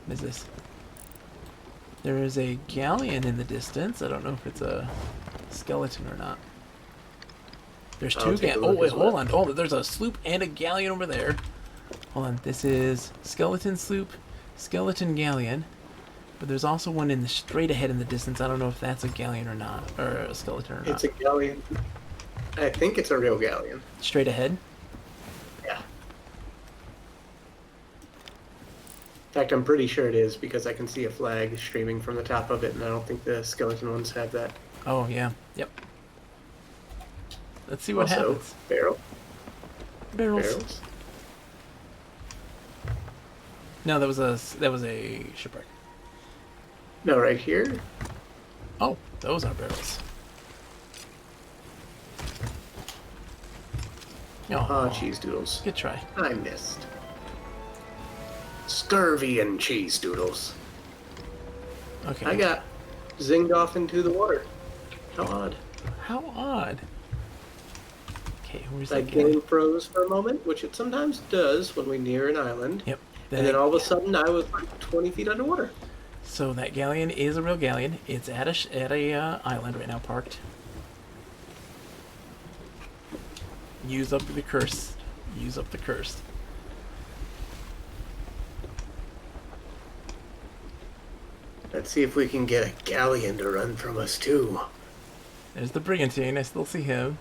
S1: What is this? There is a galleon in the distance. I don't know if it's a skeleton or not. There's
S5: I'll
S1: two
S5: take a
S1: galleons. Oh,
S5: look
S1: wait,
S5: as
S1: hold
S5: well.
S1: on. Oh, there's a sloop and a galleon over there. Hold on. This is skeleton sloop, skeleton galleon. But there's also one in the straight ahead in the distance. I don't know if that's a galleon or not, or a skeleton or not.
S5: It's a galleon. I think it's a real galleon.
S1: Straight ahead.
S5: Yeah. In fact, I'm pretty sure it is because I can see a flag streaming from the top of it, and I don't think the skeleton ones have that.
S1: Oh yeah. Yep. Let's see what
S5: Also,
S1: happens.
S5: barrels.
S1: Barrels. No, that was a shipwreck.
S5: No, right here.
S1: Oh, those are barrels.
S5: Oh, cheese doodles.
S1: Good try.
S5: I missed. Scurvy and cheese doodles.
S1: Okay.
S5: I got zinged off into the water. How odd.
S1: How odd. Okay, where's
S5: My
S1: that guy?
S5: game froze for a moment, which it sometimes does when we near an island.
S1: Yep.
S5: And then all of a sudden, I was like 20 feet underwater.
S1: So that galleon is a real galleon. It's at a island right now, parked. Use up the curse. Use up the curse.
S5: Let's see if we can get a galleon to run from us, too.
S1: There's the brigantine. I still see him.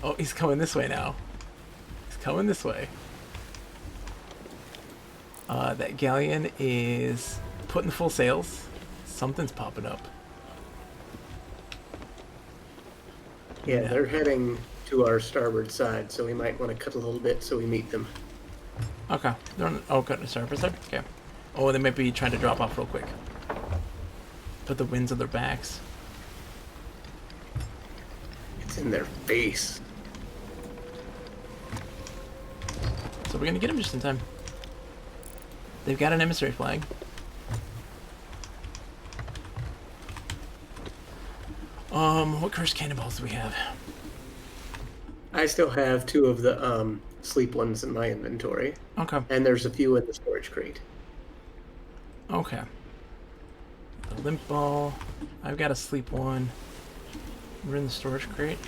S1: Oh, he's coming this way now. He's coming this way. That galleon is putting full sails. Something's popping up.
S5: Yeah, they're heading to our starboard side, so we might want to cut a little bit so we meet them.
S1: Okay. They're on, oh, got a starboard side? Okay. Oh, they might be trying to drop off real quick. Put the winds on their backs.
S5: It's in their face.
S1: So we're gonna get them just in time. They've got an emissary flag. What cursed cannonballs do we have?
S5: I still have 2 of the sleep ones in my inventory,
S1: Okay.
S5: and there's a few in the storage crate.
S1: Okay. The limp ball. I've got a sleep one. We're in the storage crate.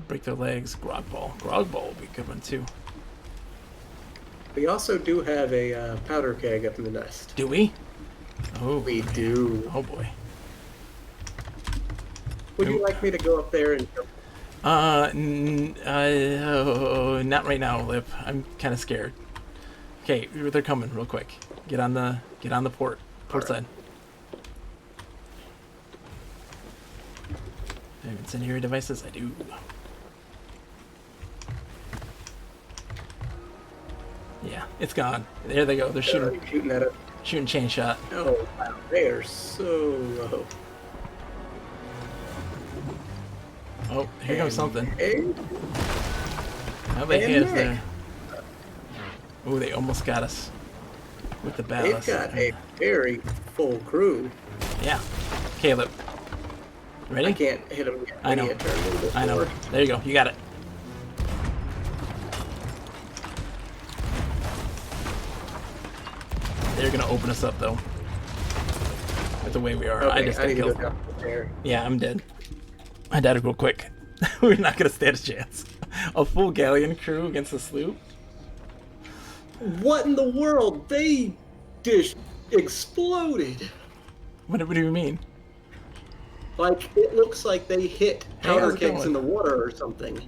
S1: Break their legs. Grog ball. Grog ball will be a good one too.
S5: We also do have a powder keg up in the nest.
S1: Do we? Oh,
S5: We do.
S1: Oh boy.
S5: Would you like me to go up there and...
S1: Not right now, Lip. I'm kind of scared. Okay, they're coming real quick. Get on the port side. Incendiary devices, I do. Yeah, it's gone. There they go. They're
S5: shooting at it.
S1: shooting chain shot.
S5: Oh, wow. They are so low.
S1: Oh, here comes something.
S5: Hey,
S1: How they
S5: and
S1: hit us
S5: Nick.
S1: there? Oh, they almost got us with the
S5: they've
S1: ballast.
S5: got a very full crew.
S1: Yeah. Caleb. Ready?
S5: I can't hit them yet.
S1: I know.
S5: need to turn a little bit
S1: I know.
S5: more.
S1: There you go. You got it. They're gonna open us up though. With the way we are.
S5: Okay,
S1: I just got
S5: need to go
S1: killed.
S5: down there.
S1: Yeah, I'm dead. I died real quick. We're not gonna stand a chance. A full galleon crew against a sloop?
S5: What in the world? They just exploded.
S1: What do you mean?
S5: Like, it looks like they hit
S1: Hey, how's
S5: powder
S1: it
S5: kegs
S1: going?
S5: in the water or something.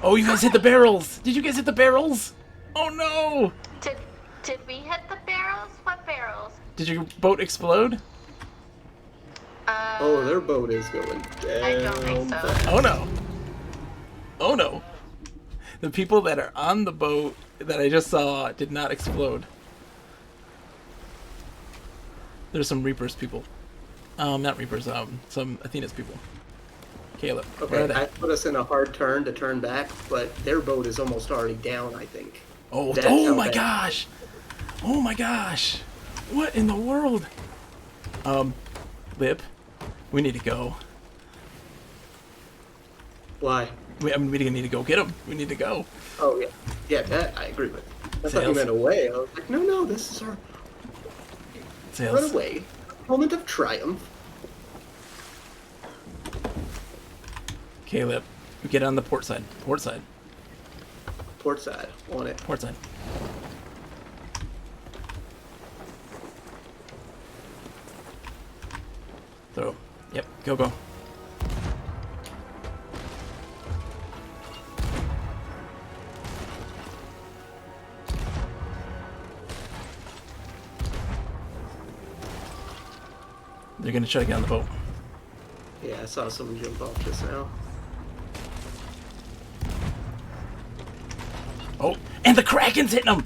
S1: Oh, you guys hit the barrels! Did you guys hit the barrels? Oh no!
S6: Did we hit the barrels? What barrels?
S1: Did your boat explode?
S5: Oh, their boat is going down.
S6: I don't think so.
S1: Oh no! Oh no. The people that are on the boat that I just saw did not explode. There's some Reapers people. Not Reapers, some Athena's people. Caleb, where are
S5: Okay,
S1: they?
S5: I put us in a hard turn to turn back, but their boat is almost already down, I think.
S1: Oh,
S5: That's
S1: oh
S5: how
S1: my
S5: bad-
S1: gosh! Oh my gosh! What in the world? Lip, we need to go.
S5: Why?
S1: We need to go get them. We need to go.
S5: Oh, yeah. Yeah, that I agree with. I thought you
S1: Sails.
S5: meant away. I was like, no, this is our run
S1: Sails.
S5: away. Moment of triumph.
S1: Caleb, we get on the port side. Port side.
S5: Port side. On it.
S1: Port side. Throw. Yep. Go, go. They're gonna try to get on the boat.
S5: Yeah, I saw someone jump off just now.
S1: Oh, and the Kraken's hitting them!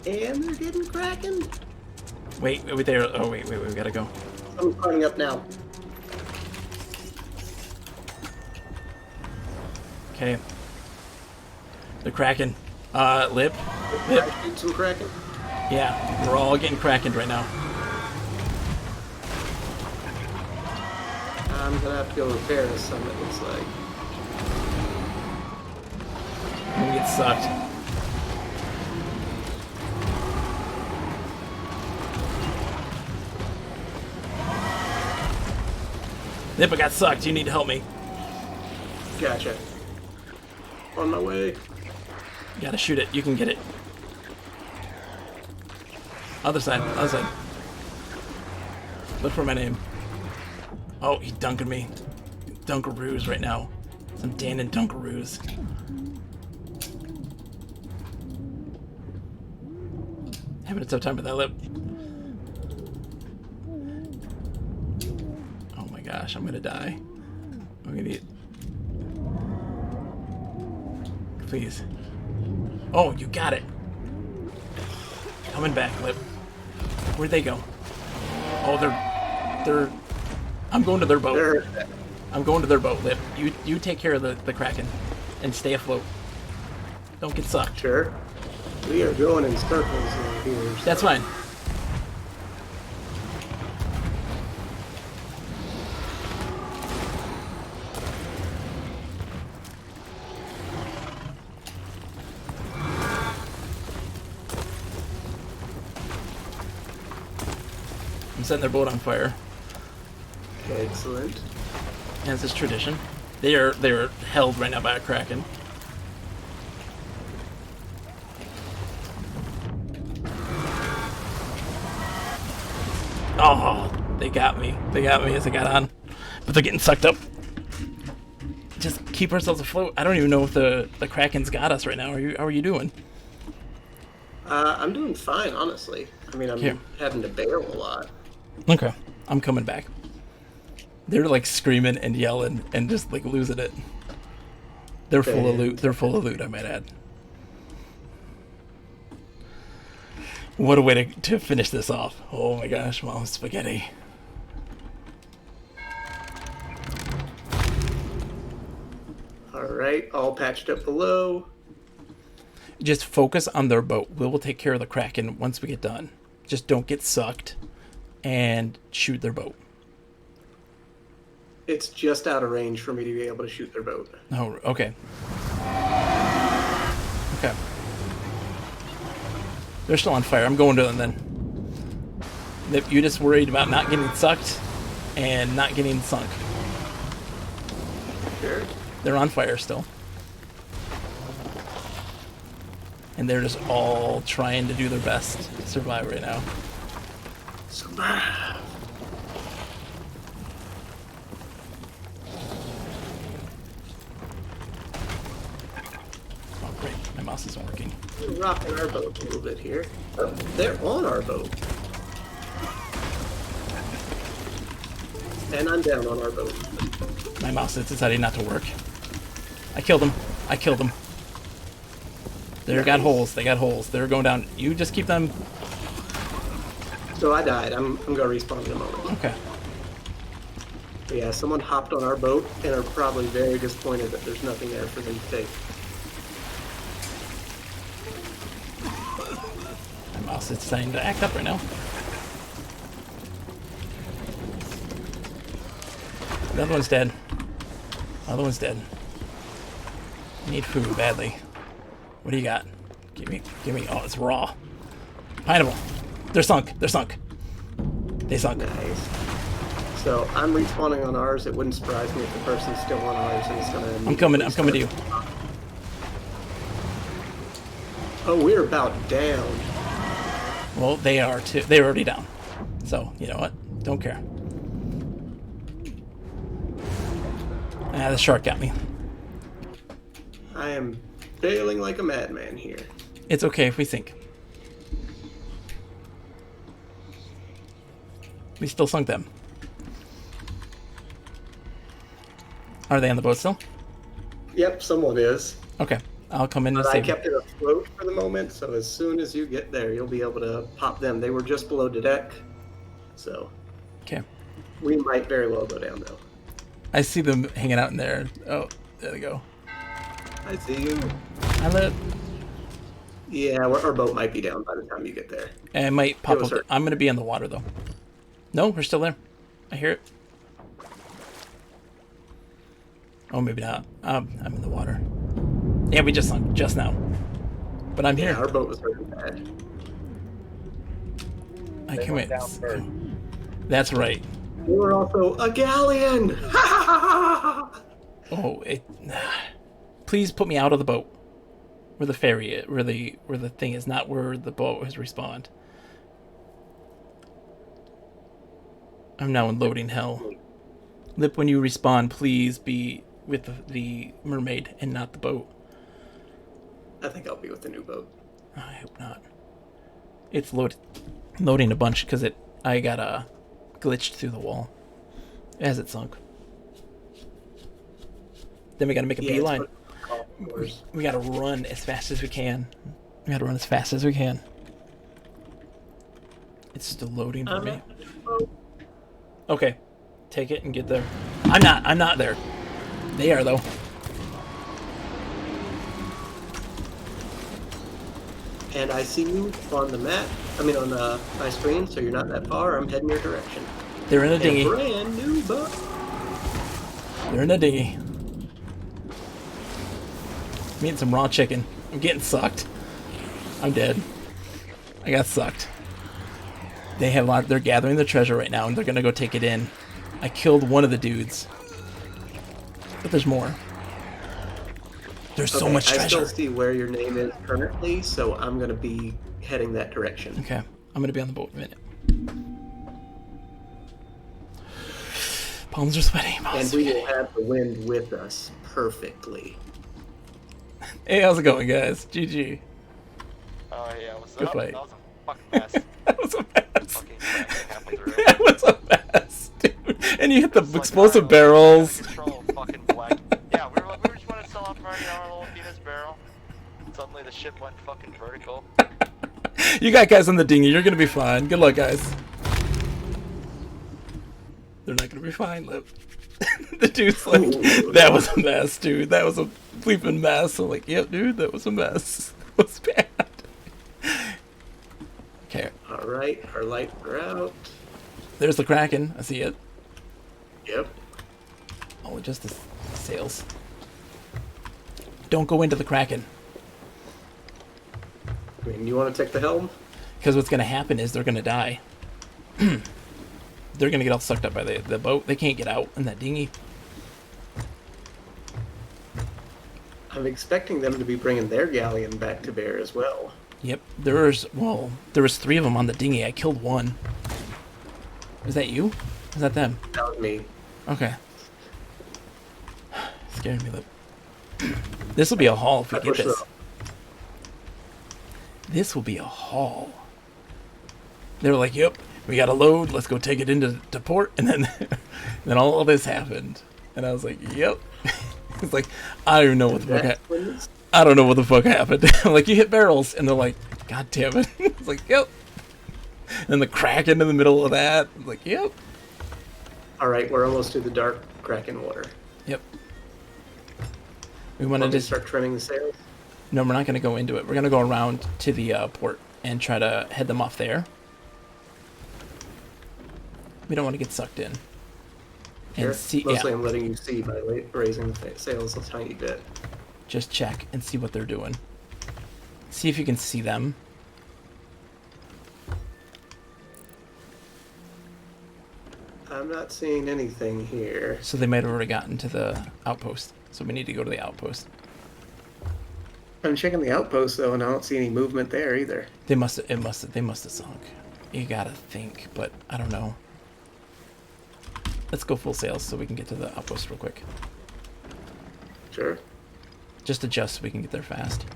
S5: And they're getting cracking.
S1: Wait, there. Oh, wait, we gotta go.
S5: I'm climbing up now.
S1: Okay. The Kraken. Lip. Lip.
S5: I shoot some cracking.
S1: Yeah, we're all getting Krakened right now.
S5: I'm gonna have to go repair this some, it looks like.
S1: I'm gonna get sucked. Lip, I got sucked. You need to help me.
S5: Gotcha. On my way.
S1: You gotta shoot it. You can get it. Other side. Other side. Look for my name. Oh, he dunking me. Dunkaroos right now. Some Dan and Dunkaroos. Having a tough time with that Lip. Oh my gosh, I'm gonna die. I'm gonna eat. Please. Oh, you got it. Coming back, Lip. Where'd they go? Oh, they're. I'm going to their boat.
S5: There.
S1: I'm going to their boat, Lip. You take care of the Kraken, and stay afloat. Don't get sucked.
S5: Sure. We are going in circles over here. So.
S1: That's fine. I'm setting their boat on fire,
S5: Excellent.
S1: as is tradition. They're held right now by a Kraken. Oh, they got me. They got me as I got on. But they're getting sucked up. Just keep ourselves afloat. I don't even know if the Kraken's got us right now. How are you doing?
S5: I'm doing fine, honestly. I mean, I'm
S1: Here.
S5: having to barrel a lot.
S1: Okay. I'm coming back. They're like screaming and yelling and just like losing it. They're full of loot. They're full of loot, I might add. What a way to finish this off. Oh my gosh, Mom Spaghetti.
S5: Alright, all patched up below.
S1: Just focus on their boat. We will take care of the Kraken once we get done. Just don't get sucked and shoot their boat.
S5: It's just out of range for me to be able to shoot their boat.
S1: Oh, okay. Okay. They're still on fire. I'm going to them then. If you're just worried about not getting sucked and not getting sunk.
S5: Sure.
S1: They're on fire still. And they're just all trying to do their best to survive right now.
S5: Survive.
S1: Oh, great. My mouse isn't working.
S5: We're rocking our boat a little bit here. Oh, they're on our boat. And I'm down on our boat.
S1: My mouse is deciding not to work. I killed them. I killed them. They got
S5: Nice.
S1: holes. They got holes. They're going down. You just keep them.
S5: So I died. I'm going to respawn in a moment.
S1: Okay.
S5: But yeah, someone hopped on our boat and are probably very disappointed that there's nothing there for them to take.
S1: My mouse is deciding to act up right now. Another one's dead. Other one's dead. Need food badly. What do you got? Give me. Oh, it's raw. Pineapple. They're sunk. They're sunk. They sunk.
S5: Nice. So I'm respawning on ours. It wouldn't surprise me if the person's still on ours and it's gonna.
S1: I'm coming to you.
S5: Oh, we're about down.
S1: Well, they are too. They're already down. So, you know what? Don't care. Ah, the shark got me.
S5: I am bailing like a madman here.
S1: It's okay if we sink. We still sunk them. Are they on the boat still?
S5: Yep, someone is.
S1: Okay. I'll come in and
S5: But I
S1: save
S5: kept
S1: them.
S5: it afloat for the moment, so as soon as you get there, you'll be able to pop them. They were just below the deck, so
S1: Okay.
S5: we might very well go down though.
S1: I see them hanging out in there. Oh, there they go.
S5: I see you.
S1: I live.
S5: Yeah, our boat might be down by the time you get there.
S1: And it might pop
S5: was
S1: up.
S5: hurt.
S1: I'm going to be in the water, though. No, we're still there. I hear it. Oh, maybe not. I'm in the water. Yeah, we just sunk just now. But I'm
S5: Yeah,
S1: here.
S5: our boat was hurting bad.
S1: I
S4: They
S1: can
S4: went
S1: wait.
S4: down first.
S1: That's right.
S5: We were also a galleon.
S1: Oh, it. Please put me out of the boat. Where the ferry is, where the thing is, not where the boat has respawned. I'm now in loading hell. Lip, when you respawn, please be with the mermaid and not the boat.
S5: I think I'll be with the new boat.
S1: I hope not. It's loading a bunch because I got glitched through the wall as it sunk. Then we got to make a
S5: Yeah,
S1: beeline.
S5: it's what-
S1: We gotta run as fast as we can. We gotta run as fast as we can. It's still loading for me. Okay. Take it and get there. I'm not there. They are though.
S5: And I see you on the map. On my screen, so you're not that far. I'm heading your direction.
S1: They're in a
S5: And
S1: dinghy.
S5: brand new boat.
S1: They're in a dinghy. I'm eating some raw chicken. I'm getting sucked. I'm dead. I got sucked. They have they're gathering the treasure right now and they're gonna go take it in. I killed one of the dudes. But there's more. There's so much
S5: I
S1: treasure.
S5: still see where your name is currently, so I'm gonna be heading that direction.
S1: Okay, I'm gonna be on the boat in a minute. Palms are sweaty.
S5: And we will have the wind with us perfectly.
S1: Hey, how's it going, guys? GG.
S3: Oh yeah, what's
S1: Good
S3: up?
S1: fight.
S3: That was a fucking mess.
S1: That was a mess.
S3: Fucking crashing halfway through.
S1: That was a mess, dude. And you hit the
S3: It's like,
S1: explosive
S3: alright,
S1: barrels.
S3: out of control, fucking black. Yeah, we were just want to sell off our little Venus barrel. Suddenly the ship went fucking vertical.
S1: You got guys on the dinghy. You're gonna be fine. Good luck, guys. They're not gonna be fine, Lip. The dude's like, that was a mess, dude. That was a bleeping mess. I'm like, yep, dude, that was a mess. That was bad. Okay,
S5: Alright, our lights are out.
S1: there's the Kraken. I see it.
S5: Yep.
S1: Oh, just the sails. Don't go into the Kraken.
S5: You want to take the helm?
S1: Because what's gonna happen is they're gonna die. They're gonna get all sucked up by the boat. They can't get out in that dinghy.
S5: I'm expecting them to be bringing their galleon back to bear as well.
S1: Yep. There was 3 of them on the dinghy. I killed one. Is that you? Is that them?
S5: That was me.
S1: Okay. Scared me, Lip. This will be a haul if we get this. This will be a haul. They were like, yep, we got to load. Let's go take it into port. And then all of this happened. And I was like, yep. It's like, I don't even know what the fuck
S5: That's when this-
S1: I don't know what the fuck happened. Like, you hit barrels, and they're like, God damn it. It's like, yep. And the Kraken in the middle of that. Like, yep.
S5: All right, we're almost to the dark Kraken water.
S1: Yep. We want to
S5: Want to
S1: just...
S5: start trimming the sails?
S1: No, we're not going to go into it. We're going to go around to the port and try to head them off there. We don't want to get sucked in. And
S5: Sure.
S1: see,
S5: Mostly
S1: yeah,
S5: I'm letting you see by raising the sails a tiny bit.
S1: just check and see what they're doing. See if you can see them.
S5: I'm not seeing anything here.
S1: So they might have already gotten to the outpost. So we need to go to the outpost.
S5: I'm checking the outpost though, and I don't see any movement there either.
S1: They must have sunk. You gotta think, but I don't know. Let's go full sails so we can get to the outpost real quick.
S5: Sure.
S1: Just adjust so we can get there fast.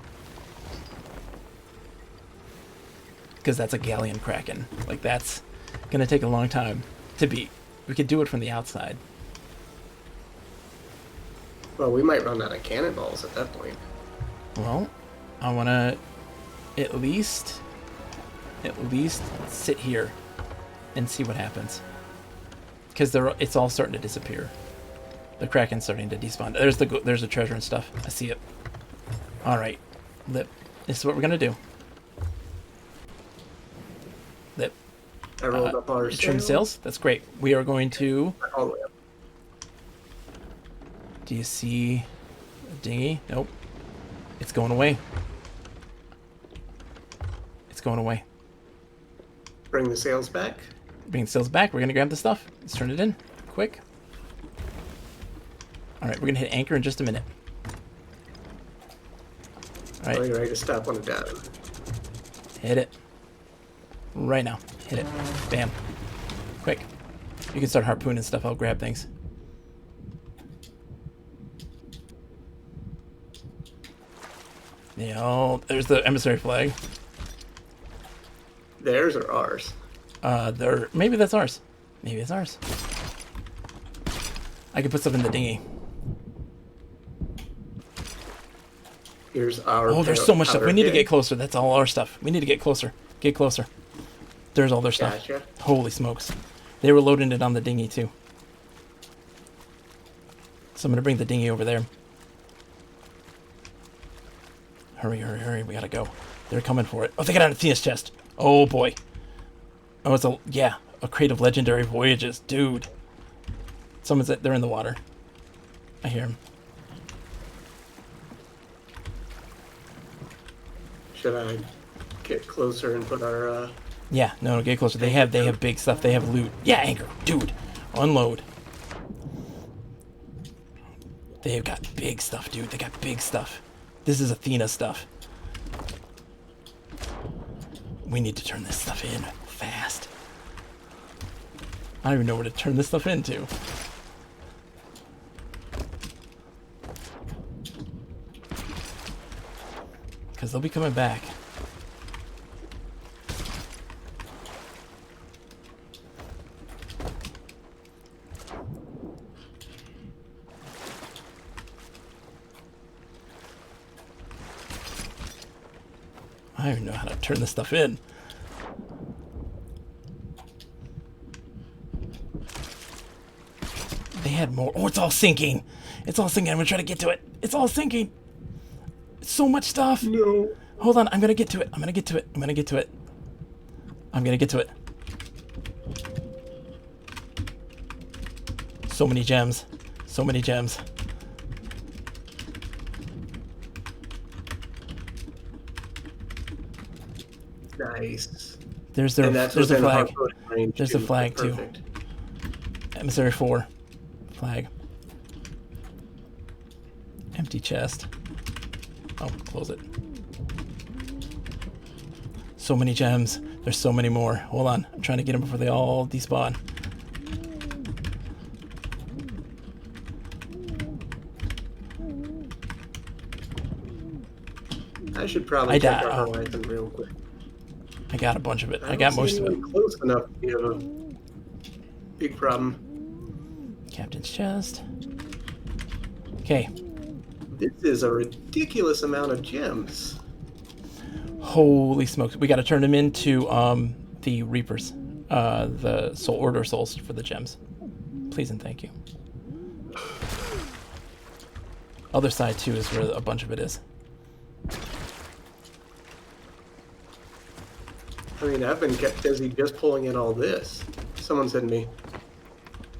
S1: Because that's a galleon Kraken. Like, that's gonna take a long time to beat. We could do it from the outside.
S5: Well, we might run out of cannonballs at that point.
S1: Well, I wanna at least sit here and see what happens. Because it's all starting to disappear. The Kraken's starting to despawn. There's the treasure and stuff. I see it. All right, Lip. This is what we're gonna do. Lip.
S5: I rolled up our
S1: Trim sails. That's great. We are going to.
S5: all the way up.
S1: Do you see a dinghy? Nope. It's going away. It's going away.
S5: Bring the sails back.
S1: Bring the sails back. We're gonna grab the stuff. Let's turn it in. Quick. Alright, we're gonna hit anchor in just a minute.
S5: Are
S1: Alright,
S5: you ready to stop when it's down?
S1: hit it. Right now. Hit it. Bam. Quick. You can start harpooning stuff. I'll grab things. Yeah, oh, there's the emissary flag.
S5: Theirs or ours?
S1: Maybe that's ours. Maybe it's ours. I could put stuff in the dinghy.
S5: Here's our.
S1: Oh, there's so much stuff. We need to
S5: outer
S1: get closer. That's all our stuff. We need to get closer. Get closer. There's all their stuff.
S5: Gotcha.
S1: Holy smokes. They were loading it on the dinghy, too. So I'm going to bring the dinghy over there. Hurry, hurry, hurry. We got to go. They're coming for it. Oh, they got an Athena's chest. Oh, boy. Oh, it's a crate of legendary voyages. Dude. They're in the water. I hear them.
S5: Should I get closer and put our?
S1: Yeah, no, get closer. They have big stuff. They have loot. Yeah, anchor. Dude, unload. They've got big stuff, dude. They got big stuff. This is Athena stuff. We need to turn this stuff in fast. I don't even know where to turn this stuff into. Because they'll be coming back. I don't even know how to turn this stuff in. They had more. Oh, it's all sinking. It's all sinking. I'm going to try to get to it. It's all sinking. So much stuff.
S5: No.
S1: Hold on. I'm going to get to it. I'm going to get to it. I'm going to get to it. I'm going to get to it. So many gems. So many gems.
S5: Nice.
S1: There's
S5: And that's
S1: the
S5: within
S1: flag.
S5: harpoon range,
S1: There's the
S5: too.
S1: flag, too.
S5: Perfect.
S1: Emissary 4. Flag. Empty chest. Oh, close it. So many gems. There's so many more. Hold on. I'm trying to get them before they all despawn.
S5: I should probably
S1: I
S5: check
S1: died.
S5: our horizon real quick.
S1: I got a bunch of it. I
S5: don't
S1: got
S5: see
S1: most of it.
S5: anyone close enough to be a big problem.
S1: Captain's chest. Okay.
S5: This is a ridiculous amount of gems.
S1: Holy smokes. We got to turn them into the Reapers. The Soul Order Souls for the gems. Please and thank you. Other side, too, is where a bunch of it is.
S5: I mean, I've been kept busy just pulling in all this. Someone's hitting me.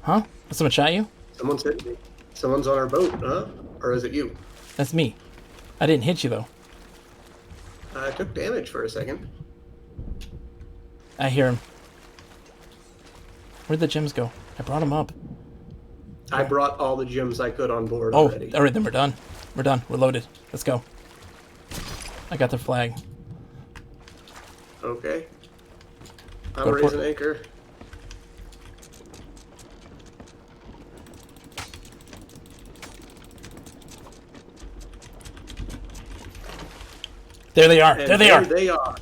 S1: Huh? Someone shot you?
S5: Someone's hitting me. Someone's on our boat, huh? Or is it you?
S1: That's me. I didn't hit you, though.
S5: I took damage for a second.
S1: I hear him. Where'd the gems go? I brought them up.
S5: I brought all the gems I could on board
S1: Oh,
S5: already.
S1: all right, then we're done. We're done. We're loaded. Let's go. I got the flag.
S5: Okay. I'm
S1: Go to
S5: raising
S1: port.
S5: anchor.
S1: There they are.
S5: And
S1: There they are.
S5: They are.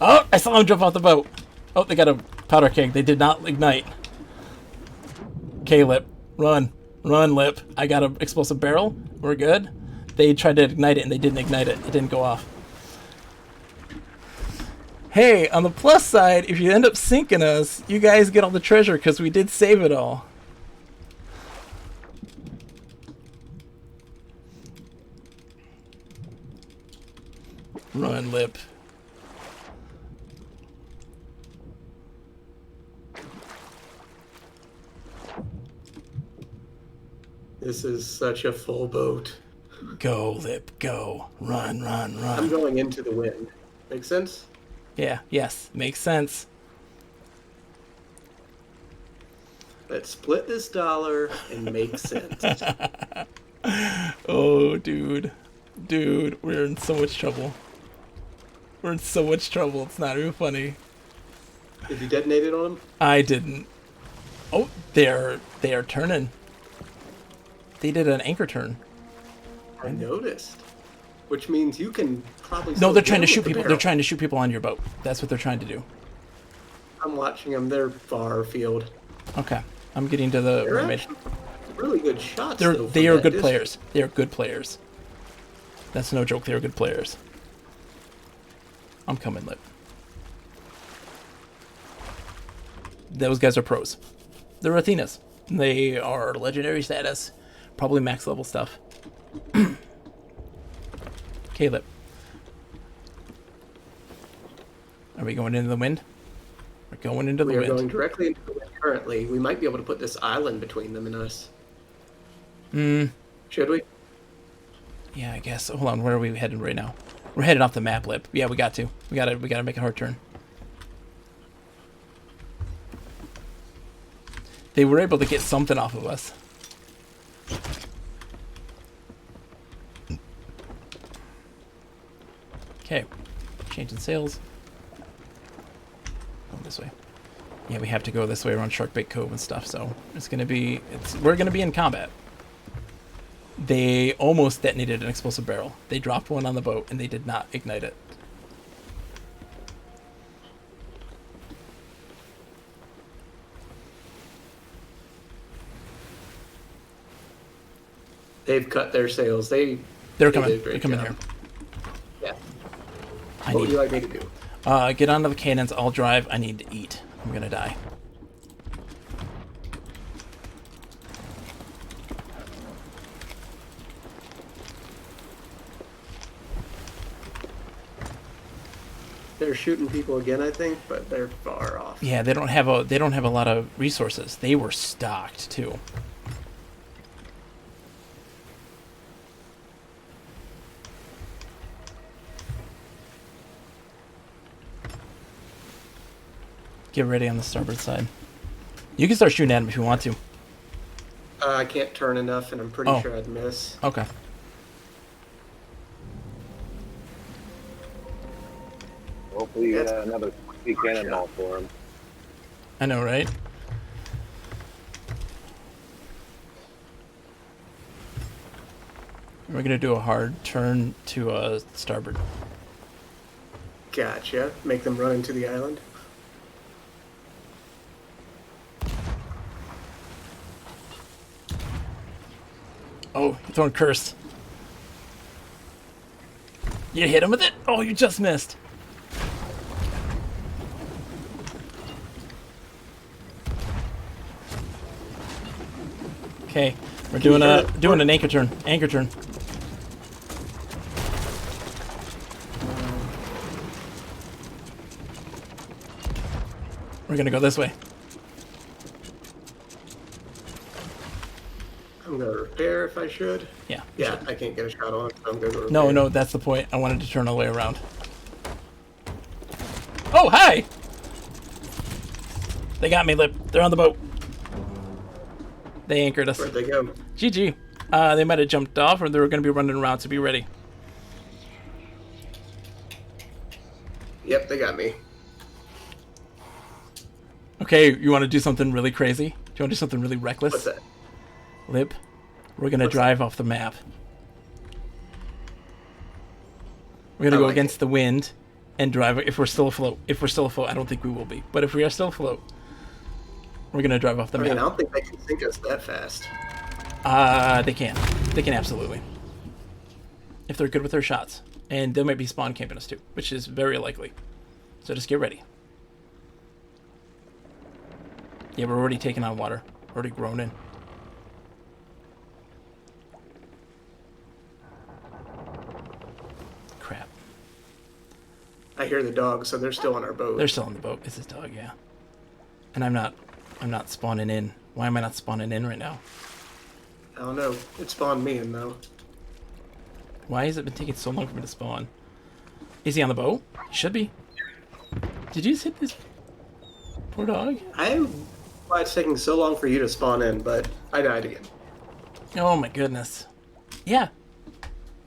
S1: Oh, I saw him jump off the boat. Oh, they got a powder keg. They did not ignite. Okay, Lip. Run. Run, Lip. I got an explosive barrel. We're good. They tried to ignite it, and they didn't ignite it. It didn't go off. Hey, on the plus side, if you end up sinking us, you guys get all the treasure, because we did save it all. Run, Lip.
S5: This is such a full boat.
S1: Go, Lip, go. Run, run,
S5: I'm
S1: run.
S5: going into the wind. Make sense?
S1: Yeah, yes, makes sense.
S5: Let's split this dollar and make sense.
S1: Oh, dude. Dude, we're in so much trouble. We're in so much trouble, it's not even funny.
S5: Did you detonate it on him?
S1: I didn't. Oh, they are turning. They did an anchor turn.
S5: I noticed. Which means you can probably.
S1: No,
S5: slow
S1: they're trying to
S5: down
S1: shoot
S5: with the
S1: people. They're
S5: barrel.
S1: trying to shoot people on your boat. That's what they're trying to do.
S5: I'm watching them. They're far afield.
S1: Okay, I'm getting to the
S5: They're
S1: mermaid.
S5: actually really good shots.
S1: They
S5: though, from
S1: are
S5: that
S1: good
S5: distance.
S1: players. They are good players. That's no joke. They are good players. I'm coming, Lip. Those guys are pros. They're Athenas. They are legendary status, probably max level stuff. Caleb. Are we going into the wind? We're going into the
S5: We are
S1: wind.
S5: going directly into the wind currently. We might be able to put this island between them and us. Should we?
S1: Yeah, I guess. Hold on, where are we headed right now? We're headed off the map, Lip. Yeah, we got to. We gotta make a hard turn. They were able to get something off of us. Okay, changing sails. Going this way. Yeah, we have to go this way around Sharkbait Cove and stuff. So we're gonna be in combat. They almost detonated an explosive barrel. They dropped one on the boat and they did not ignite it.
S5: They've cut their sails.
S1: They're
S5: they
S1: coming.
S5: did a
S1: They're
S5: great
S1: coming
S5: job.
S1: here.
S5: Yeah.
S1: I
S5: What would
S1: need
S5: you like me to do?
S1: get onto the cannons. I'll drive. I need to eat. I'm gonna die.
S5: They're shooting people again, I think, but they're far off.
S1: Yeah, they don't have a lot of resources. They were stocked too. Get ready on the starboard side. You can start shooting at them if you want to.
S5: I can't turn enough, and I'm pretty
S1: Oh.
S5: sure I'd miss.
S1: Okay.
S4: Hopefully you
S5: That's-
S4: get another quick cannonball for him.
S1: I know, right? We're gonna do a hard turn to starboard.
S5: Gotcha. Make them run into the island.
S1: Oh, you're throwing cursed. You hit him with it? Oh, you just missed. Okay, we're doing an anchor turn. Anchor turn. We're gonna go this way.
S5: I'm gonna repair if I should.
S1: Yeah.
S5: Yeah, I can't get a shot on it, so I'm gonna repair.
S1: No, that's the point. I wanted to turn all the way around. Oh, hi! They got me, Lip. They're on the boat. They anchored us.
S5: Where'd they go?
S1: GG. They might have jumped off, or they were going to be running around, so be ready.
S5: Yep, they got me.
S1: Okay, you want to do something really crazy? Do you want to do something really reckless?
S5: What's that?
S1: Lip, we're going to drive off the map. We're going to go
S5: like
S1: against the wind and drive if we're still afloat. If we're still afloat, I don't think we will be. But if we are still afloat, we're going to drive off the
S5: I
S1: map.
S5: mean, I don't think they can sink us that fast.
S1: They can. They can absolutely. If they're good with their shots. And they might be spawn camping us too, which is very likely. So just get ready. Yeah, we're already taking on water. Already grown in. Crap.
S5: I hear the dogs, so they're still on our boat.
S1: They're still on the boat. It's his dog, yeah. And I'm not spawning in. Why am I not spawning in right now?
S5: I don't know. It spawned me in, though.
S1: Why has it been taking so long for me to spawn? Is he on the boat? He should be. Did you just hit this poor dog?
S5: Why it's taking so long for you to spawn in, but I died again.
S1: Oh my goodness. Yeah.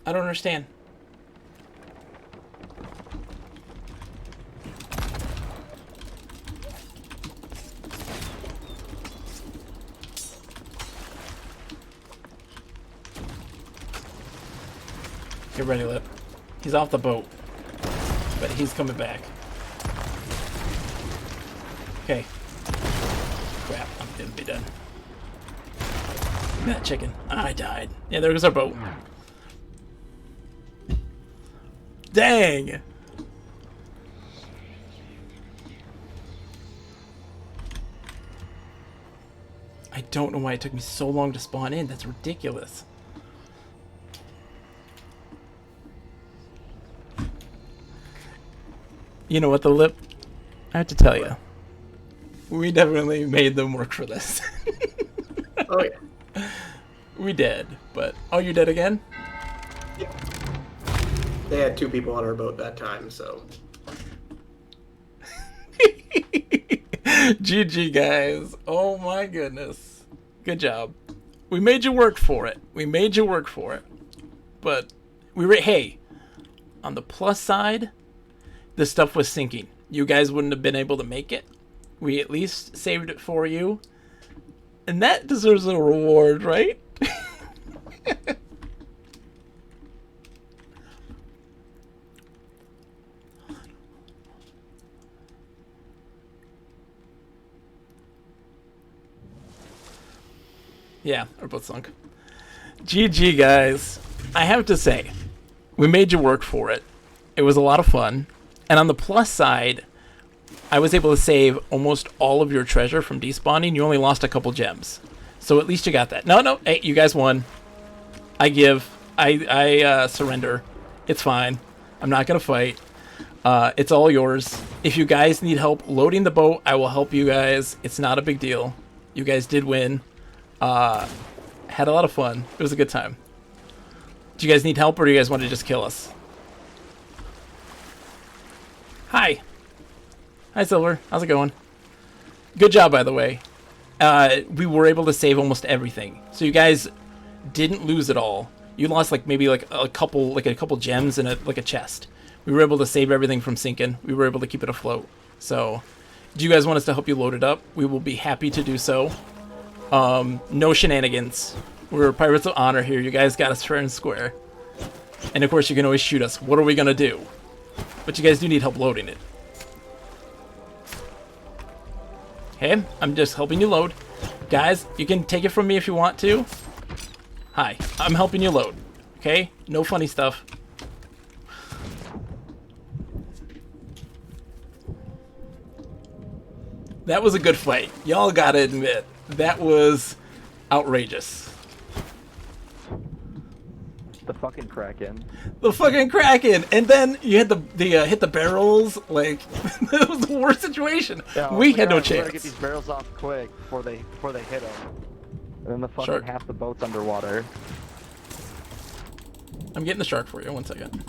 S1: I don't understand. Get ready, Lip. He's off the boat. But he's coming back. Okay. Crap, I'm gonna be done. Give me that chicken. I died. Yeah, there goes our boat. Dang! I don't know why it took me so long to spawn in. That's ridiculous. You know what, the Lip? I have to tell you. We definitely made them work for this.
S5: Oh, yeah.
S1: We did, but... Oh, you did again?
S5: They had 2 people on our boat that time, so...
S1: GG, guys. Oh my goodness. Good job. We made you work for it. We made you work for it. But, hey, on the plus side, the stuff was sinking. You guys wouldn't have been able to make it. We at least saved it for you. And that deserves a reward, right? Yeah, we're both sunk. GG, guys. I have to say, we made you work for it. It was a lot of fun. And on the plus side, I was able to save almost all of your treasure from despawning. You only lost a couple gems. So at least you got that. No, hey, you guys won. I give. I surrender. It's fine. I'm not going to fight. It's all yours. If you guys need help loading the boat, I will help you guys. It's not a big deal. You guys did win. Had a lot of fun. It was a good time. Do you guys need help, or do you guys want to just kill us? Hi. Hi, Silver. How's it going? Good job, by the way. We were able to save almost everything. So you guys didn't lose it all. You lost maybe a couple gems and a chest. We were able to save everything from sinking. We were able to keep it afloat. So, do you guys want us to help you load it up? We will be happy to do so. No shenanigans. We're Pirates of Honor here. You guys got us fair and square. And of course, you can always shoot us. What are we gonna do? But you guys do need help loading it. Okay, I'm just helping you load. Guys, you can take it from me if you want to. Hi, I'm helping you load. Okay? No funny stuff. That was a good fight. Y'all gotta admit, that was outrageous.
S7: The fucking Kraken.
S1: The fucking Kraken! And then you had the hit the barrels, like, that was the worst situation.
S7: Yeah,
S1: We
S7: like,
S1: had no
S7: "Alright, we gotta get
S1: chance.
S7: these barrels off quick before they hit them. And then the fucking
S1: Shark.
S7: half the boat's underwater.
S1: I'm getting the shark for you, 1 second.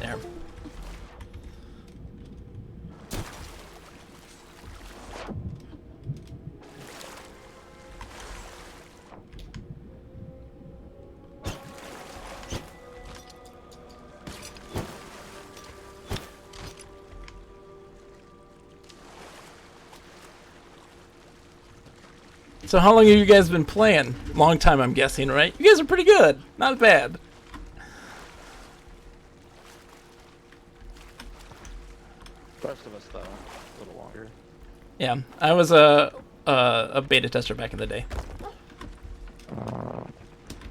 S1: There. So how long have you guys been playing? Long time, I'm guessing, right? You guys are pretty good. Not bad.
S7: The rest of us, though, a little longer.
S1: Yeah, I was a beta tester back in the day.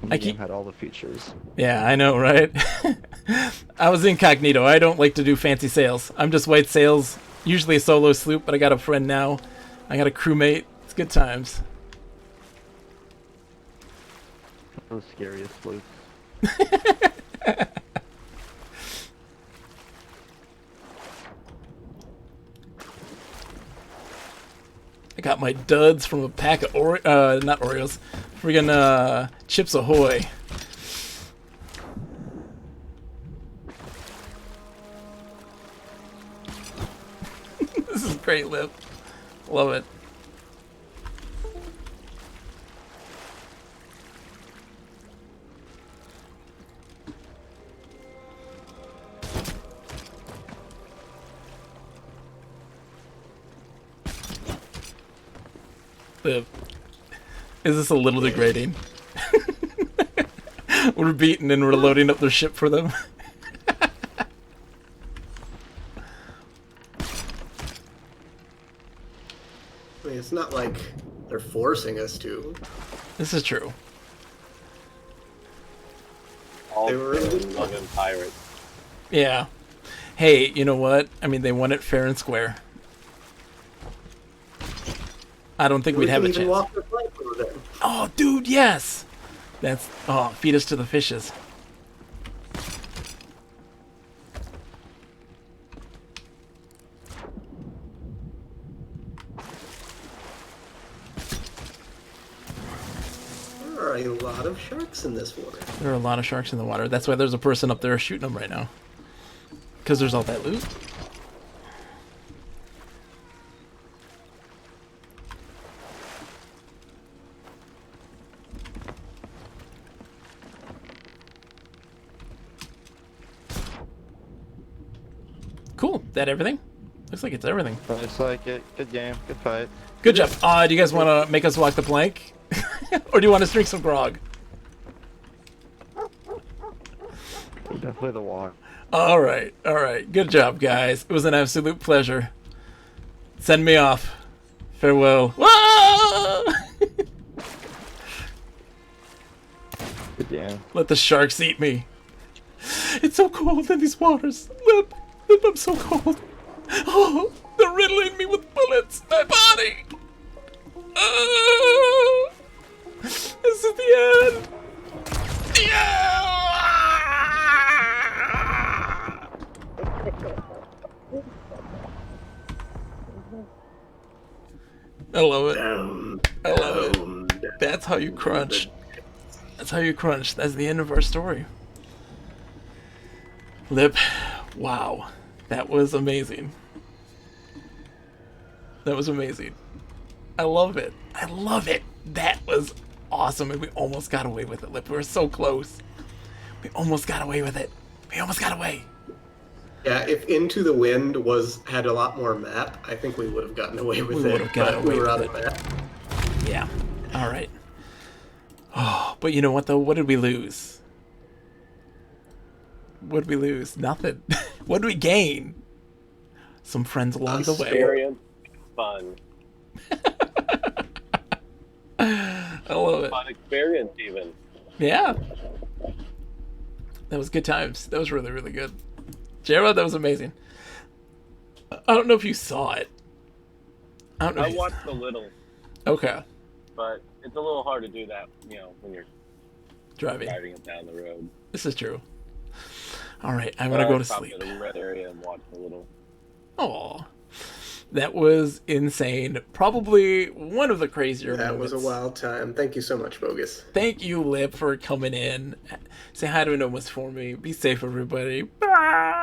S7: The game had all the features.
S1: Yeah, I know, right? I was incognito. I don't like to do fancy sails. I'm just white sails, usually a solo sloop, but I got a friend now. I got a crewmate. It's good times.
S7: The scariest sleuths.
S1: I got my duds from a pack of not Oreos, friggin' Chips Ahoy. This is great, Lip. Love it. Lip. Is this a little degrading? We're beaten and we're loading up their ship for them.
S5: I mean, it's not like they're forcing us to.
S1: This is true.
S4: All
S5: They were
S4: loving pirates.
S1: Yeah. Hey, you know what? I mean, they won it fair and square. I don't think we'd have a
S5: even
S1: chance.
S5: walk the plank over them.
S1: Oh, dude, yes! That's... Oh, feed us to the fishes.
S5: There are a lot of sharks in this water.
S1: There are a lot of sharks in the water. That's why there's a person up there shooting them right now. Because there's all that loot. Cool. That everything? Looks like it's everything.
S7: Looks like it. Good game. Good fight.
S1: Good job. Do you guys want to make us walk the plank? Or do you want us to drink some grog?
S7: Definitely the walk.
S1: All right. Good job, guys. It was an absolute pleasure. Send me off. Farewell. Whoa!
S7: Good game.
S1: Let the sharks eat me. It's so cold in these waters. Lip, I'm so cold. Oh, they're riddling me with bullets. My body. Oh, this is the end. Yeah. I love it. I love it. That's how you crunch. That's how you crunch. That's the end of our story. Lip, wow. That was amazing. That was amazing. I love it. I love it. That was awesome, and we almost got away with it, Lip. We were so close. We almost got away with it. We almost got away.
S5: Yeah, if Into the Wind had a lot more map, I think we would have gotten away with
S1: We
S5: it.
S1: would have gotten
S5: but
S1: away
S5: we were
S1: with
S5: out
S1: it.
S5: of map.
S1: Yeah. All right. Oh, but you know what, though? What did we lose? What did we lose? Nothing. What did we gain? Some friends along the way.
S4: Experience, fun.
S1: I love it.
S4: Fun experience, even.
S1: Yeah. That was good times. That was really, really good. Jera, that was amazing. I don't know if you saw it. I don't know.
S4: I
S1: if you-
S4: watched a little,
S1: Okay,
S4: but it's a little hard to do that, when you're
S1: driving.
S4: driving it down the road.
S1: This is true. All right, I'm gonna go to
S4: Stopped
S1: sleep.
S4: at a red area and watched a little.
S1: Aw. That was insane. Probably one of the crazier
S5: That was
S1: moments.
S5: a wild time. Thank you so much, Bogus.
S1: Thank you, Lip, for coming in. Say hi to Anomas for me. Be safe, everybody. Bye.